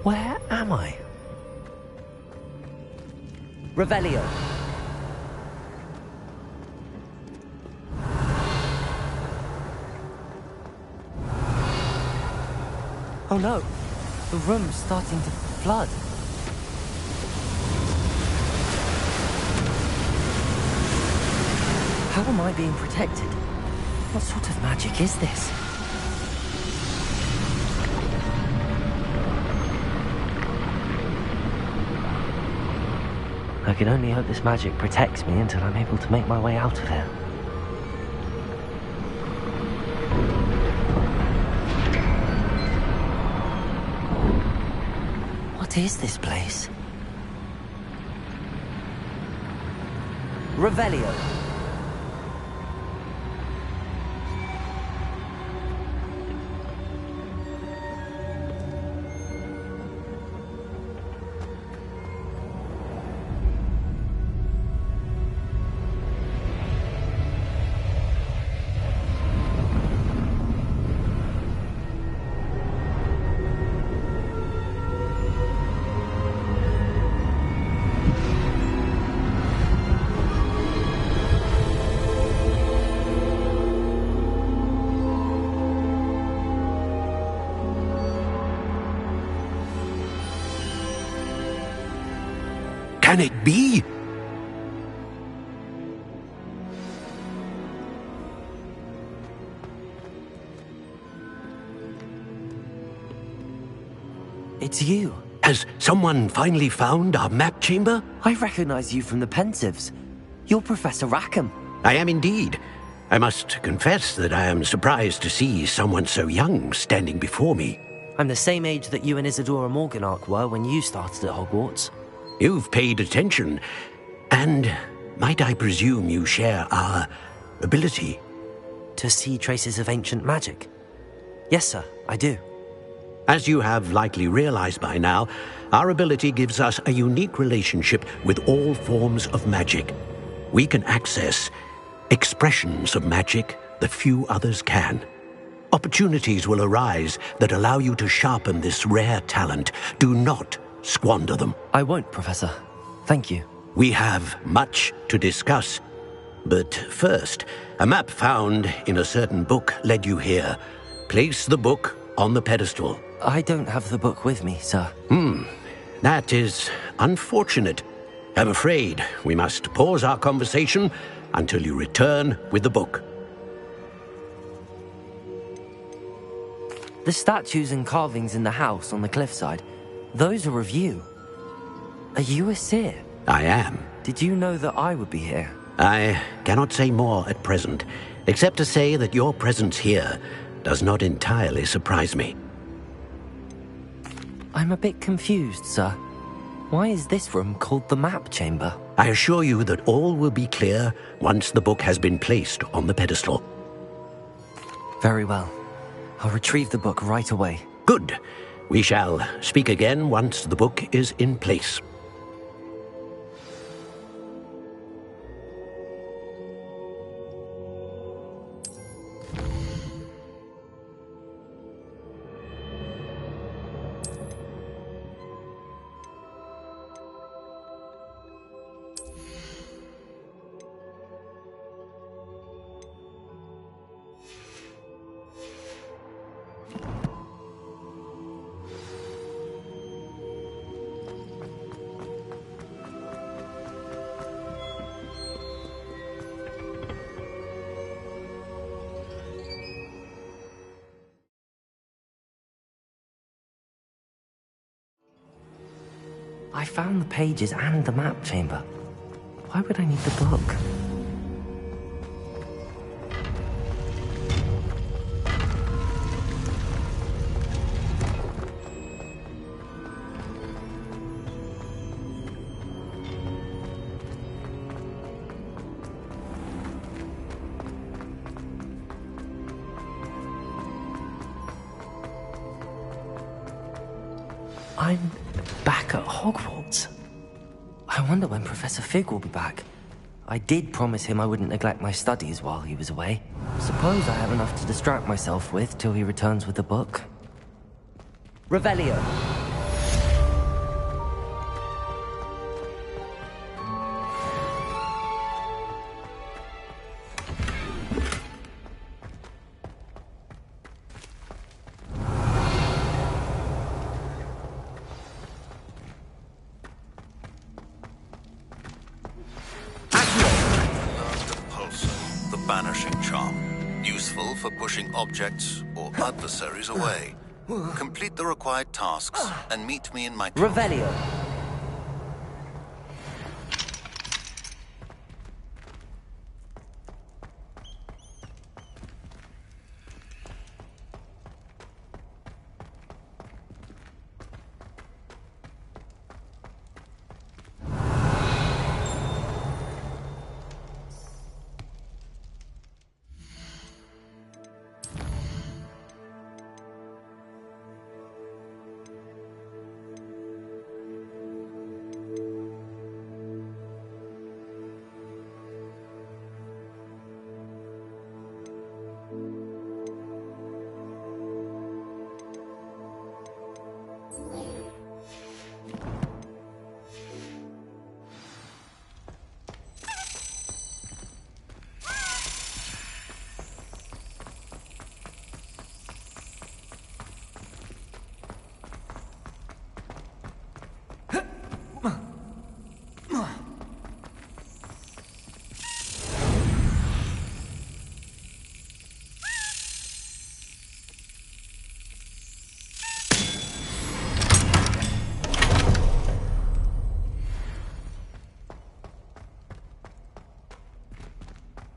Where am I? Revelio. Oh no, the room's starting to flood. How am I being protected? What sort of magic is this? I can only hope this magic protects me until I'm able to make my way out of here. What is this place? Revelio. Can it be? It's you. Has someone finally found our map chamber? I recognize you from the Pensives. You're Professor Rackham. I am indeed. I must confess that I am surprised to see someone so young standing before me. I'm the same age that you and Isadora Morganach were when you started at Hogwarts. You've paid attention, and might I presume you share our ability? To see traces of ancient magic? Yes, sir, I do. As you have likely realized by now, our ability gives us a unique relationship with all forms of magic. We can access expressions of magic that few others can. Opportunities will arise that allow you to sharpen this rare talent. Do not squander them. I won't, Professor. Thank you. We have much to discuss. But first, a map found in a certain book led you here. Place the book on the pedestal. I don't have the book with me, sir. That is unfortunate. I'm afraid we must pause our conversation until you return with the book. The statues and carvings in the house on the cliffside, those are of you. Are you a seer? I am. Did you know that I would be here? I cannot say more at present, except to say that your presence here does not entirely surprise me. I'm a bit confused, sir. Why is this room called the map chamber? I assure you that all will be clear once the book has been placed on the pedestal. Very well. I'll retrieve the book right away. Good. We shall speak again once the book is in place. I found the pages and the map chamber. Why would I need the book? I'm back at Hogwarts. I wonder when Professor Fig will be back. I did promise him I wouldn't neglect my studies while he was away. Suppose I have enough to distract myself with till he returns with the book. Revelio. Banishing charm, useful for pushing objects or adversaries away. Complete the required tasks and meet me in my Revelio.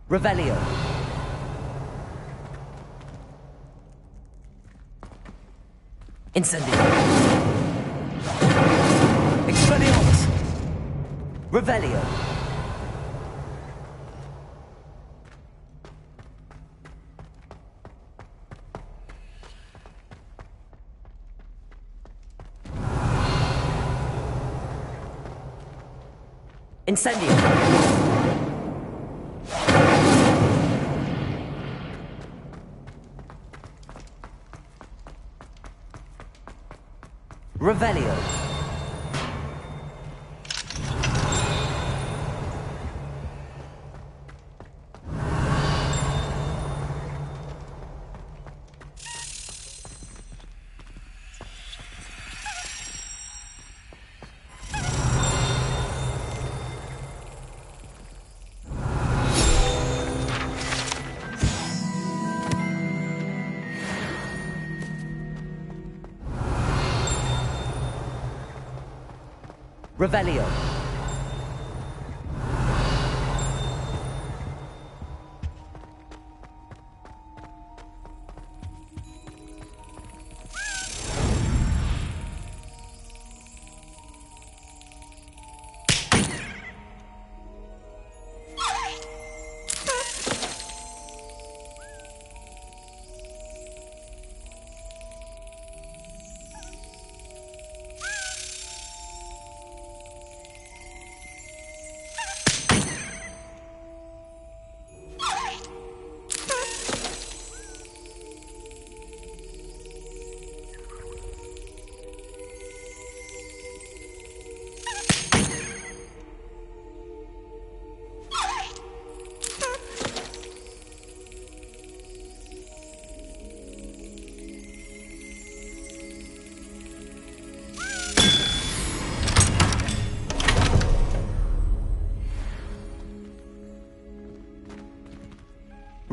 Revelio. Incendio. Expelliarmus. Revelio. Incendio. Revelio. Revelio.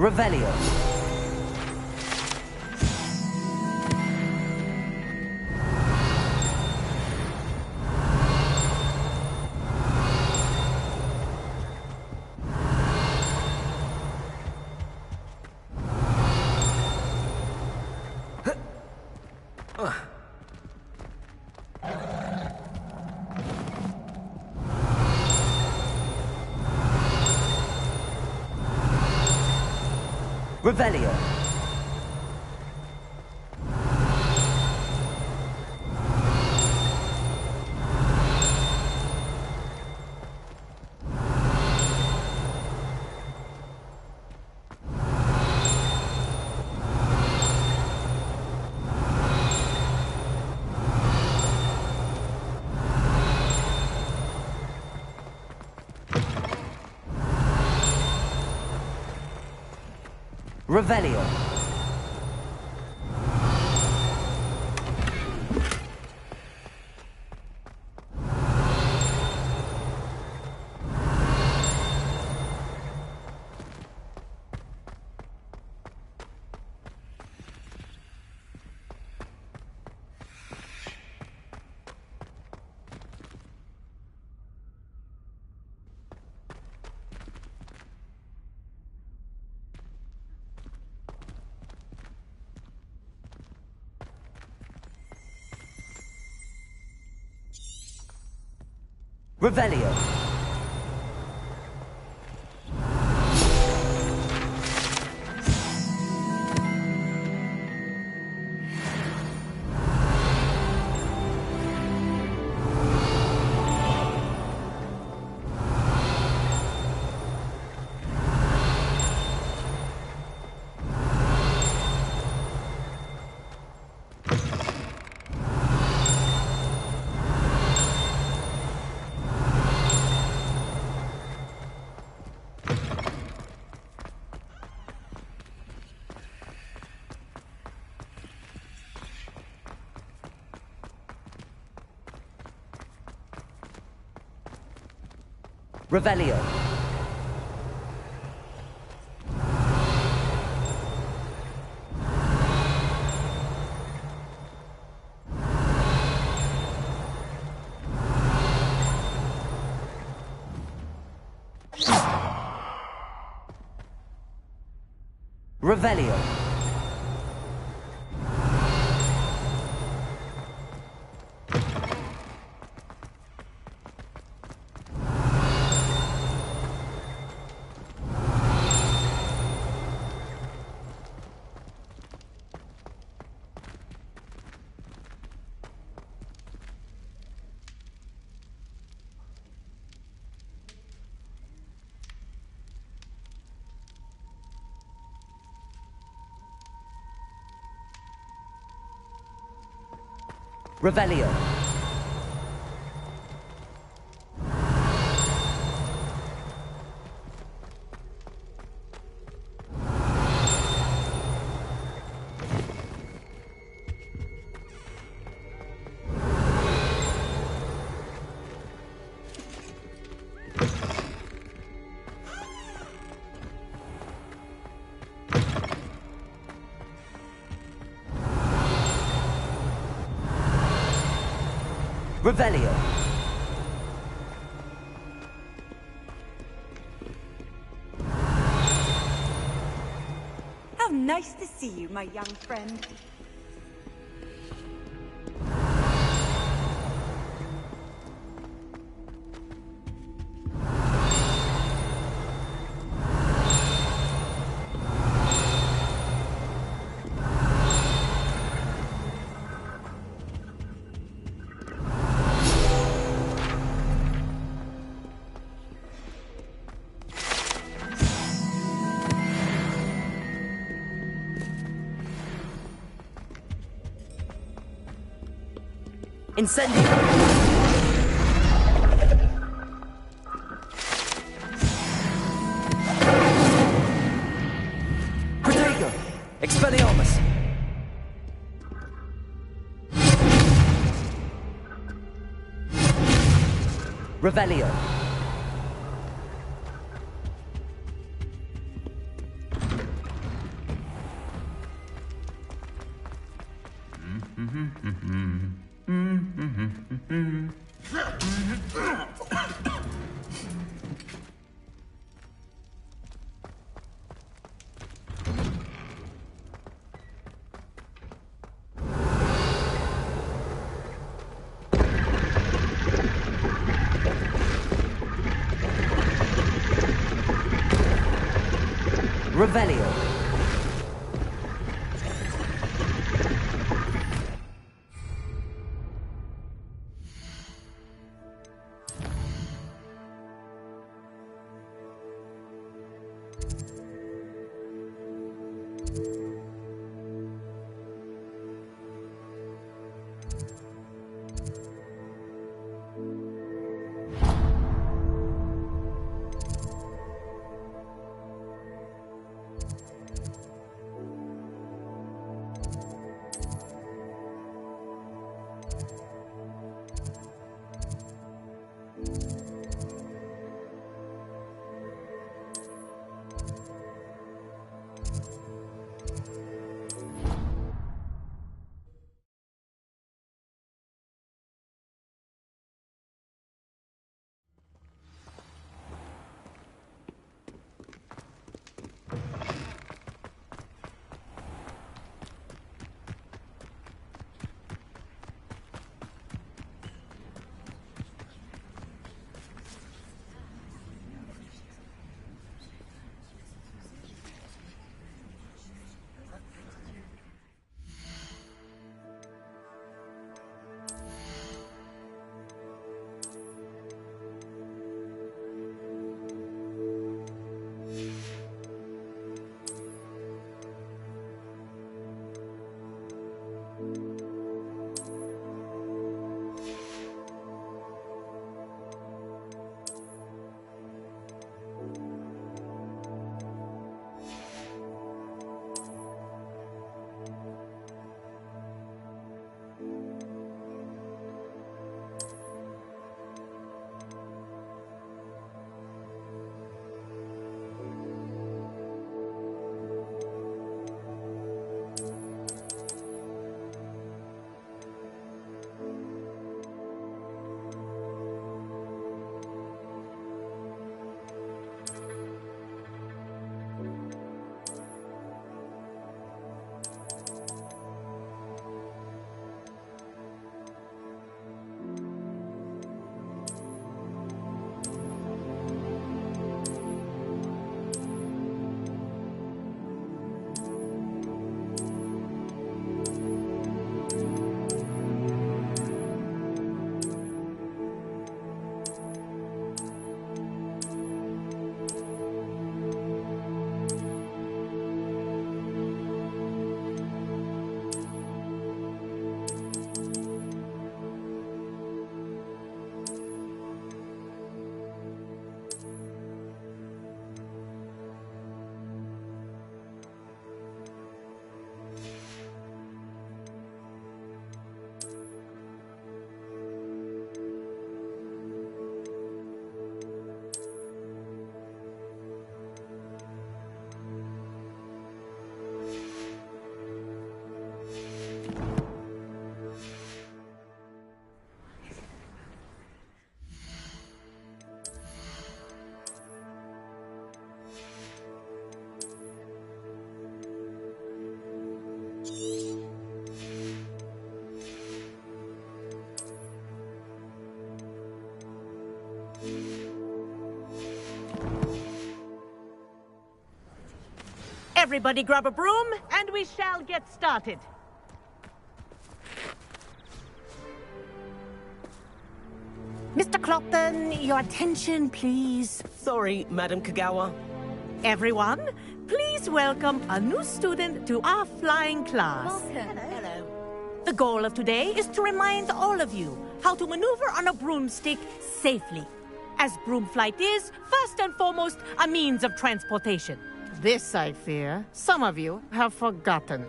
Revelio. Revelio. Revelio. Revelio. Revelio. Revelio. Revelio. Revelio. How nice to see you, my young friend. Incendio! Protego! Expelliarmus! Revelio! Revelio. Everybody grab a broom, and we shall get started. Mr. Clopton, your attention, please. Sorry, Madam Kagawa. Everyone, please welcome a new student to our flying class. Welcome. Hello. The goal of today is to remind all of you how to maneuver on a broomstick safely, as broom flight is, first and foremost, a means of transportation. This, I fear, some of you have forgotten.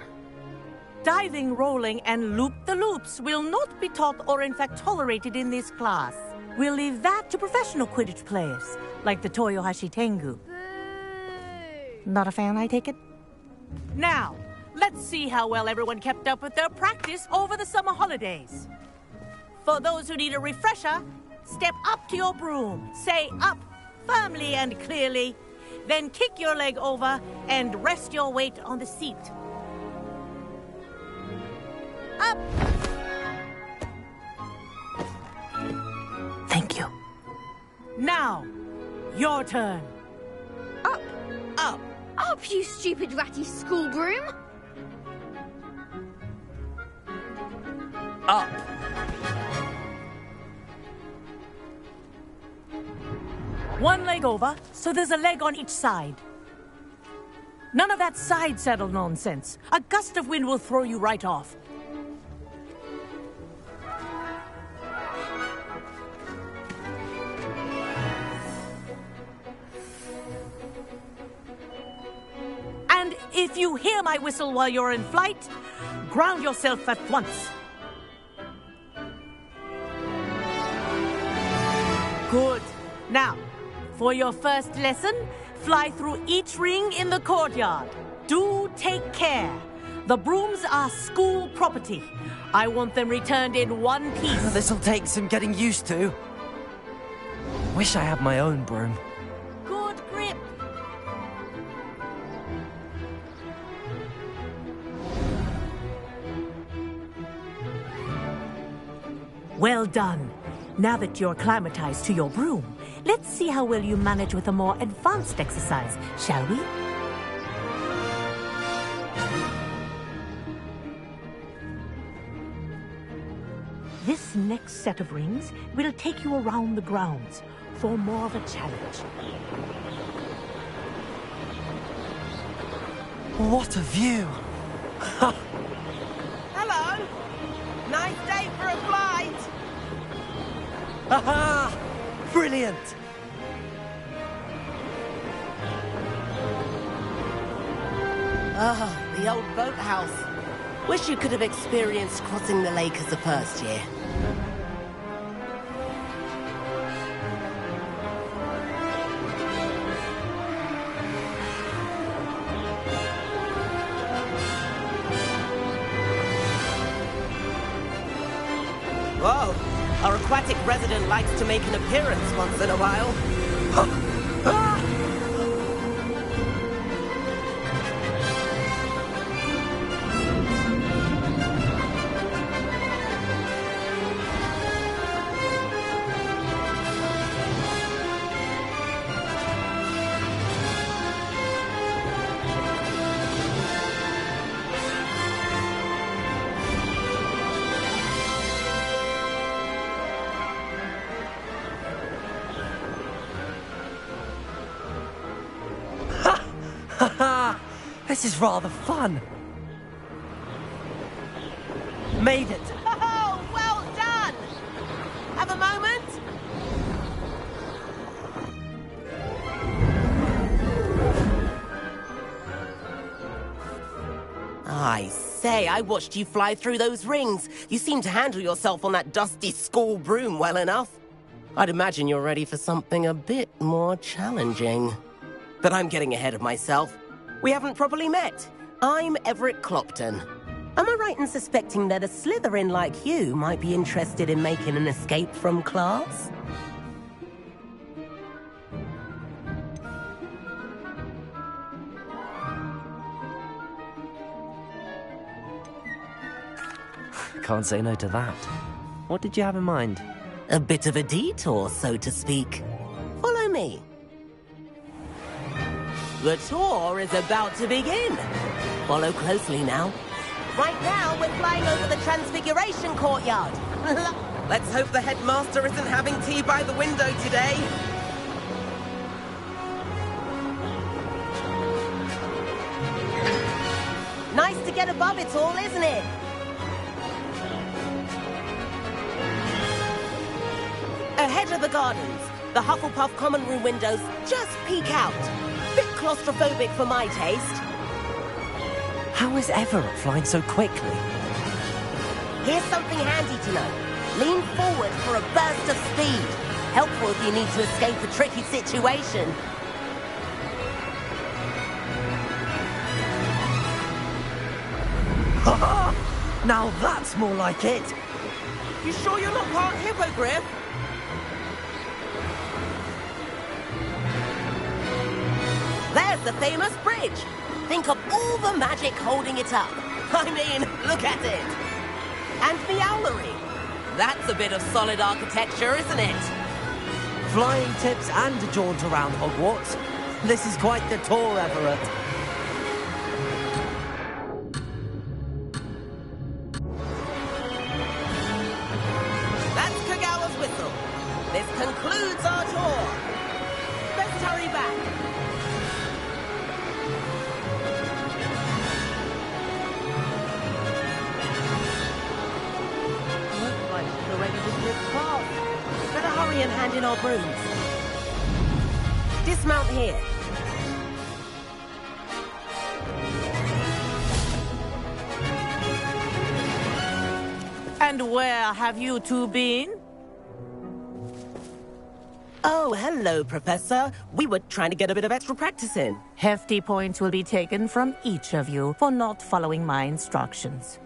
Diving, rolling, and loop-the-loops will not be taught or in fact tolerated in this class. We'll leave that to professional Quidditch players, like the Toyohashi Tengu. Not a fan, I take it? Now, let's see how well everyone kept up with their practice over the summer holidays. For those who need a refresher, step up to your broom, say up firmly and clearly, then kick your leg over and rest your weight on the seat. Up! Thank you. Now, your turn. Up! Up! Up, you stupid ratty school broom! Up! One leg over, so there's a leg on each side. None of that side saddle nonsense. A gust of wind will throw you right off. And if you hear my whistle while you're in flight, ground yourself at once. Good. Now, for your first lesson, fly through each ring in the courtyard. Do take care. The brooms are school property. I want them returned in one piece. This'll take some getting used to. Wish I had my own broom. Good grip. Well done. Now that you're acclimatized to your broom, let's see how well you manage with a more advanced exercise, shall we? This next set of rings will take you around the grounds for more of a challenge. What a view! Hello! Nice day for a flight! Aha! Brilliant! Ah, the old boathouse. Wish you could have experienced crossing the lake as a first year. Whoa! Our aquatic resident likes to make an appearance once in a while. This is rather fun. Made it. Oh, well done! Have a moment? I say, I watched you fly through those rings. You seem to handle yourself on that dusty school broom well enough. I'd imagine you're ready for something a bit more challenging. But I'm getting ahead of myself. We haven't properly met. I'm Everett Clopton. Am I right in suspecting that a Slytherin like you might be interested in making an escape from class? Can't say no to that. What did you have in mind? A bit of a detour, so to speak. Follow me. The tour is about to begin. Follow closely now. Right now, we're flying over the Transfiguration Courtyard. Let's hope the headmaster isn't having tea by the window today. Nice to get above it all, isn't it? Ahead of the gardens, the Hufflepuff common room windows just peek out. Bit claustrophobic for my taste. How is Everett flying so quickly? Here's something handy to know. Lean forward for a burst of speed. Helpful if you need to escape a tricky situation. Now that's more like it. You sure you're not part hippogriff? There's the famous bridge. Think of all the magic holding it up. I mean, look at it. And the owlery. That's a bit of solid architecture, isn't it? Flying tips and a jaunt around Hogwarts. This is quite the tour, Everett. That's Kagawa's whistle. This concludes our tour. Best hurry back. Looks like she's already dismissed class. Better hurry and hand in our brooms. Dismount here. And where have you two been? Oh, hello, Professor. We were trying to get a bit of extra practice in. Hefty points will be taken from each of you for not following my instructions.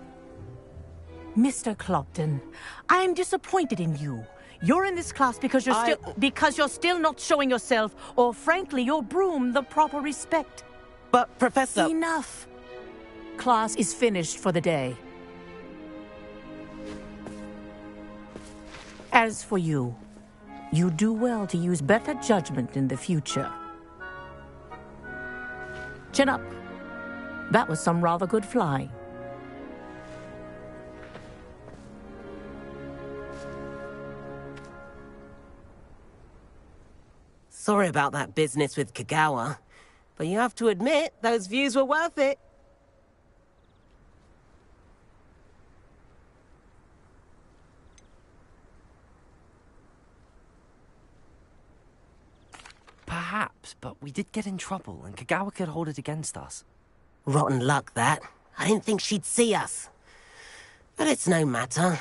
Mr. Clopton, I am disappointed in you. You're in this class because you're still not showing yourself, or frankly, your broom the proper respect. But, Professor... Enough. Class is finished for the day. As for you, you do well to use better judgment in the future. Chin up. That was some rather good flying. Sorry about that business with Kagawa, but you have to admit, those views were worth it. Perhaps, but we did get in trouble, and Kagawa could hold it against us. Rotten luck, that. I didn't think she'd see us. But it's no matter.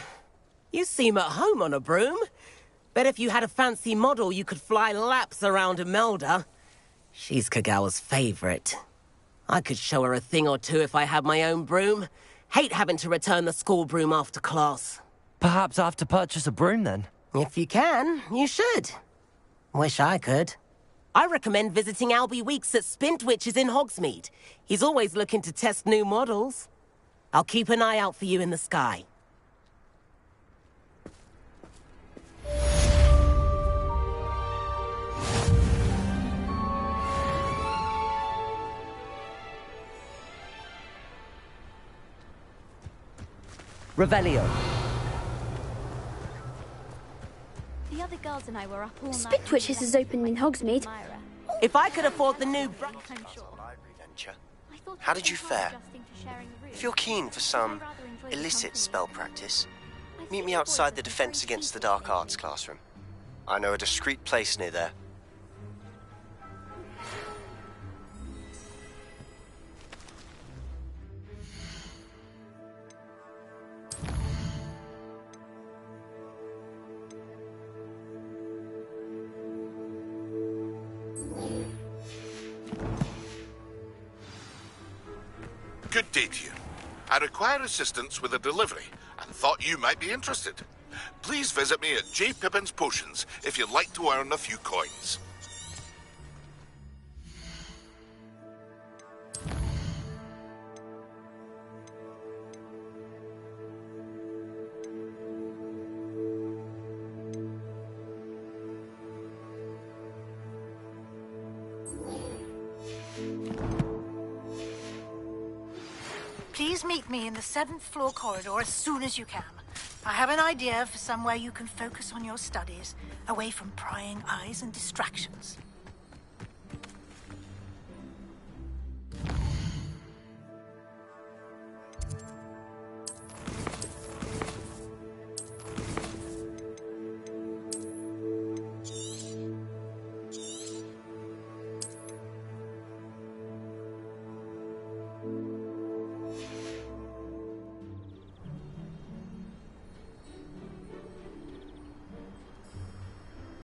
You seem at home on a broom. Bet if you had a fancy model, you could fly laps around Imelda. She's Kagawa's favorite. I could show her a thing or two if I had my own broom. Hate having to return the school broom after class. Perhaps I have to purchase a broom, then? If you can, you should. Wish I could. I recommend visiting Albie Weeks at Spintwitches in Hogsmeade. He's always looking to test new models. I'll keep an eye out for you in the sky. Revelio. The other girls and I were up all night. Spintwitches is open in Hogsmeade. If I could afford the new... How did you fare? If you're keen for some illicit spell practice, meet me outside the Defense Against the Dark Arts classroom. I know a discreet place near there. Good day to you. I require assistance with a delivery and thought you might be interested. Please visit me at J. Pippin's Potions if you'd like to earn a few coins. Meet me in the 7th floor corridor as soon as you can. I have an idea for somewhere you can focus on your studies, away from prying eyes and distractions.